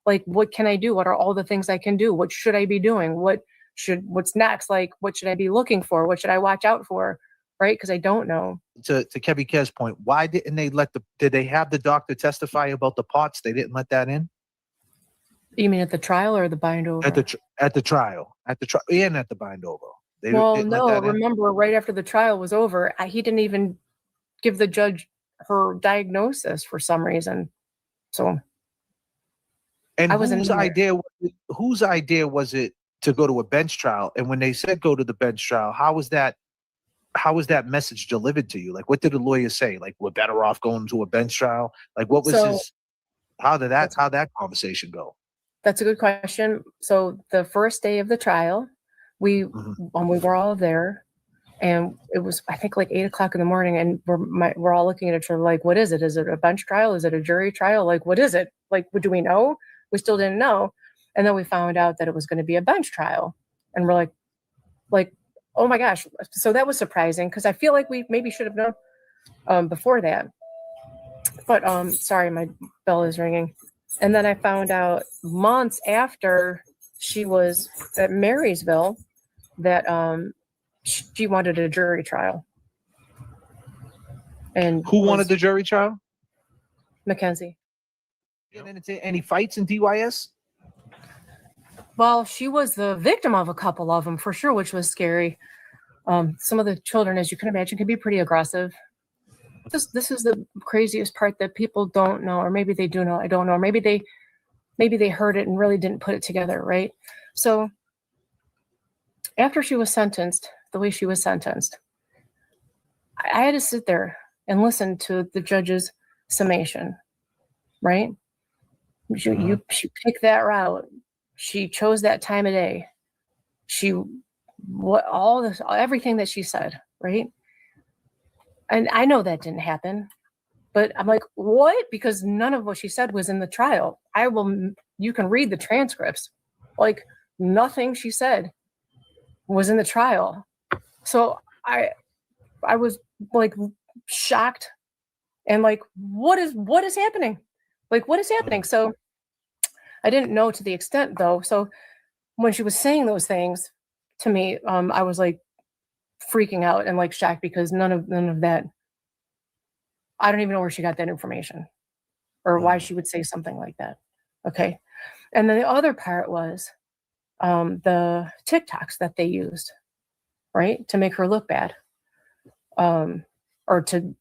Like, what can I do? What are all the things I can do? What should I be doing? What's next? Like, what should I be looking for? What should I watch out for? Right? Because I don't know. To Kevin Kerr's point, why didn't they did they have the doctor testify about the parts? They didn't let that in? You mean at the trial or the bind over? At the trial and at the bind over. They Well, didn't let no, that in? remember right after the trial was over, he didn't even give the judge her diagnosis for some reason. So, and I wasn't whose idea was it to go to a bench trial? And when they said go to the bench trial, how was that message delivered to you? Like, what did the lawyer say? Like, we're better off going to a bench trial? Like, what was how did that conversation go? That's a good question. So the first day of the trial, we were all there, and it was, I think, like 8:00 in the morning, and we're all looking at each other like, what is it? Is it a bench trial? Is it a jury trial? Like, what is it? Like, what do we know? We still didn't know. And then we found out that it was going to be a bench trial. And we're like, oh my gosh. So that was surprising, because I feel like we maybe should have known before that. But sorry, my bell is ringing. And then I found out months after she was at Marysville that she wanted a jury trial. And who wanted the jury trial? Mackenzie. Getting into any fights in DYS? Well, she was the victim of a couple of them for sure, which was scary. Some of the children, as you can imagine, can be pretty aggressive. This is the craziest part that people don't know, or maybe they do know. I don't know. Or maybe they heard it and really didn't put it together, right? So after she was sentenced, the way she was sentenced, I had to sit there and listen to the judge's summation, right? She picked that route. She chose that time of day. Everything that she said, right? And I know that didn't happen, but I'm like, what? Because none of what she said was in the trial. You can read the transcripts. Like, nothing she said was in the trial. So I was like shocked and like, what is happening? Like, what is happening? So I didn't know to the extent though. So when she was saying those things to me, I was like freaking out and like shocked, because none of that, I don't even know where she got that information or why she would say something like that. Okay. And then the other part was the TikToks that they used, right, to make her look bad, or to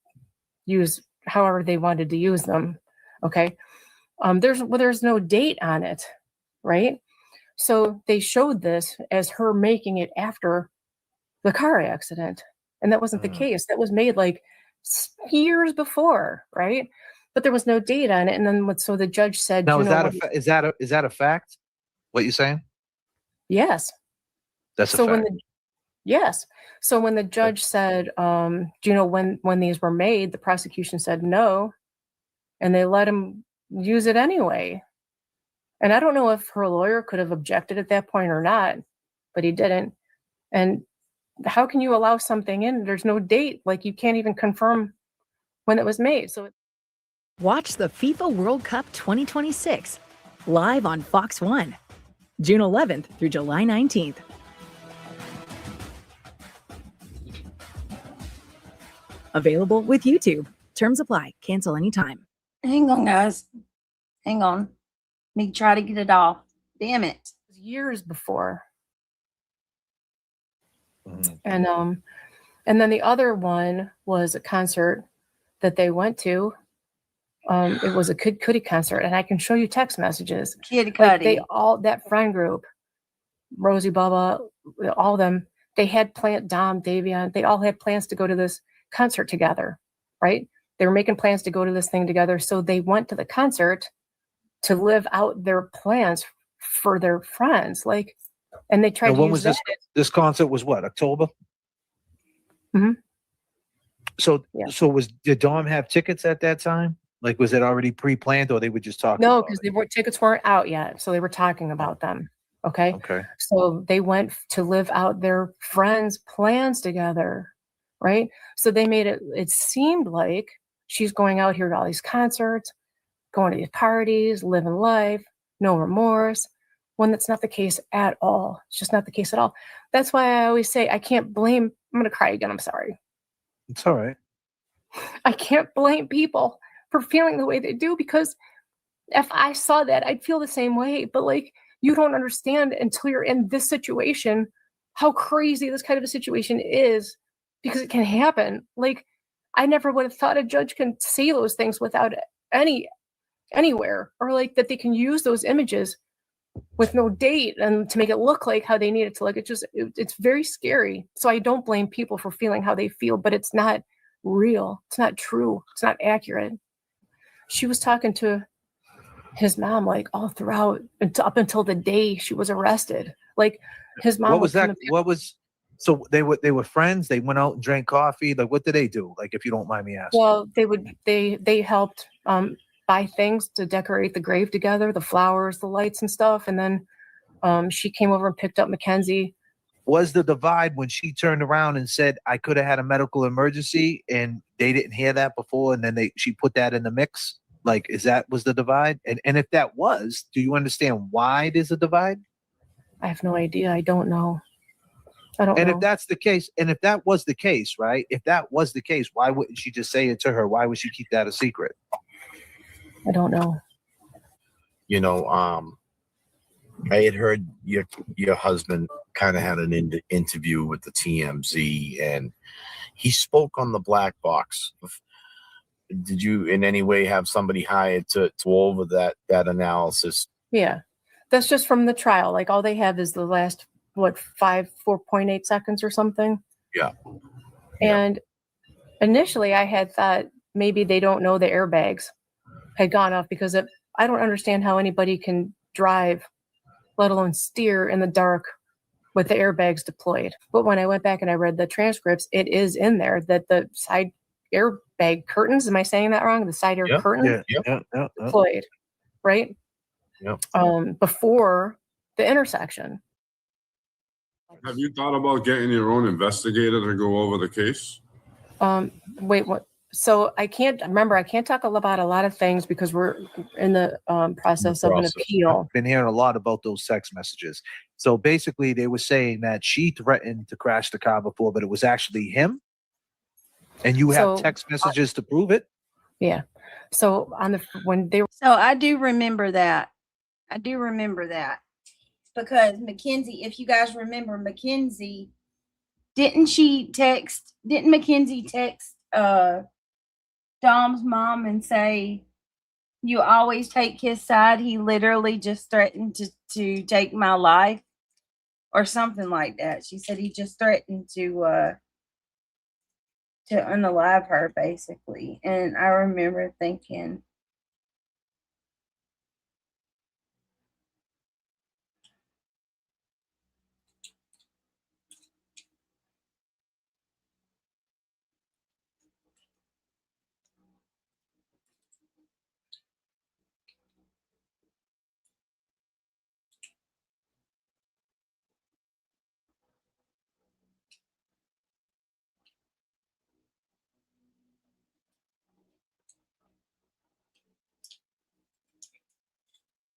use however they wanted to use them. Okay. There's no date on it, right? So they showed this as her making it after the car accident, and that wasn't the case. That was made like years before, right? But there was no date on it. And then so the judge said, "Now, is that a fact? What you saying?" Yes. That's a fact. Yes. So when the judge said, "Do you know when these were made?" the prosecution said no, and they let him use it anyway. And I don't know if her lawyer could have objected at that point or not, but he didn't. And how can you allow something in? There's no date. Like, you can't even confirm when it was made. So watch the FIFA World Cup 2026 live on Fox 1, June 11th through July 19th. Available with YouTube. Terms apply. Cancel anytime. Hang on, guys. Hang on. Me try to get it off. Damn it. Years before. And then the other one was a concert that they went to. It was a Kid Cudi concert, and I can show you text messages. Kid Cudi. Like, they all, that friend group, Rosie, Bubba, all of them, they had Dom, Davion, they all had plans to go to this concert together, right? They were making plans to go to this thing together. So they went to the concert to live out their plans for their friends. Like, and they tried to when use was that. this concert was what, October? Mm-hmm. So, Yeah. did Dom have tickets at that time? Like, was it already pre-planned, or they were just talking? No, because tickets weren't out yet, so they were talking about them. Okay. Okay. So they went to live out their friends' plans together, right? So they made it. It seemed like she's going out here to all these concerts, going to these parties, living life, no remorse. When that's not the case at all. It's just not the case at all. That's why I always say I can't blame. I'm gonna cry again. I'm sorry. It's all right. I can't blame people for feeling the way they do, because if I saw that, I'd feel the same way. But like, you don't understand until you're in this situation how crazy this kind of a situation is, because it can happen. Like, I never would have thought a judge can say those things without anywhere, or like that they can use those images with no date and to make it look like how they need it to look. It's very scary. So I don't blame people for feeling how they feel, but it's not real. It's not true. It's not accurate. She was talking to his mom like all throughout up until the day she was arrested. Like, his mom. What was that? So they were friends. They went out and drank coffee. Like, what did they do? Like, if you don't mind me asking. Well, they helped buy things to decorate the grave together, the flowers, the lights and stuff. And then she came over and picked up Mackenzie. Was the divide when she turned around and said, I could have had a medical emergency, and they didn't hear that before, and then she put that in the mix? Like, was the divide? And if that was, do you understand why there's a divide? I have no idea. I don't know. I don't know. And if that's the case, and if that was the case, right? If that was the case, why wouldn't she just say it to her? Why would she keep that a secret? I don't know. You know, I had heard your husband kind of had an interview with the TMZ, and he spoke on the black box. Did you in any way have somebody hired to go over that analysis? Yeah, that's just from the trial. Like, all they have is the last 4.8 seconds or something. Yeah. And initially I had thought maybe they don't know the airbags had gone off, because I don't understand how anybody can drive, let alone steer, in the dark with the airbags deployed. But when I went back and I read the transcripts, it is in there that the side airbag curtains, am I saying that wrong? The side air curtains deployed, right? Yep. Before the intersection. Have you thought about getting your own investigator to go over the case? Wait, what? So I can't talk about a lot of things because we're in the process of an appeal. I've been hearing a lot about those text messages. So basically they were saying that she threatened to crash the car before, but it was actually him. And you have text messages to prove it? Yeah. So So I do remember that. Because Mackenzie, if you guys remember, Mackenzie, didn't Mackenzie text Dom's mom and say, you always take his side? He literally just threatened to take my life or something like that. She said he just threatened to unalive her, basically. And I remember thinking,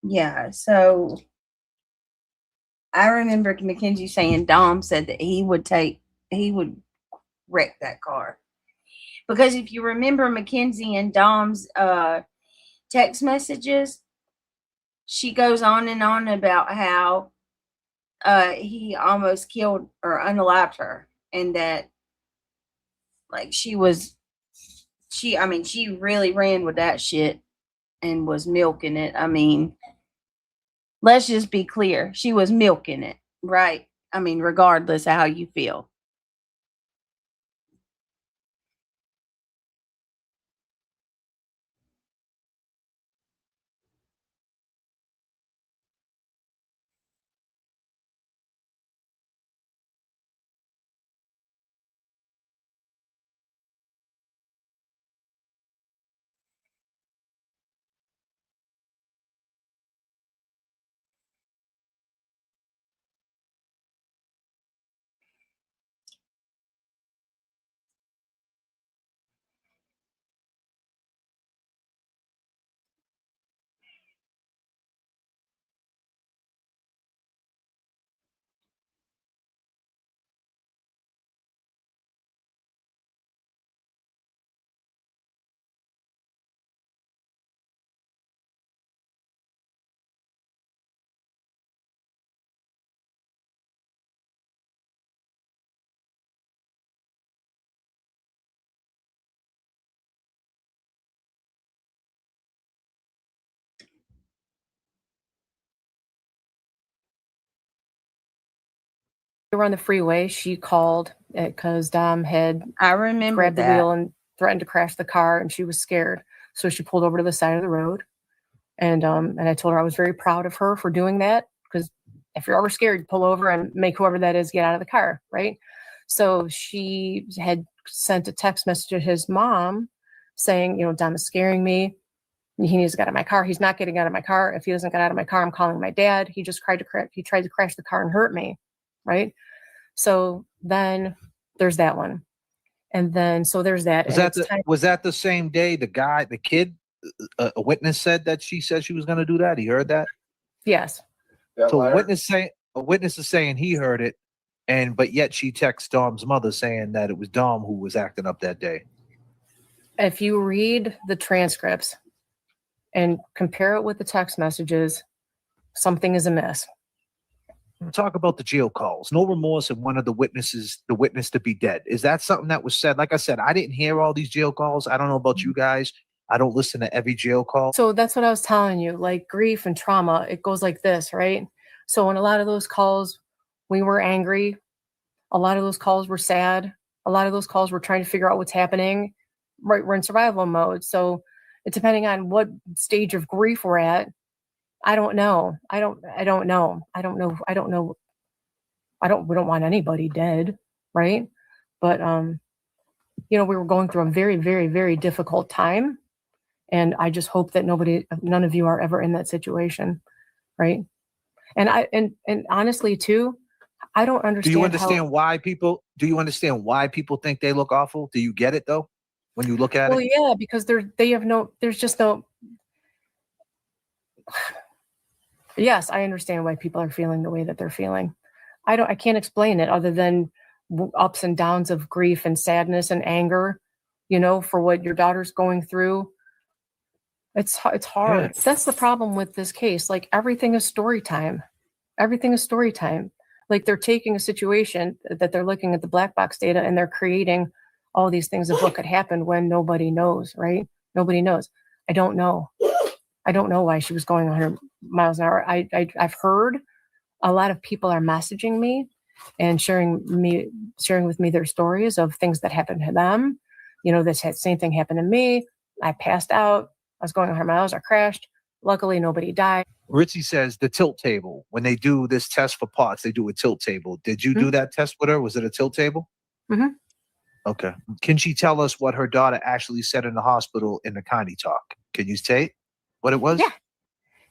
yeah, so I remember Mackenzie saying Dom said that he would wreck that car. Because if you remember Mackenzie and Dom's text messages, she goes on and on about how he almost killed or unalived her, and that like she really ran with that shit and was milking it. I mean, let's just be clear. She was milking it, right? I mean, regardless of how you feel. We were on the freeway. She called because Dom had I remember grabbed the that. wheel and threatened to crash the car, and she was scared. So she pulled over to the side of the road. And I told her I was very proud of her for doing that, because if you're ever scared, pull over and make whoever that is get out of the car, right? So she had sent a text message to his mom saying, you know, Dom is scaring me. He needs to get out of my car. He's not getting out of my car. If he doesn't get out of my car, I'm calling my dad. He tried to crash the car and hurt me, right? So then there's that one. And then, so there's that. Was that the same day the kid, a witness said that she said she was going to do that? He heard that? Yes. So a witness is saying he heard it, but yet she texts Dom's mother saying that it was Dom who was acting up that day. If you read the transcripts and compare it with the text messages, something is amiss. Talk about the jail calls. No remorse and one of the witness to be dead. Is that something that was said? Like I said, I didn't hear all these jail calls. I don't know about you guys. I don't listen to every jail call. So that's what I was telling you, like grief and trauma, it goes like this, right? So in a lot of those calls, we were angry. A lot of those calls were sad. A lot of those calls were trying to figure out what's happening. Right, we're in survival mode. So it's depending on what stage of grief we're at. I don't know. We don't want anybody dead, right? But you know, we were going through a very, very, very difficult time. And I just hope that none of you are ever in that situation, right? And honestly too, I don't understand. Do you understand why people think they look awful? Do you get it though? When you look at it? Well, yeah, because there's just no. Yes, I understand why people are feeling the way that they're feeling. I can't explain it other than ups and downs of grief and sadness and anger, you know, for what your daughter's going through. It's hard. Yeah. That's the problem with this case. Like everything is story time. Everything is story time. Like they're taking a situation that they're looking at the black box data and they're creating all these things of what could happen when nobody knows, right? Nobody knows. I don't know. I don't know why she was going 100 miles an hour. I've heard a lot of people are messaging me and sharing with me their stories of things that happened to them. You know, same thing happened to me. I passed out. I was going 100 miles. I crashed. Luckily, nobody died. Ritzy says the tilt table. When they do this test for parts, they do a tilt table. Did you do that test with her? Was it a tilt table? Mm-hmm. Okay. Can she tell us what her daughter actually said in the hospital in the Connie talk? Can you state what it was?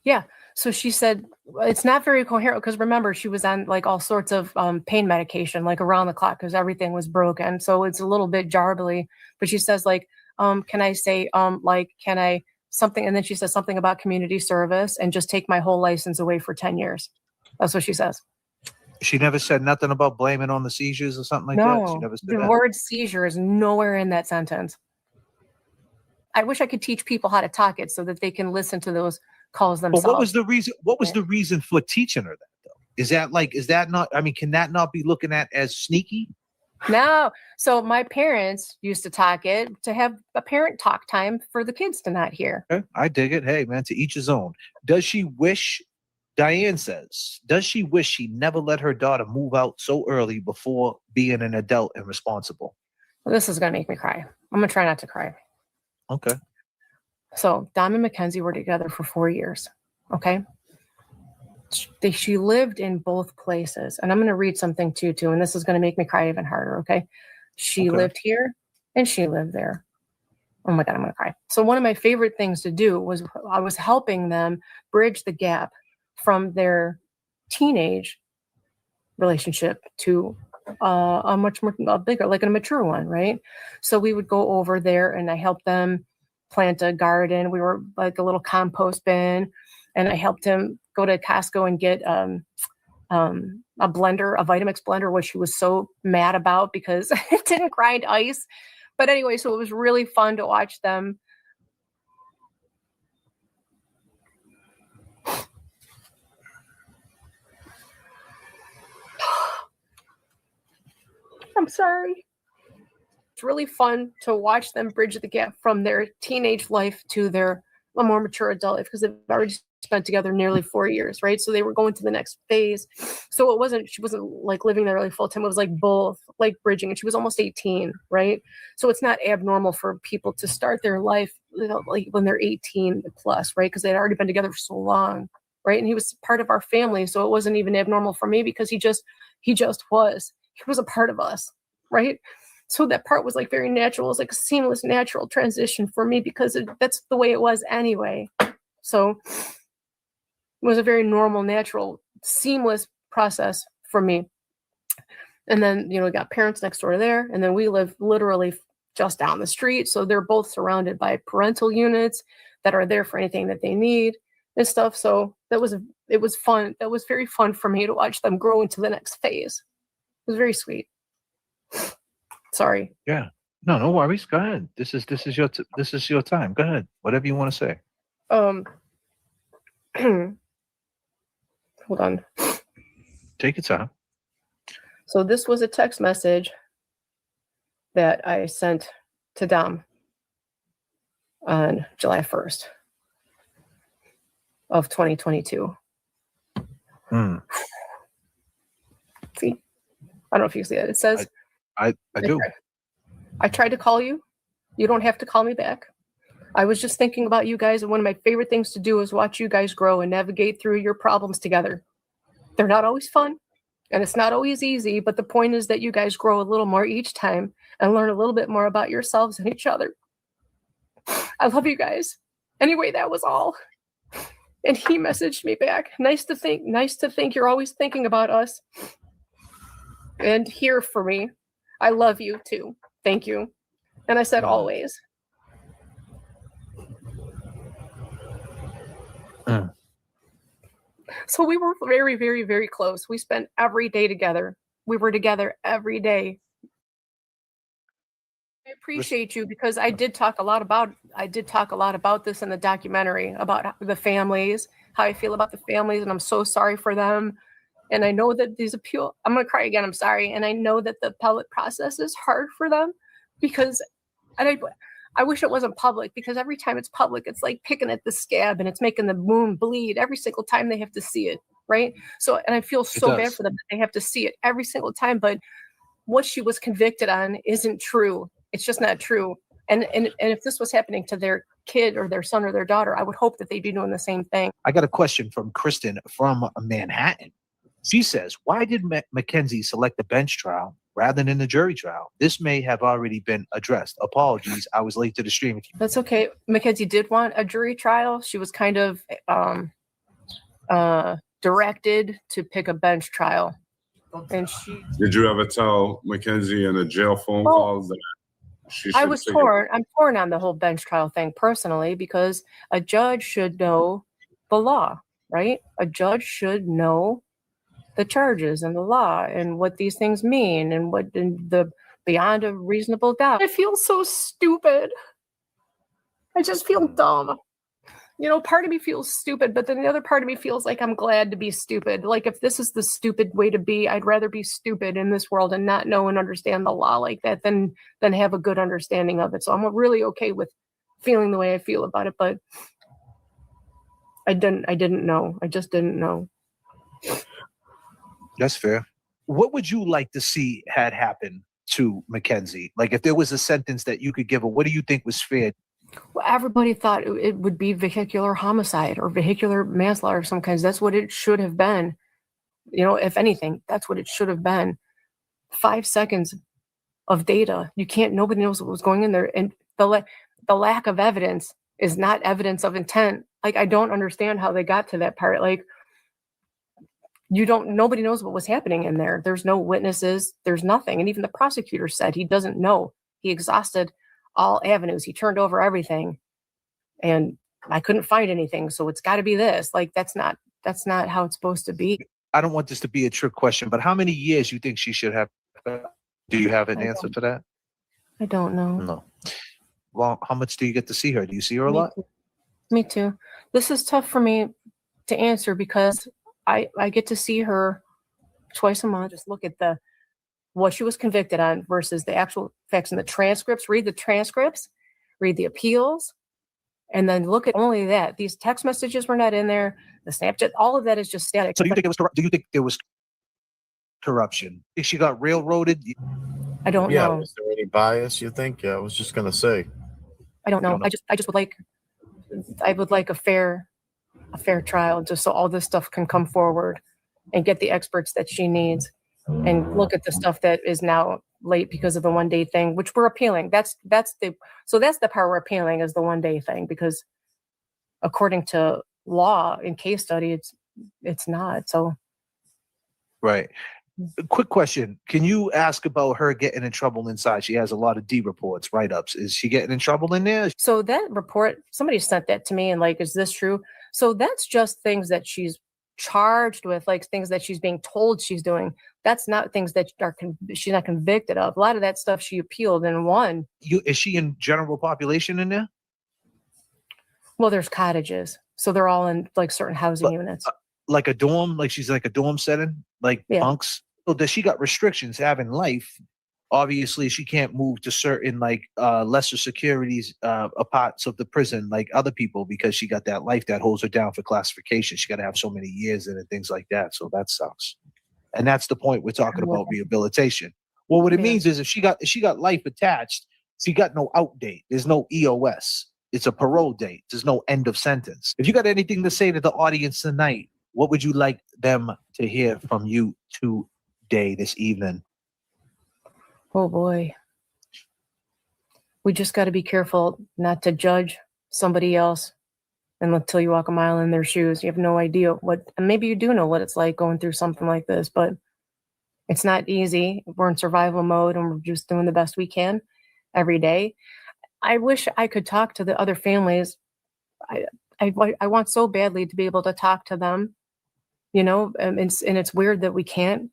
Yeah. So she said it's not very coherent because remember she was on like all sorts of pain medication like around the clock because everything was broken. So it's a little bit jarbly. But she says like, can I say can I something? And then she says something about community service and just take my whole license away for 10 years. That's what she says. She never said nothing about blaming on the seizures or something like that? She never said the that? word seizure is nowhere in that sentence. I wish I could teach people how to talk it so that they can listen to those calls themselves. But what was the reason? What was the reason for teaching her that though? Is that not, I mean, can that not be looking at as sneaky? No. So my parents used to talk it to have a parent talk time for the kids to not hear. Okay, I dig it. Hey man, to each his own. Diane says, does she wish she never let her daughter move out so early before being an adult and responsible? Well, this is going to make me cry. I'm going to try not to cry. Okay. So Dom and Mackenzie were together for 4 years. Okay. She lived in both places. And I'm going to read something too, and this is going to make me cry even harder. Okay. She lived here and she lived there. Oh my God, I'm going to cry. So one of my favorite things to do was I was helping them bridge the gap from their teenage relationship to a much more bigger, like a mature one, right? So we would go over there and I helped them plant a garden. We were like a little compost bin, and I helped him go to Costco and get a blender, a Vitamix blender, which he was so mad about because it didn't grind ice. But anyway, so it was really fun to watch them. I'm sorry. It's really fun to watch them bridge the gap from their teenage life to their more mature adult life because they've already spent together nearly 4 years, right? So they were going to the next phase. So she wasn't like living there like full time. It was like both, like bridging, and she was almost 18, right? So it's not abnormal for people to start their life, like when they're 18 plus, right? Because they'd already been together for so long, right? And he was part of our family, so it wasn't even abnormal for me because he just was. He was a part of us, right? So that part was like very natural. It was like a seamless, natural transition for me because that's the way it was anyway. So it was a very normal, natural, seamless process for me. And then, we got parents next door there. And then we live literally just down the street. So they're both surrounded by parental units that are there for anything that they need and stuff. So it was fun. That was very fun for me to watch them grow into the next phase. It was very sweet. Sorry. Yeah. No worries. Go ahead. This is your time. Go ahead. Whatever you want to say. Hold on. Take your time. So this was a text message that I sent to Dom on July 1st of 2022. See? I don't know if you see it. It says, I do. I tried to call you. You don't have to call me back. I was just thinking about you guys, and one of my favorite things to do is watch you guys grow and navigate through your problems together. They're not always fun, and it's not always easy, but the point is that you guys grow a little more each time and learn a little bit more about yourselves and each other. I love you guys. Anyway, that was all. And he messaged me back. Nice to think you're always thinking about us and here for me. I love you too. Thank you. And I said, always. So we were very, very, very close. We spent every day together. We were together every day. I appreciate you because I did talk a lot about this in the documentary about the families, how I feel about the families, and I'm so sorry for them. And I know that I'm going to cry again. I'm sorry. And I know that the appellate process is hard for them because I wish it wasn't public because every time it's public, it's like picking at the scab and it's making the wound bleed every single time they have to see it. Right. So, and I feel so bad for them that they have to see it every single time. But what she was convicted on isn't true. It's just not true. And if this was happening to their kid or their son or their daughter, I would hope that they'd be doing the same thing. I got a question from Kristen from Manhattan. She says, why did Mackenzie select the bench trial rather than the jury trial? This may have already been addressed. Apologies, I was late to the stream. That's okay. Mackenzie did want a jury trial. She was kind of directed to pick a bench trial. And Did you ever tell Mackenzie in a jail phone call that she should I was torn. I'm torn on the whole bench trial thing personally because a judge should know the law, right? A judge should know the charges and the law and what these things mean and what the beyond a reasonable doubt. I feel so stupid. I just feel dumb. Part of me feels stupid, but then the other part of me feels like I'm glad to be stupid. Like if this is the stupid way to be, I'd rather be stupid in this world and not know and understand the law like that than have a good understanding of it. So I'm really okay with feeling the way I feel about it, but I didn't know. I just didn't know. That's fair. What would you like to see had happened to Mackenzie? Like if there was a sentence that you could give her, what do you think was fair? Well, everybody thought it would be vehicular homicide or vehicular manslaughter of some kinds. That's what it should have been. If anything, that's what it should have been. 5 seconds of data. Nobody knows what was going in there. And the lack of evidence is not evidence of intent. Like, I don't understand how they got to that part. Like, nobody knows what was happening in there. There's no witnesses. There's nothing. And even the prosecutor said he doesn't know. He exhausted all avenues. He turned over everything and I couldn't find anything. So it's got to be this. Like, that's not how it's supposed to be. I don't want this to be a trick question, but how many years you think she should have? Do you have an answer for that? I don't know. No. Well, how much do you get to see her? Do you see her a lot? Me too. This is tough for me to answer because I get to see her twice a month. Just look at what she was convicted on versus the actual facts in the transcripts. Read the transcripts, read the appeals, And then look at only that. These text messages were not in there. The Snapchat, all of that is just static. So do you think it was do you think there was corruption? Think she got railroaded? I don't Yeah, know. was there any bias, you think? Yeah, I was just gonna say. I don't know. don't know. I just would like a fair trial, just so all this stuff can come forward and get the experts that she needs, and look at the stuff that is now late because of the 1 day thing, which we're appealing. That's the part we're appealing, is the 1 day thing, because according to law and case study, it's not. So Right. Quick question. Can you ask about her getting in trouble inside? She has a lot of D reports, write-ups. Is she getting in trouble in there? So that report, somebody sent that to me, and like, is this true? So that's just things that she's charged with, like things that she's being told she's doing. That's not things that she's not convicted of. A lot of that stuff she appealed and won. Is she in general population in there? Well, there's cottages, so they're all in like certain housing units. Like a dorm, like she's like a dorm setting, like bunks. So does she got restrictions having life? Obviously, she can't move to certain like lesser securities parts of the prison like other people, because she got that life that holds her down for classification. She got to have so many years in it, things like that. So that sucks. And that's the point we're talking about, rehabilitation. Well, what it means is if she got life attached, she got no out date. There's no EOS. It's a parole date. There's no end of sentence. If you got anything to say to the audience tonight, what would you like them to hear from you today, this evening? Oh boy. We just got to be careful not to judge somebody else. And until you walk a mile in their shoes, you have no idea and maybe you do know what it's like going through something like this, but it's not easy. We're in survival mode and we're just doing the best we can every day. I wish I could talk to the other families. I want so badly to be able to talk to them, and it's weird that we can't.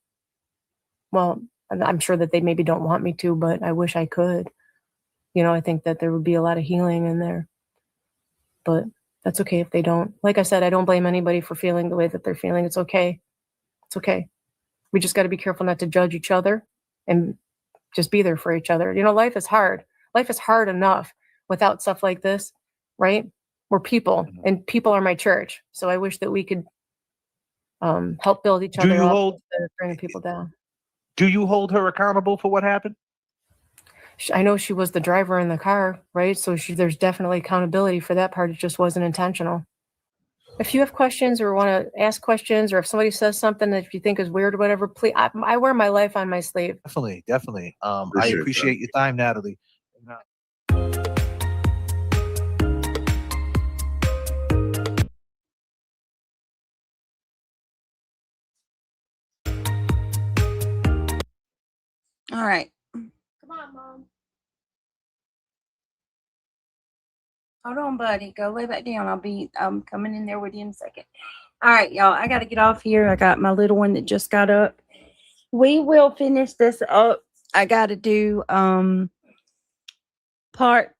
Well, I'm sure that they maybe don't want me to, but I wish I could. I think that there would be a lot of healing in there, but that's okay if they don't. Like I said, I don't blame anybody for feeling the way that they're feeling. It's okay. It's okay. We just got to be careful not to judge each other and just be there for each other. Life is hard. Life is hard enough without stuff like this, right? We're people, and people are my church. So I wish that we could help build each other up instead of bringing people down. Do you hold her accountable for what happened? I know she was the driver in the car, right? So there's definitely accountability for that part. It just wasn't intentional. If you have questions or want to ask questions, or if somebody says something that you think is weird or whatever, please, I wear my life on my sleeve. Definitely. I appreciate your time, Natalie. All right. Come on, Mom. Hold on, buddy. Go lay back down. I'm coming in there with you in a second. All right, y'all. I got to get off here. I got my little one that just got up. We will finish this up. I got to do part.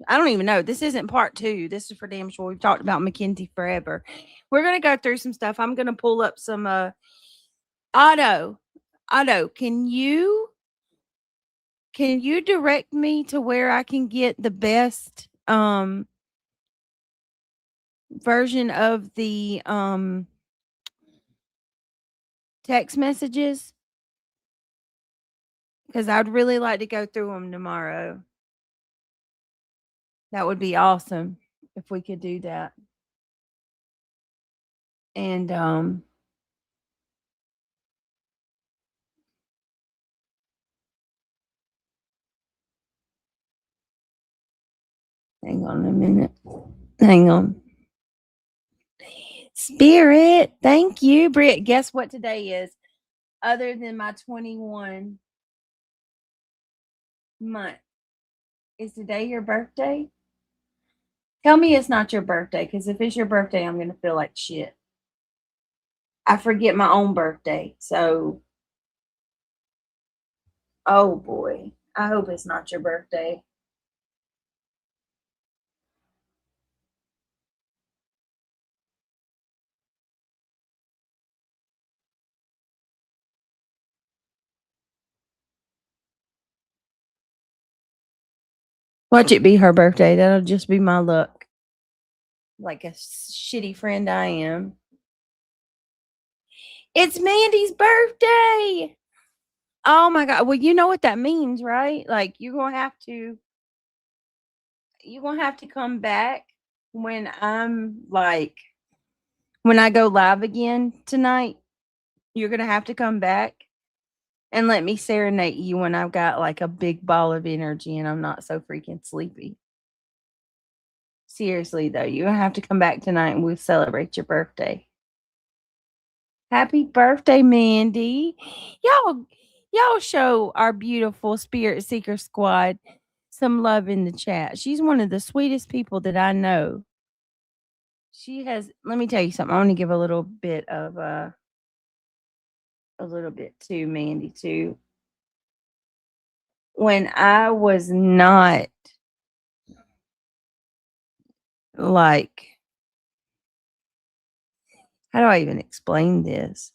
I don't even know. This isn't part 2. This is for damn sure. We've talked about Mackenzie forever. We're gonna go through some stuff. I'm gonna pull up some Otto, can you direct me to where I can get the best version of the text messages? Because I'd really like to go through them tomorrow. That would be awesome if we could do that. And hang on a minute. Hang on. Spirit, thank you, Britt. Guess what today is? Other than my 21 month. Is today your birthday? Tell me it's not your birthday, because if it's your birthday, I'm going to feel like shit. I forget my own birthday, so. Oh boy. I hope it's not your birthday. Watch it be her birthday. That'll just be my luck. like a shitty friend I am. It's Mandy's birthday. Oh my God. Well, you know what that means, right? Like you're gonna have to come back when when I go live again tonight. You're gonna have to come back and let me serenade you when I've got like a big ball of energy and I'm not so freaking sleepy. Seriously though, you're gonna have to come back tonight and we'll celebrate your birthday. Happy birthday, Mandy. Y'all show our beautiful Spirit Seeker squad some love in the chat. She's one of the sweetest people that I know. She has, let me tell you something. I want to give a little bit to Mandy too. When I was not like, how do I even explain this?